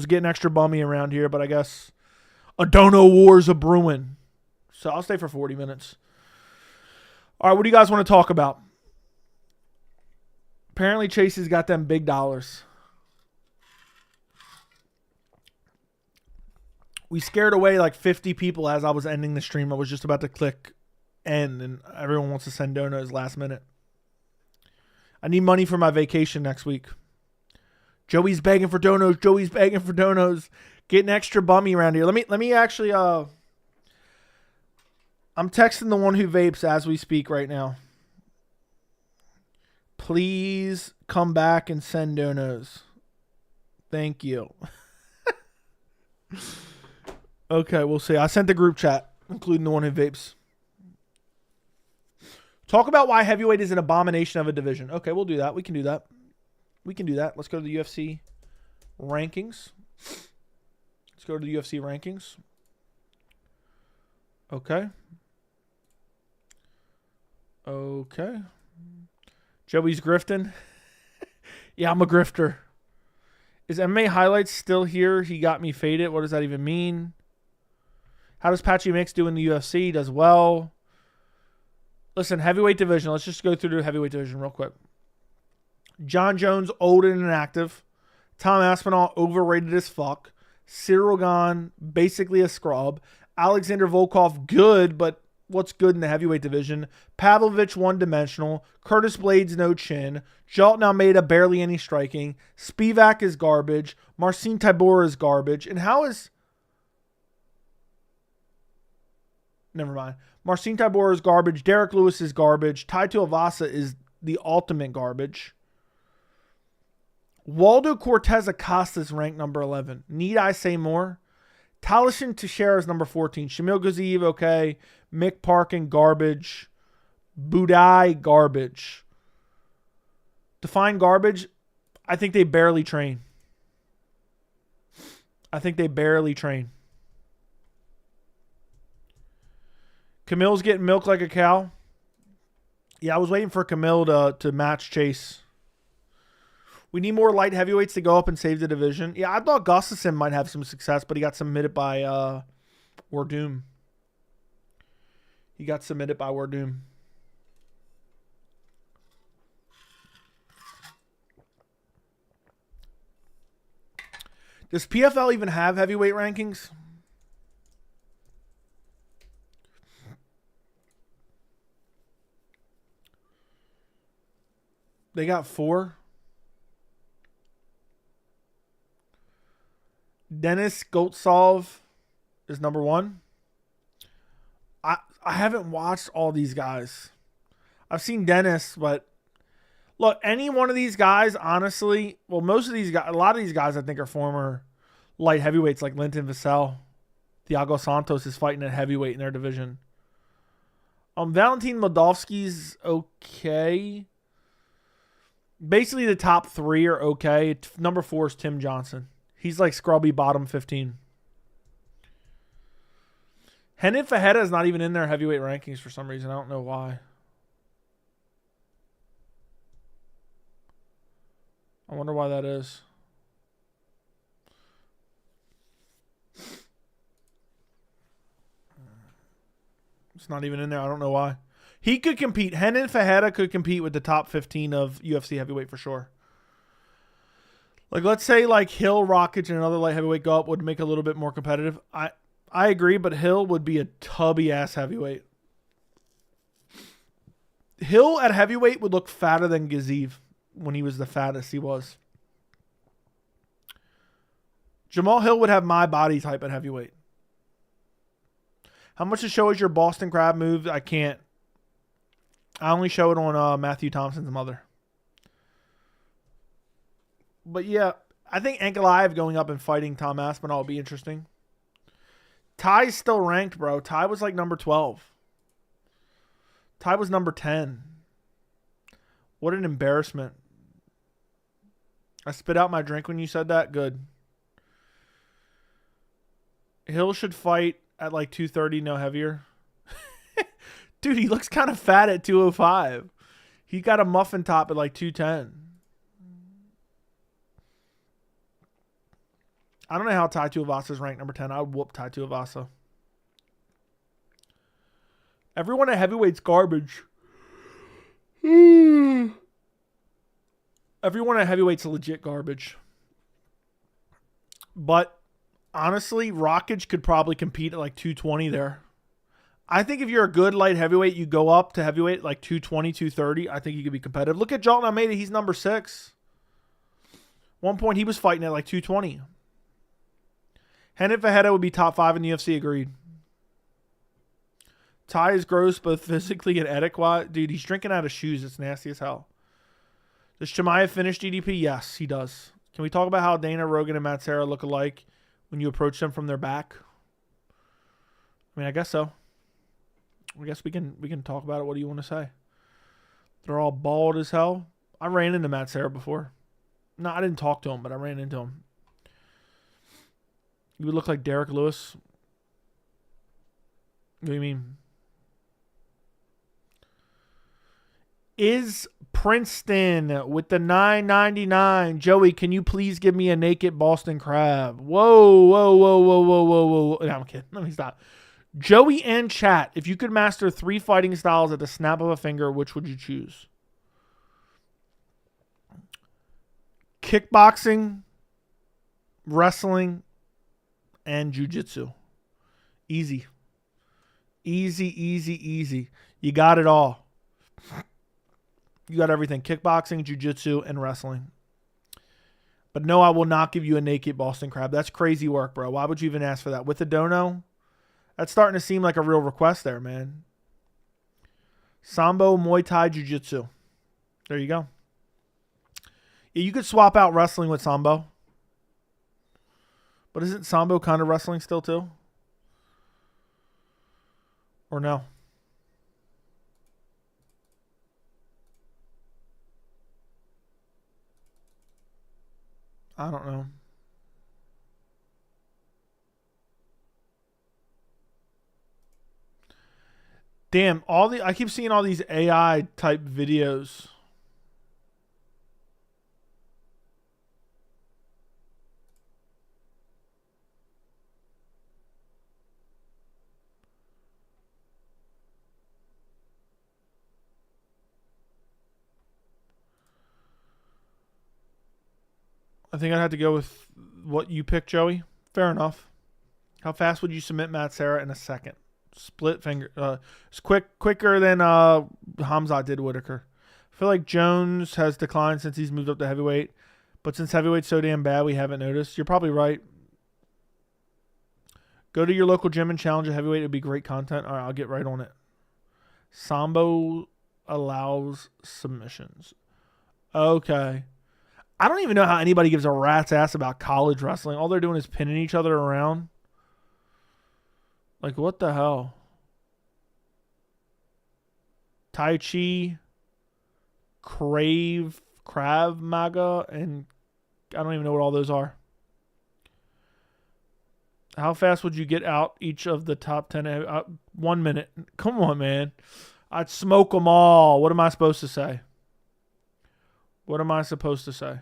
getting extra bummy around here, but I guess a dono war's a brewing. So I'll stay for 40 minutes. All right, what do you guys want to talk about? Apparently Chase has got them big dollars. We scared away like 50 people as I was ending the stream. I was just about to click end and everyone wants to send donos last minute. I need money for my vacation next week. Joey's begging for donos. Getting extra bummy around here. Let me actually I'm texting the one who vapes as we speak right now. Please come back and send donos. Thank you. Okay, we'll see. I sent the group chat, including the one who vapes. Talk about why heavyweight is an abomination of a division. Okay, we'll do that. We can do that. Let's go to the UFC rankings. Okay. Joey's grifting. Yeah, I'm a grifter. Is MMA Highlights still here? He got me faded. What does that even mean? How does Patchy Mix do in the UFC? He does well. Listen, heavyweight division. Let's just go through the heavyweight division real quick. Jon Jones, old and inactive. Tom Aspinall, overrated as fuck. Cyril Gane, basically a scrub. Alexander Volkov, good, but what's good in the heavyweight division? Pavlovich, one-dimensional. Curtis Blades, no chin. Jalton Almeida, barely any striking. Spivak is garbage. Marcin Tybura is garbage. And how is... Never mind. Marcin Tybura is garbage. Derek Lewis is garbage. Tai Tuivasa is the ultimate garbage. Waldo Cortez Acosta is ranked number 11. Need I say more? Talishan Teixeira is number 14. Shamil Gaziev, okay. Mick Parkin, garbage. Budai, garbage. Define garbage. I think they barely train. Camille's getting milked like a cow. Yeah, I was waiting for Camille to match Chase. We need more light heavyweights to go up and save the division. Yeah, I thought Gustafsson might have some success, but he got submitted by Werdum. Does PFL even have heavyweight rankings? They got 4. Dennis Gotsov is number 1. I haven't watched all these guys. I've seen Dennis, but look, any one of these guys, honestly, well, most of these guys, a lot of these guys I think are former light heavyweights like Linton Vassell. Thiago Santos is fighting at heavyweight in their division. Valentin Moldovsky's okay. Basically, the top 3 are okay. Number 4 is Tim Johnson. He's like scrubby bottom 15. Renan Fajeda is not even in their heavyweight rankings for some reason. I don't know why. I wonder why that is. It's not even in there. I don't know why. He could compete. Renan Fajeda could compete with the top 15 of UFC heavyweight for sure. Like, let's say like Hill, Rockage, and another light heavyweight go up would make it a little bit more competitive. I agree, but Hill would be a tubby-ass heavyweight. Hill at heavyweight would look fatter than Gaziv when he was the fattest he was. Jamal Hill would have my body type at heavyweight. How much to show is your Boston Crab move? I can't. I only show it on Matthew Thompson's mother. But yeah, I think Ankalaev going up and fighting Tom Aspinall will be interesting. Ty's still ranked, bro. Ty was like number 12. Ty was number 10. What an embarrassment. I spit out my drink when you said that. Good. Hill should fight at like 230, no heavier. Dude, he looks kind of fat at 205. He got a muffin top at like 210. I don't know how Tai Tuivasa is ranked number 10. I would whoop Tai Tuivasa. Everyone at heavyweight's garbage. Everyone at heavyweight's legit garbage. But honestly, Rockage could probably compete at like 220 there. I think if you're a good light heavyweight, you go up to heavyweight like 220, 230. I think you could be competitive. Look at Jalton Almeida. He's number 6. One point he was fighting at like 220. Renan Fajeda would be top 5 in the UFC. Agreed. Ty is gross both physically and etiquette. Dude, he's drinking out of shoes. It's nasty as hell. Does Chimaev finish DDP? Yes, he does. Can we talk about how Dana, Rogan, and Matt Serra look alike when you approach them from their back? I mean, I guess so. I guess we can talk about it. What do you want to say? They're all bald as hell. I ran into Matt Serra before. No, I didn't talk to him, but I ran into him. You would look like Derek Lewis. What do you mean? Is Princeton with the $9.99. Joey, can you please give me a naked Boston Crab? Whoa, whoa, whoa, whoa, whoa, whoa, whoa. No, I'm kidding. Let me stop. Joey and chat, if you could master 3 fighting styles at the snap of a finger, which would you choose? Kickboxing, wrestling, and jiu-jitsu. Easy. Easy, easy, easy. You got it all. You got everything. Kickboxing, jiu-jitsu, and wrestling. But no, I will not give you a naked Boston Crab. That's crazy work, bro. Why would you even ask for that? With the dono? That's starting to seem like a real request there, man. Sambo, Muay Thai, jiu-jitsu. There you go. Yeah, you could swap out wrestling with Sambo. But isn't Sambo kind of wrestling still too? Or no? I don't know. Damn, I keep seeing all these AI type videos. I think I'd have to go with what you picked, Joey. Fair enough. How fast would you submit Matt Serra in a second? Split finger. It's quicker than Khamzat did Whitaker. I feel like Jones has declined since he's moved up to heavyweight. But since heavyweight's so damn bad, we haven't noticed. You're probably right. Go to your local gym and challenge a heavyweight. It would be great content. All right, I'll get right on it. Sambo allows submissions. Okay. I don't even know how anybody gives a rat's ass about college wrestling. All they're doing is pinning each other around. Like, what the hell? Tai Chi, Krav Maga, and I don't even know what all those are. How fast would you get out each of the top 10? 1 minute. Come on, man. I'd smoke them all. What am I supposed to say? What am I supposed to say?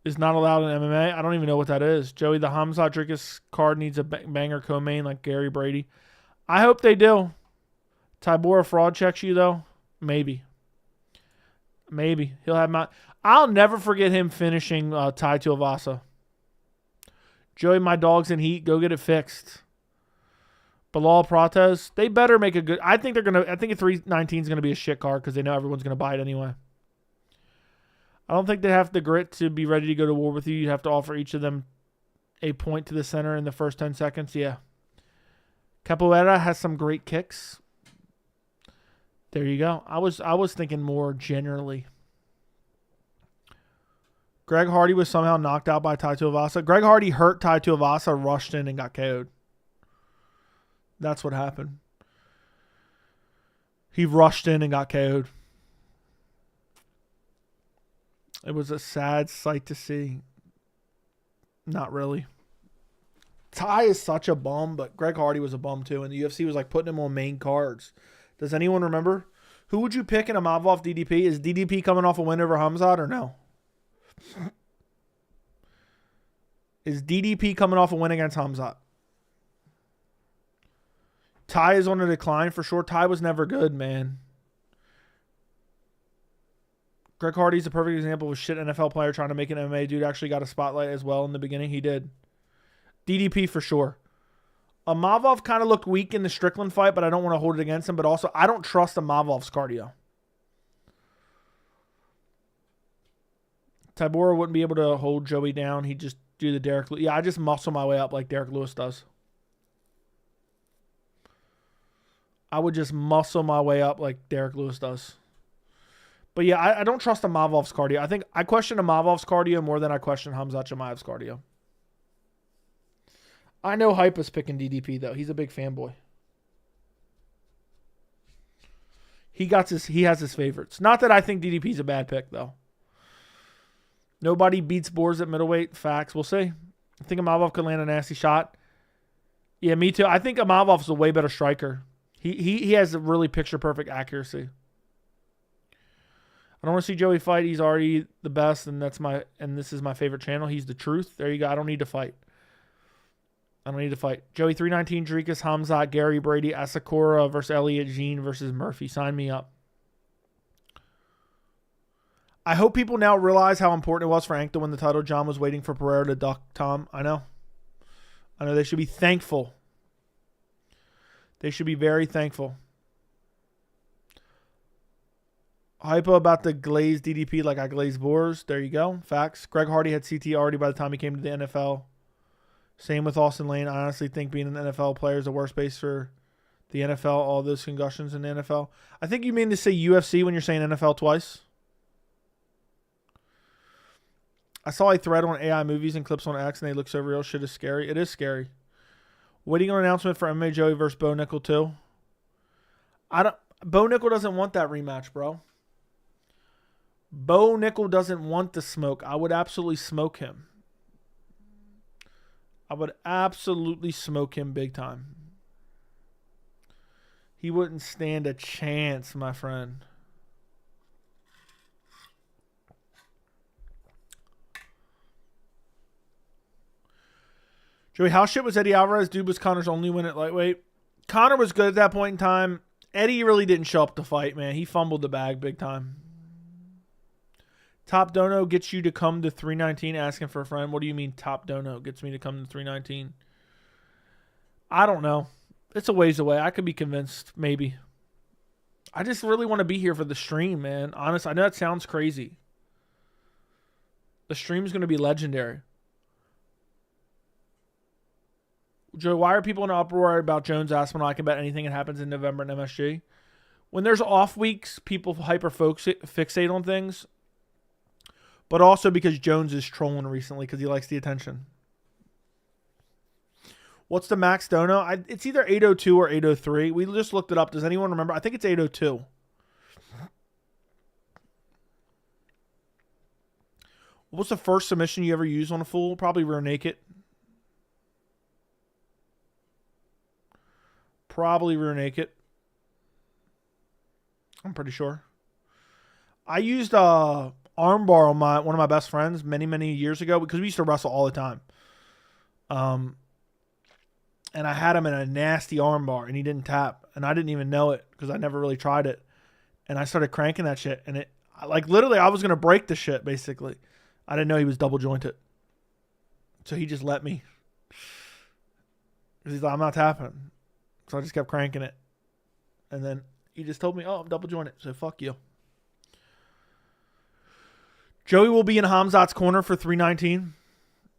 Is not allowed in MMA. I don't even know what that is. Joey, the Khamzat Dricus card needs a banger co-main like Gary Brady. I hope they do. Tybura fraud checks you, though. Maybe. Maybe. He'll have my... I'll never forget him finishing Tai Tuivasa. Joey, my dog's in heat. Go get it fixed. Bilal Prates, they better make a good... I think they're going to... I think a 319 is going to be a shit card because they know everyone's going to buy it anyway. I don't think they have the grit to be ready to go to war with you. You have to offer each of them a point to the center in the first 10 seconds. Yeah. Capoeira has some great kicks. There you go. I was thinking more generally. Greg Hardy was somehow knocked out by Tai Tuivasa. Greg Hardy hurt Tai Tuivasa, rushed in, and got KO'd. That's what happened. He rushed in and got KO'd. It was a sad sight to see. Not really. Ty is such a bum, but Greg Hardy was a bum too, and the UFC was like putting him on main cards. Does anyone remember? Who would you pick in a Mavov DDP? Is DDP coming off a win over Khamzat or no? Is DDP coming off a win against Khamzat? Ty is on a decline for sure. Ty was never good, man. Greg Hardy's a perfect example of a shit NFL player trying to make an MMA dude. Actually got a spotlight as well in the beginning. He did. DDP for sure. Mavov kind of looked weak in the Strickland fight, but I don't want to hold it against him. But also, I don't trust Mavov's cardio. Tybura wouldn't be able to hold Joey down. He'd just do the Derek Lewis. Yeah, I just muscle my way up like Derek Lewis does. I would just muscle my way up like Derek Lewis does. But yeah, I don't trust Mavov's cardio. I think I question Mavov's cardio more than I question Khamzat Chimaev's cardio. I know Hype is picking DDP though. He's a big fanboy. He has his favorites. Not that I think DDP's a bad pick though. Nobody beats Boers at middleweight. Facts. We'll see. I think Mavov could land a nasty shot. Yeah, me too. I think Mavov's a way better striker. He has a really picture perfect accuracy. I don't want to see Joey fight. He's already the best, and this is my favorite channel. He's the truth. There you go. I don't need to fight. Joey 319, Dricus, Khamzat, Gary Brady, Asakura versus Elliott, Jean versus Murphy. Sign me up. I hope people now realize how important it was for Hank to win the title. John was waiting for Pereira to duck Tom. I know they should be thankful. They should be very thankful. Hypo about the glazed DDP like I glazed Boers. There you go. Facts. Greg Hardy had CT already by the time he came to the NFL. Same with Austin Lane. I honestly think being an NFL player is the worst base for the NFL. All those concussions in the NFL. I think you mean to say UFC when you're saying NFL twice. I saw a thread on AI movies and clips on X, and they look so real. Shit is scary. It is scary. Waiting on an announcement for MMA Joey versus Bo Nickel too. Bo Nickel doesn't want that rematch, bro. Bo Nickel doesn't want the smoke. I would absolutely smoke him. I would absolutely smoke him big time. He wouldn't stand a chance, my friend. Joey, how shit was Eddie Alvarez? Dude was Connor's only win at lightweight. Connor was good at that point in time. Eddie really didn't show up to fight, man. He fumbled the bag big time. Top Dono gets you to come to 319 asking for a friend. What do you mean Top Dono gets me to come to 319? I don't know. It's a ways away. I could be convinced, maybe. I just really want to be here for the stream, man. Honestly, I know that sounds crazy. The stream's going to be legendary. Joe, why are people in an uproar about Jones Aspinall? I can bet anything that happens in November in MSG. When there's off weeks, people fixate on things. But also because Jones is trolling recently because he likes the attention. What's the max dono? It's either 802 or 803. We just looked it up. Does anyone remember? I think it's 802. What's the first submission you ever used on a fool? Probably rear naked. Probably rear naked. I'm pretty sure. I used armbar on one of my best friends many years ago because we used to wrestle all the time. And I had him in a nasty armbar and he didn't tap, and I didn't even know it because I never really tried it. And I started cranking that shit, and it like literally I was gonna break the shit basically. I didn't know he was double jointed, so he just let me. He's like, I'm not tapping. So I just kept cranking it. And then he just told me, oh, I'm double jointed. So fuck you. Joey will be in Khamzat's corner for 319.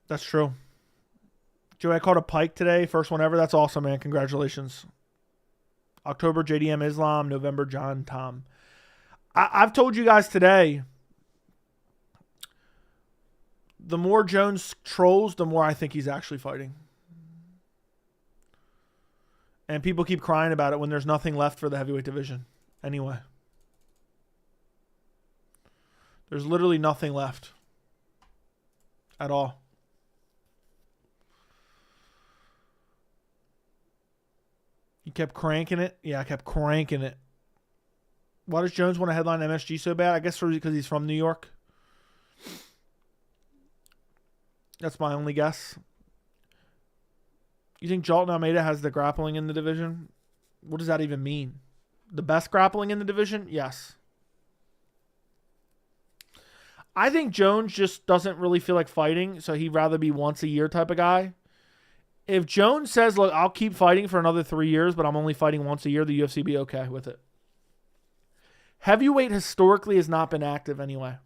That's true. Joey, I caught a pike today. First one ever. That's awesome, man. Congratulations. October, JDM Islam. November, John Tom. I've told you guys today, the more Jones trolls, the more I think he's actually fighting. And people keep crying about it when there's nothing left for the heavyweight division. Anyway. There's literally nothing left. At all. You kept cranking it? Yeah, I kept cranking it. Why does Jones want to headline MSG so bad? I guess because he's from New York. That's my only guess. You think Jalton Almeida has the grappling in the division? What does that even mean? The best grappling in the division? Yes. I think Jones just doesn't really feel like fighting, so he'd rather be once a year type of guy. If Jones says, look, I'll keep fighting for another 3 years, but I'm only fighting once a year, the UFC be okay with it. Heavyweight historically has not been active anyway.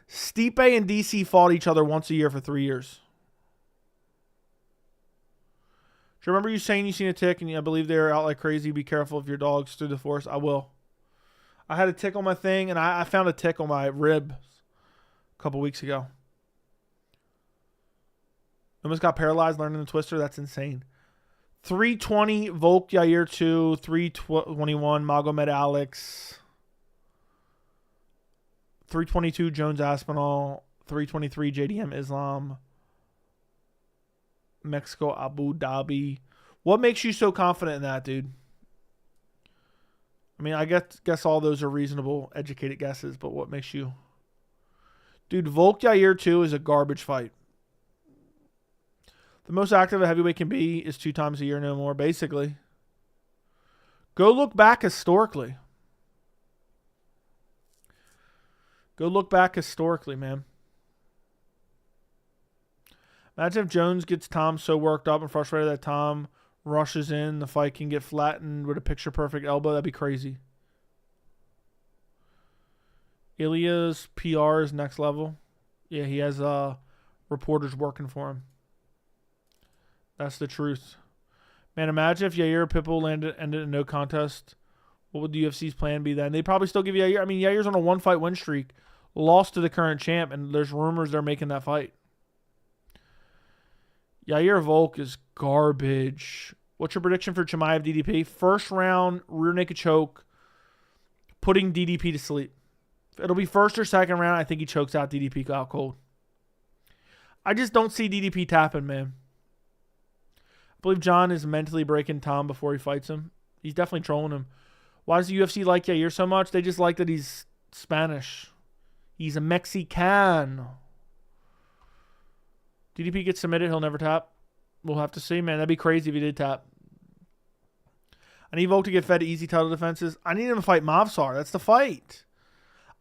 Stipe and DC fought each other once a year for 3 years. Do you remember you saying you seen a tick and I believe they were out like crazy? Be careful of your dogs through the forest. I will. I had a tick on my thing, and I found a tick on my rib a couple weeks ago. Almost got paralyzed learning the twister. That's insane. 320 Volk Yair 2, 321 Magomed Alex, 322 Jones Aspinall, 323 JDM Islam, Mexico Abu Dhabi. What makes you so confident in that, dude? I mean, I guess all those are reasonable, educated guesses, but what makes you... Dude, Volk Yair 2 is a garbage fight. The most active a heavyweight can be is 2 times a year, no more, basically. Go look back historically. Go look back historically, man. Imagine if Jones gets Tom so worked up and frustrated that Tom rushes in. The fight can get flattened with a picture-perfect elbow. That'd be crazy. Ilya's PR is next level. Yeah, he has reporters working for him. That's the truth. Man, imagine if Yair Pitbull ended in no contest. What would the UFC's plan be then? They'd probably still give Yair. I mean, Yair's on a 1-fight win streak. Lost to the current champ, and there's rumors they're making that fight. Yair Volk is garbage. What's your prediction for Chimaev DDP? First round, rear naked choke, putting DDP to sleep. It'll be first or second round. I think he chokes out DDP out cold. I just don't see DDP tapping, man. I believe John is mentally breaking Tom before he fights him. He's definitely trolling him. Why does the UFC like Yair so much? They just like that he's Spanish. He's a Mexican. DDP gets submitted. He'll never tap. We'll have to see, man. That'd be crazy if he did tap. I need Volk to get fed easy title defenses. I need him to fight Mavsar. That's the fight.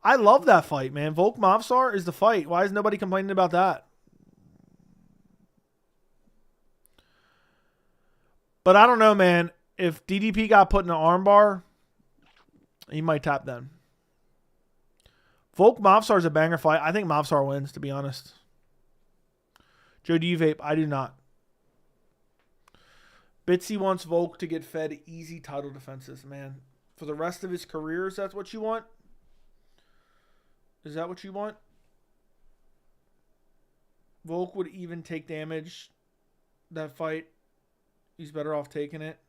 I love that fight, man. Volk Mavsar is the fight. Why is nobody complaining about that? But I don't know, man. If DDP got put in an armbar, he might tap then. Volk Mavsar is a banger fight. I think Mavsar wins, to be honest. Joe, do you vape? I do not. Bitsy wants Volk to get fed easy title defenses, man. For the rest of his career, is that what you want? Is that what you want? Volk would even take damage that fight. He's better off taking it.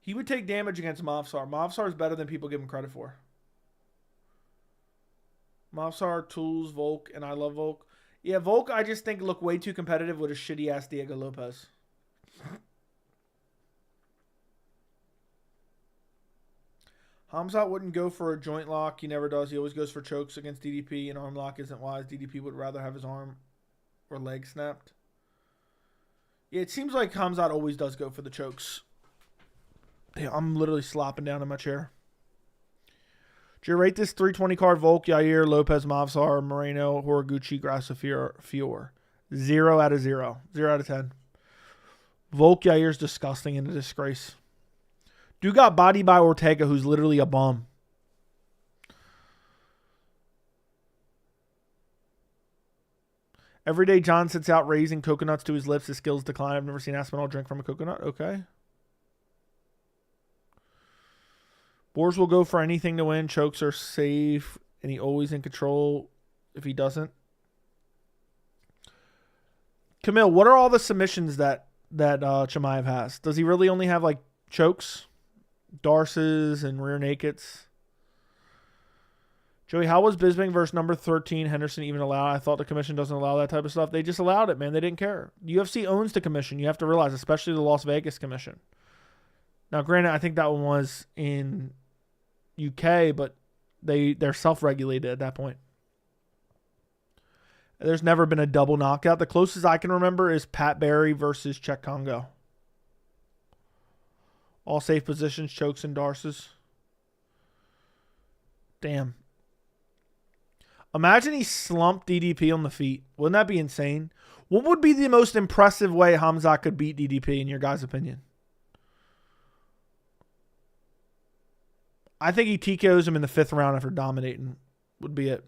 He would take damage against Mavsar. Mavsar is better than people give him credit for. Mavsar, Tools, Volk, and I love Volk. Yeah, Volk, I just think look way too competitive with a shitty-ass Diego Lopez. Khamzat wouldn't go for a joint lock. He never does. He always goes for chokes against DDP. An arm lock isn't wise. DDP would rather have his arm or leg snapped. Yeah, it seems like Khamzat always does go for the chokes. Yeah, I'm literally slopping down in my chair. Do you rate this 320 card Volk, Yair, Lopez, Mavsar, Moreno, Horiguchi, Grasso, Fior? 0 out of 0. 0 out of 10. Volk, Yair's disgusting and a disgrace. Dude got bodied by Ortega, who's literally a bum. Every day John sits out raising coconuts to his lips. His skills decline. I've never seen Aspinall drink from a coconut. Okay. Boars will go for anything to win. Chokes are safe, and he always in control if he doesn't. Camille, what are all the submissions that Chimaev has? Does he really only have, like, chokes, darces, and rear nakeds? Joey, how was Bisping versus number 13 Henderson even allowed? I thought the commission doesn't allow that type of stuff. They just allowed it, man. They didn't care. The UFC owns the commission. You have to realize, especially the Las Vegas commission. Now, granted, I think that one was in UK, but they're self-regulated at that point. There's never been a double knockout. The closest I can remember is Pat Barry versus Czech Congo. All safe positions, chokes, and darces. Damn. Imagine he slumped DDP on the feet. Wouldn't that be insane? What would be the most impressive way Khamzat could beat DDP, in your guys' opinion? I think he TKOs him in the 5th round after dominating. Would be it.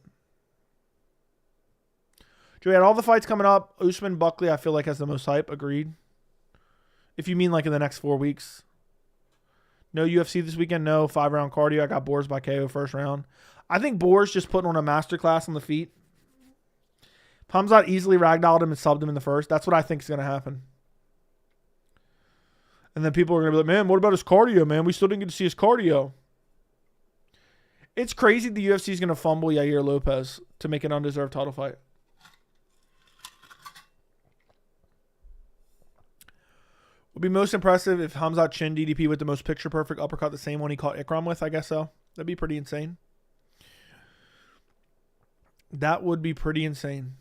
Joey, had all the fights coming up. Usman Buckley, I feel like, has the most hype. Agreed. If you mean like in the next 4 weeks. No UFC this weekend. No 5-round cardio. I got Boers by KO first round. I think Boers just putting on a masterclass on the feet. Khamzat easily ragdolled him and subbed him in the first. That's what I think is going to happen. And then people are going to be like, man, what about his cardio, man? We still didn't get to see his cardio. It's crazy the UFC is going to fumble Yair Lopez to make an undeserved title fight. Would be most impressive if Khamzat chin DDP with the most picture-perfect uppercut, the same one he caught Ikram with, I guess so. That'd be pretty insane. That would be pretty insane.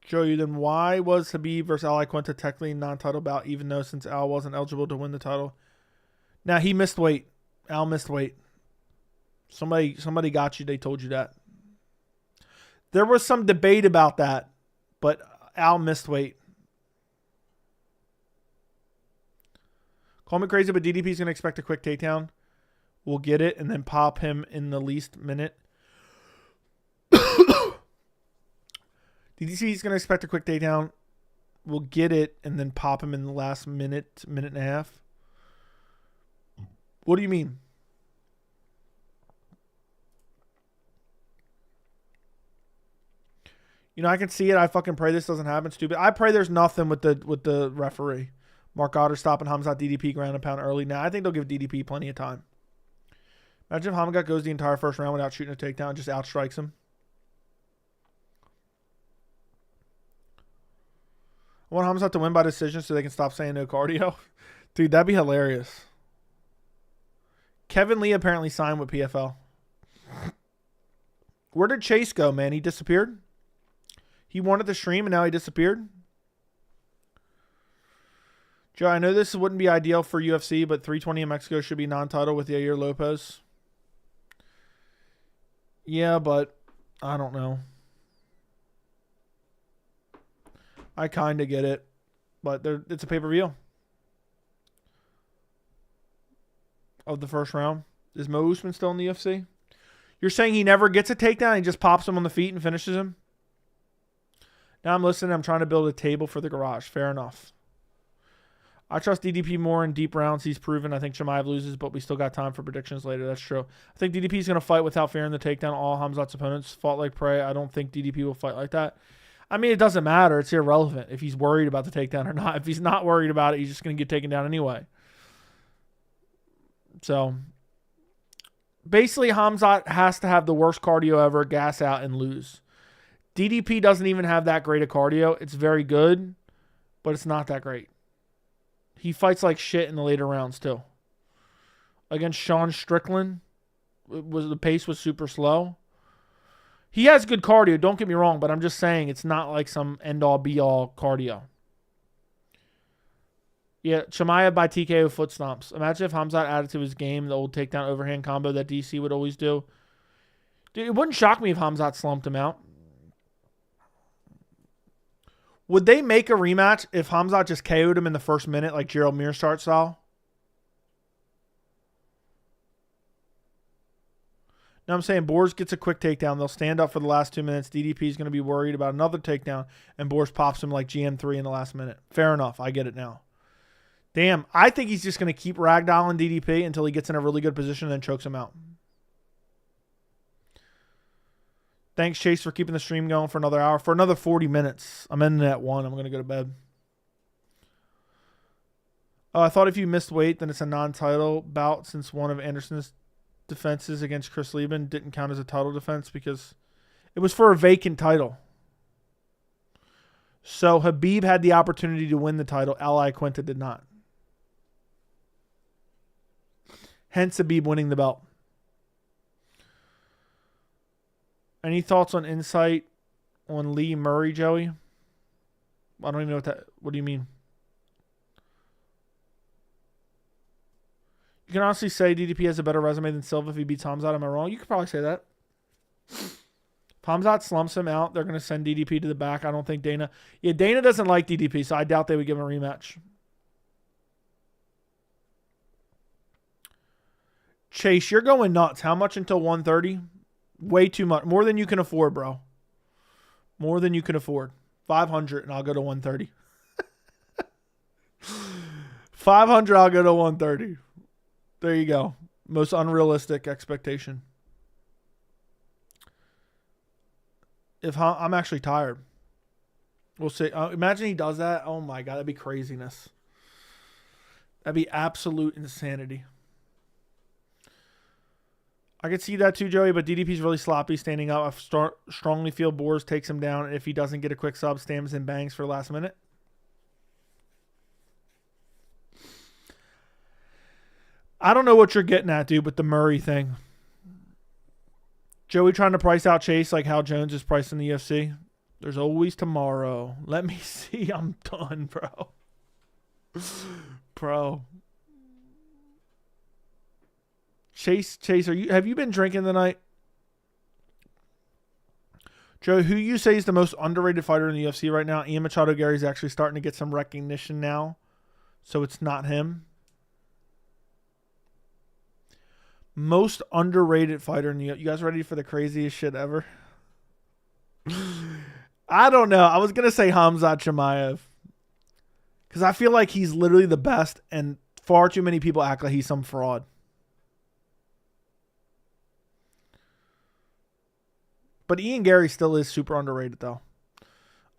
Joey, then why was Khabib versus Al Iaquinta technically non-title bout, even though since Al wasn't eligible to win the title? Now, he missed weight. Al missed weight. Somebody got you. They told you that. There was some debate about that, but Al missed weight. Call me crazy, but DDP's going to expect a quick takedown. We'll get it and then pop him in the least minute. DDP's going to expect a quick takedown. We'll get it and then pop him in the last minute and a half. What do you mean? You know, I can see it. I fucking pray this doesn't happen, stupid. I pray there's nothing with the referee. Mark Goddard stopping Khamzat DDP ground and pound early. Now, I think they'll give DDP plenty of time. Imagine if Khamzat goes the entire first round without shooting a takedown, just outstrikes him. I want Khamzat to win by decision so they can stop saying no cardio. Dude, that'd be hilarious. Kevin Lee apparently signed with PFL. Where did Chase go, man? He disappeared? He wanted the stream and now he disappeared? Joe, I know this wouldn't be ideal for UFC, but 320 in Mexico should be non-title with Yair Lopez. Yeah, but I don't know. I kind of get it, but it's a pay-per-view of the first round. Is Mo Usman still in the UFC? You're saying he never gets a takedown, he just pops him on the feet and finishes him? Now I'm listening. I'm trying to build a table for the garage. Fair enough. I trust DDP more in deep rounds. He's proven. I think Chimaev loses, but we still got time for predictions later. That's true. I think DDP is going to fight without fearing the takedown. All Khamzat's opponents fought like prey. I don't think DDP will fight like that. I mean, it doesn't matter. It's irrelevant if he's worried about the takedown or not. If he's not worried about it, he's just going to get taken down anyway. So, basically, Khamzat has to have the worst cardio ever, gas out, and lose. DDP doesn't even have that great a cardio. It's very good, but it's not that great. He fights like shit in the later rounds, too. Against Sean Strickland, the pace was super slow. He has good cardio, don't get me wrong, but I'm just saying it's not like some end-all, be-all cardio. Yeah, Chimaev by TKO foot stomps. Imagine if Khamzat added to his game the old takedown overhand combo that DC would always do. Dude, it wouldn't shock me if Khamzat slumped him out. Would they make a rematch if Khamzat just KO'd him in the first minute like Gerald Meerschaert style? No, I'm saying Boers gets a quick takedown. They'll stand up for the last 2 minutes. DDP is going to be worried about another takedown, and Boers pops him like GM3 in the last minute. Fair enough. I get it now. Damn, I think he's just going to keep ragdolling DDP until he gets in a really good position and then chokes him out. Thanks, Chase, for keeping the stream going for another hour. For another 40 minutes. I'm ending at 1. I'm going to go to bed. Oh, I thought if you missed weight, then it's a non-title bout since one of Anderson's defenses against Chris Lieben didn't count as a title defense because it was for a vacant title. So Habib had the opportunity to win the title. Ally Quinta did not. Hence Habib winning the belt. Any thoughts on insight on Lee Murray, Joey? I don't even know what do you mean? You can honestly say DDP has a better resume than Silva if he beats Khamzat. Am I wrong? You could probably say that. If Khamzat slumps him out, they're going to send DDP to the back. I don't think Dana... Yeah, Dana doesn't like DDP, so I doubt they would give him a rematch. Chase, you're going nuts. How much until 130? Way too much. More than you can afford, bro. More than you can afford. 500 and I'll go to 130. 500, I'll go to 130. There you go. Most unrealistic expectation. I'm actually tired. We'll see. Imagine he does that. Oh my God, that'd be craziness. That'd be absolute insanity. I could see that too, Joey, but DDP's really sloppy standing up. I strongly feel Boers takes him down. If he doesn't get a quick sub, stamps and bangs for last minute. I don't know what you're getting at, dude, with the Murray thing. Joey trying to price out Chase like how Jones is priced in the UFC. There's always tomorrow. Let me see. I'm done, bro. Bro. Chase, have you been drinking tonight? Joe, who you say is the most underrated fighter in the UFC right now? Ian Machado Gary's actually starting to get some recognition now. So it's not him. Most underrated fighter in the UFC. You guys ready for the craziest shit ever? I don't know. I was going to say Khamzat Chimaev. Because I feel like he's literally the best and far too many people act like he's some fraud. But Ian Gary still is super underrated, though.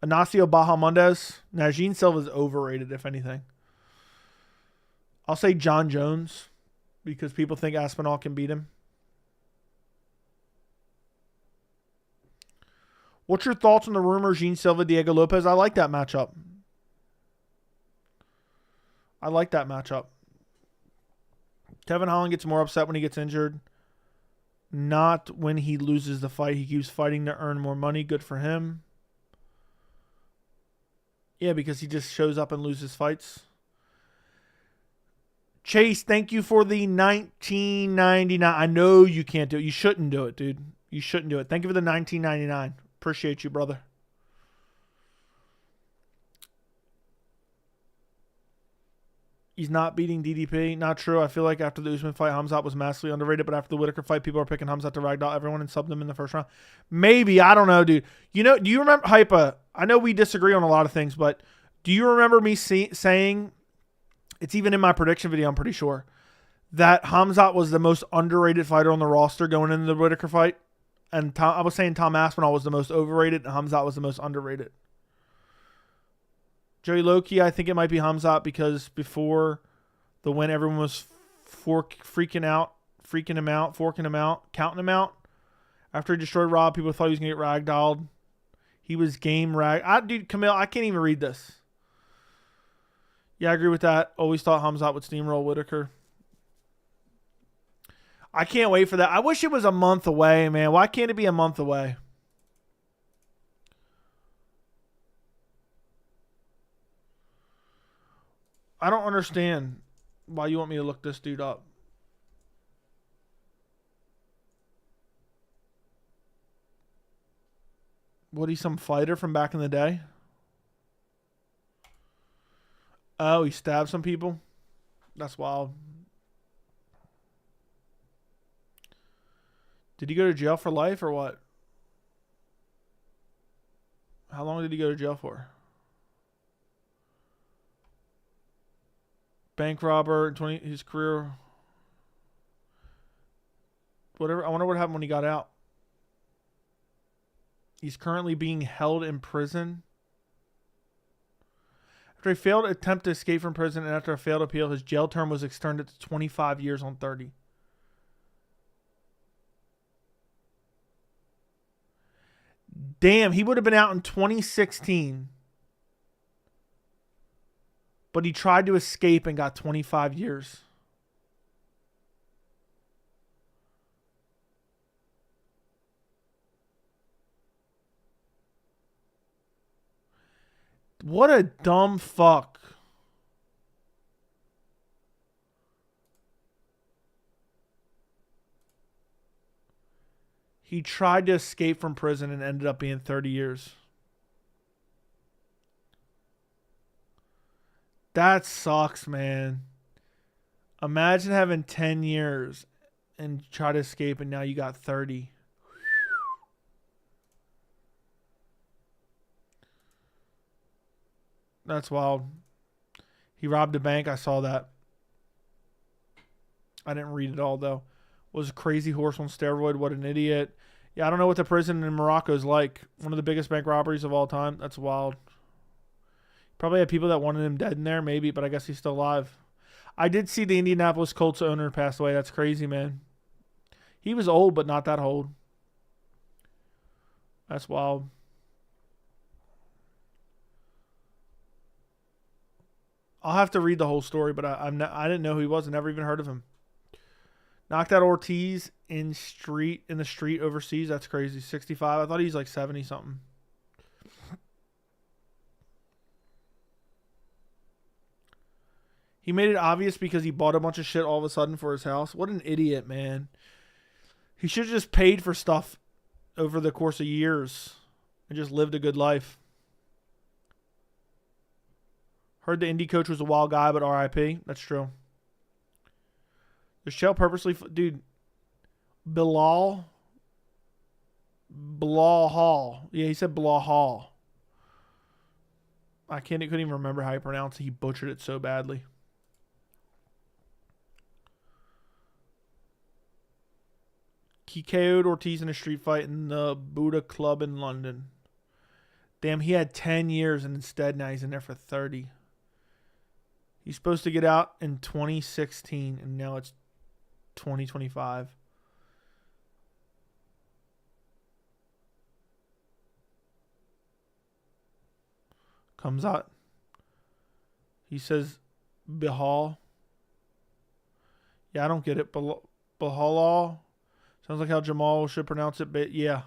Ignacio Bahamondes. Najee Silva is overrated, if anything. I'll say Jon Jones because people think Aspinall can beat him. What's your thoughts on the rumor Gene Silva, Diego Lopez? I like that matchup. Kevin Holland gets more upset when he gets injured. Not when he loses the fight. He keeps fighting to earn more money. Good for him. Yeah, because he just shows up and loses fights. Chase, thank you for the 19.99. I know you can't do it. You shouldn't do it, dude. You shouldn't do it. Thank you for the 19.99. Appreciate you, brother. He's not beating DDP. Not true. I feel like after the Usman fight, Khamzat was massively underrated, but after the Whitaker fight, people are picking Khamzat to ragdoll everyone and sub them in the first round. Maybe. I don't know, dude. You know, do you remember, Hypa, I know we disagree on a lot of things, but do you remember me saying, it's even in my prediction video, I'm pretty sure, that Khamzat was the most underrated fighter on the roster going into the Whitaker fight? And I was saying Tom Aspinall was the most overrated and Khamzat was the most underrated. Joey Loki, I think it might be Khamzat because before the win, everyone was freaking him out, forking him out, counting him out. After he destroyed Rob, people thought he was going to get ragdolled. He was game dude, Camille, I can't even read this. Yeah, I agree with that. Always thought Khamzat would steamroll Whitaker. I can't wait for that. I wish it was a month away, man. Why can't it be a month away? I don't understand why you want me to look this dude up. What, he some fighter from back in the day? Oh, he stabbed some people? That's wild. Did he go to jail for life or what? How long did he go to jail for? Bank robber, his career. Whatever. I wonder what happened when he got out. He's currently being held in prison. After a failed attempt to escape from prison and after a failed appeal, his jail term was extended to 25 years on 30. Damn, he would have been out in 2016. But he tried to escape and got 25 years. What a dumb fuck. He tried to escape from prison and ended up being 30 years. That sucks, man. Imagine having 10 years and try to escape and now you got 30. That's wild. He robbed a bank. I saw that. I didn't read it all, though. Was a crazy horse on steroid. What an idiot. Yeah, I don't know what the prison in Morocco is like. One of the biggest bank robberies of all time. That's wild. Probably had people that wanted him dead in there, maybe, but I guess he's still alive. I did see the Indianapolis Colts owner pass away. That's crazy, man. He was old, but not that old. That's wild. I'll have to read the whole story, but I didn't know who he was. I never even heard of him. Knocked out Ortiz in the street overseas. That's crazy. 65. I thought he's like 70 something. He made it obvious because he bought a bunch of shit all of a sudden for his house. What an idiot, man. He should have just paid for stuff over the course of years and just lived a good life. Heard the indie coach was a wild guy, but RIP. That's true. The shell purposely... Dude. Bilal Hall. Yeah, he said Bilal Hall. Couldn't even remember how he pronounced it. He butchered it so badly. He KO'd Ortiz in a street fight in the Buddha Club in London. Damn, he had 10 years and instead now he's in there for 30. He's supposed to get out in 2016 and now it's 2025. Comes out. He says Bihal. Yeah, I don't get it. Bihalal. Sounds like how Jamal should pronounce it, but yeah.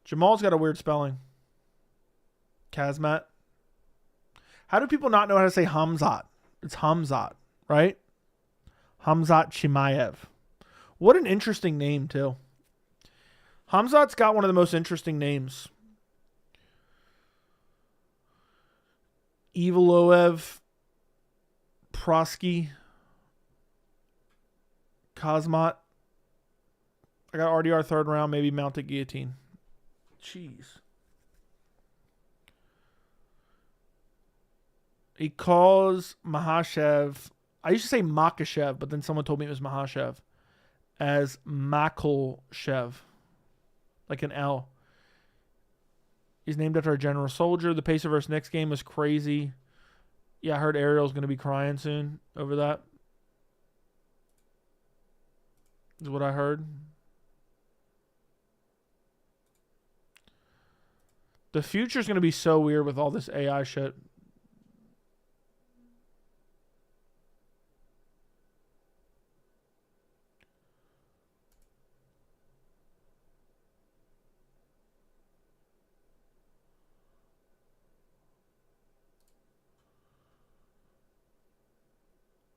Jamal's got a weird spelling. Khamzat. How do people not know how to say Khamzat? It's Khamzat, right? Khamzat Chimaev. What an interesting name, too. Khamzat's got one of the most interesting names. Evaloev, Prosky, Khamzat. I got RDR third round, maybe mounted guillotine. Jeez. He calls Mahashev. I used to say Makashev, but then someone told me it was Mahashev. As Makolshev. Like an L. He's named after a general soldier. The Pacer versus Knicks game was crazy. Yeah, I heard Ariel's going to be crying soon over that. Is what I heard. The future's going to be so weird with all this AI shit.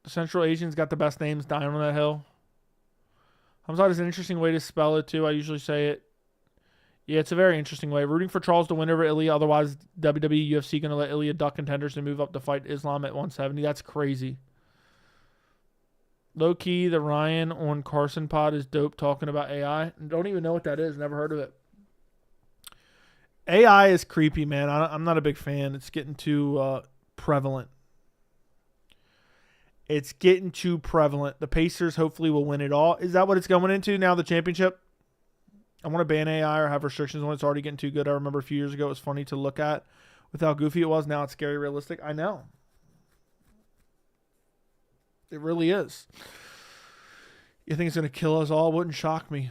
The Central Asians got the best names dying on that hill. Khamzat is an interesting way to spell it, too. I usually say it. Yeah, it's a very interesting way. Rooting for Charles to win over Ilya. Otherwise, WWE, UFC going to let Ilya duck contenders and move up to fight Islam at 170. That's crazy. Low key, the Ryan on Carson pod is dope talking about AI. Don't even know what that is. Never heard of it. AI is creepy, man. I'm not a big fan. It's getting too prevalent. It's getting too prevalent. The Pacers hopefully will win it all. Is that what it's going into now, the championship? I want to ban AI or have restrictions when it's already getting too good. I remember a few years ago it was funny to look at with how goofy it was. Now it's scary realistic. I know. It really is. You think it's going to kill us all? Wouldn't shock me.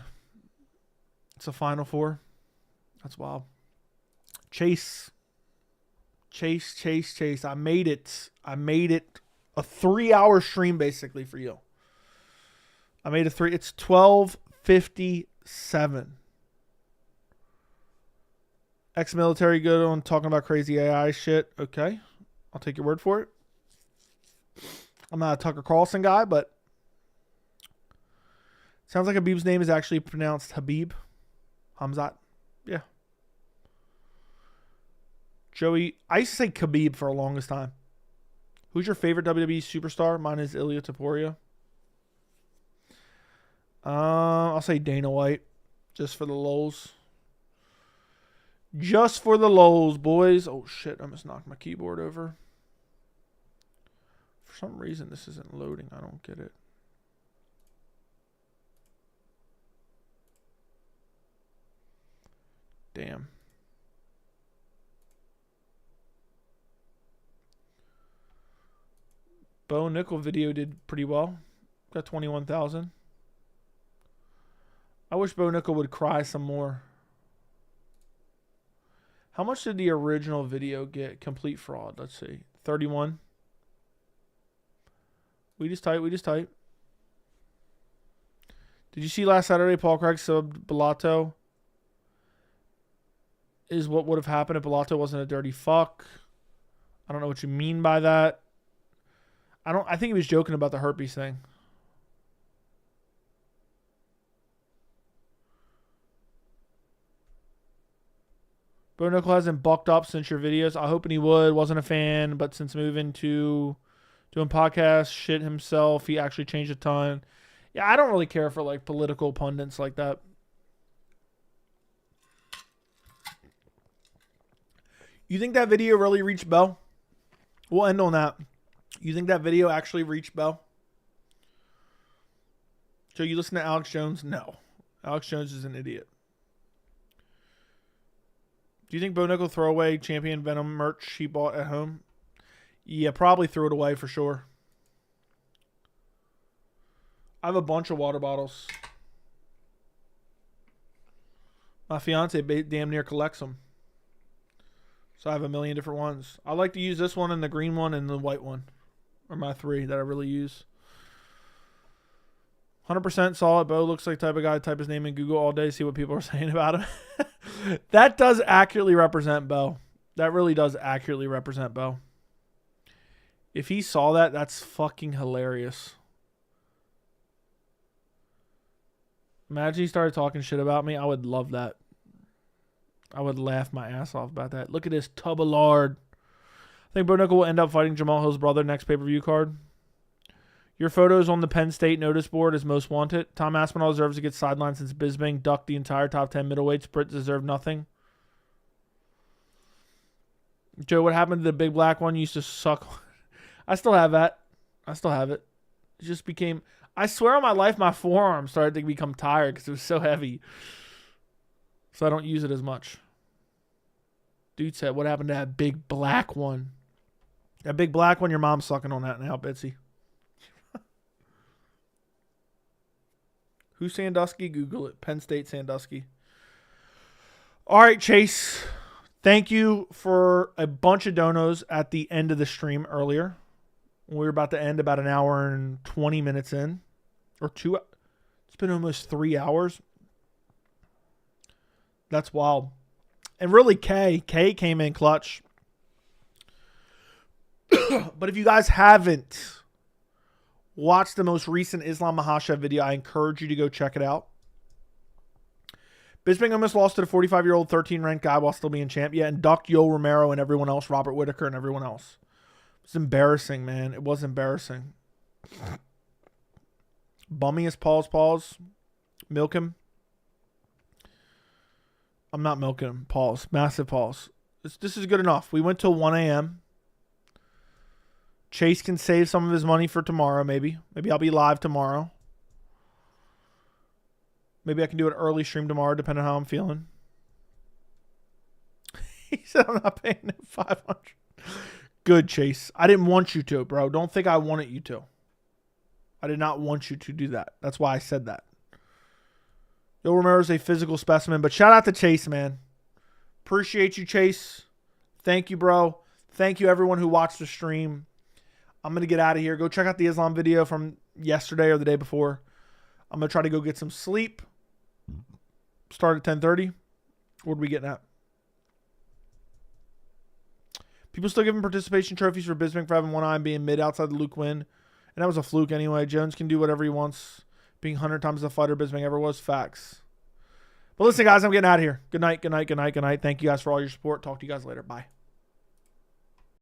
It's a Final Four. That's wild. Chase. I made it. A 3-hour stream basically for you. I made it's 12:57. Ex-military good on talking about crazy AI shit. Okay. I'll take your word for it. I'm not a Tucker Carlson guy, but sounds like Habib's name is actually pronounced Habib. Khamzat. Yeah. Joey. I used to say Khabib for the longest time. Who's your favorite WWE superstar? Mine is Ilya Taporia. I'll say Dana White. Just for the lulz. Just for the lulz, boys. Oh, shit. I almost knocked my keyboard over. For some reason, this isn't loading. I don't get it. Damn. Bo Nickel video did pretty well. Got 21,000. I wish Bo Nickel would cry some more. How much did the original video get? Complete fraud. Let's see. 31. We just type. Did you see last Saturday Paul Craig subbed Bellato? Is what would have happened if Bellato wasn't a dirty fuck. I don't know what you mean by that. I think he was joking about the herpes thing. Bo Nickel hasn't bucked up since your videos. I hoping he would. Wasn't a fan, but since moving to doing podcasts, shit himself, he actually changed a ton. Yeah, I don't really care for like political pundits like that. You think that video really reached Bo? We'll end on that. You think that video actually reached Bo? So you listen to Alex Jones? No. Alex Jones is an idiot. Do you think Bo Nickel throw away Champion Venom merch he bought at home? Yeah, probably threw it away for sure. I have a bunch of water bottles. My fiance damn near collects them. So I have a million different ones. I like to use this one and the green one and the white one. Are my three that I really use. 100% solid. Bo looks like the type of guy to type his name in Google all day, see what people are saying about him. That does accurately represent Bo. That really does accurately represent Bo. If he saw that, that's fucking hilarious. Imagine he started talking shit about me. I would love that. I would laugh my ass off about that. Look at this Tuballard. I think Bo Nickel will end up fighting Jamal Hill's brother next pay-per-view card. Your photos on the Penn State notice board is most wanted. Tom Aspinall deserves to get sidelined since Bisping ducked the entire top 10 middleweights. Britt deserved nothing. Joe, what happened to the big black one? You used to suck. I still have that. I still have it. It just became... I swear on my life, my forearm started to become tired because it was so heavy. So I don't use it as much. Dude said, what happened to that big black one? That big black one, your mom's sucking on that now, Bitsy. Who's Sandusky? Google it. Penn State Sandusky. All right, Chase. Thank you for a bunch of donos at the end of the stream earlier. We were about to end about an hour and 20 minutes in. Or 2. It's been almost 3 hours. That's wild. And really, K came in clutch. But if you guys haven't watched the most recent Islam Makhachev video, I encourage you to go check it out. Bisping almost lost to the 45-year-old 13-ranked guy while still being champ. Yeah, and ducked Yo Romero and everyone else, Robert Whitaker and everyone else. It's embarrassing, man. It was embarrassing. Bummiest pause. Milk him. I'm not milking him. Pause. Massive pause. This is good enough. We went till 1 a.m. Chase can save some of his money for tomorrow, maybe. Maybe I'll be live tomorrow. Maybe I can do an early stream tomorrow, depending on how I'm feeling. He said I'm not paying him $500. Good, Chase. I didn't want you to, bro. Don't think I wanted you to. I did not want you to do that. That's why I said that. Yo Romero's a physical specimen, but shout out to Chase, man. Appreciate you, Chase. Thank you, bro. Thank you, everyone who watched the stream. I'm going to get out of here. Go check out the Islam video from yesterday or the day before. I'm going to try to go get some sleep. Start at 10:30. What are we getting at? People still giving participation trophies for Bisping for having one eye and being mid outside the Luke win. And that was a fluke anyway. Jones can do whatever he wants. Being 100 times the fighter Bisping ever was. Facts. But listen, guys, I'm getting out of here. Good night, good night, good night, good night. Thank you guys for all your support. Talk to you guys later. Bye.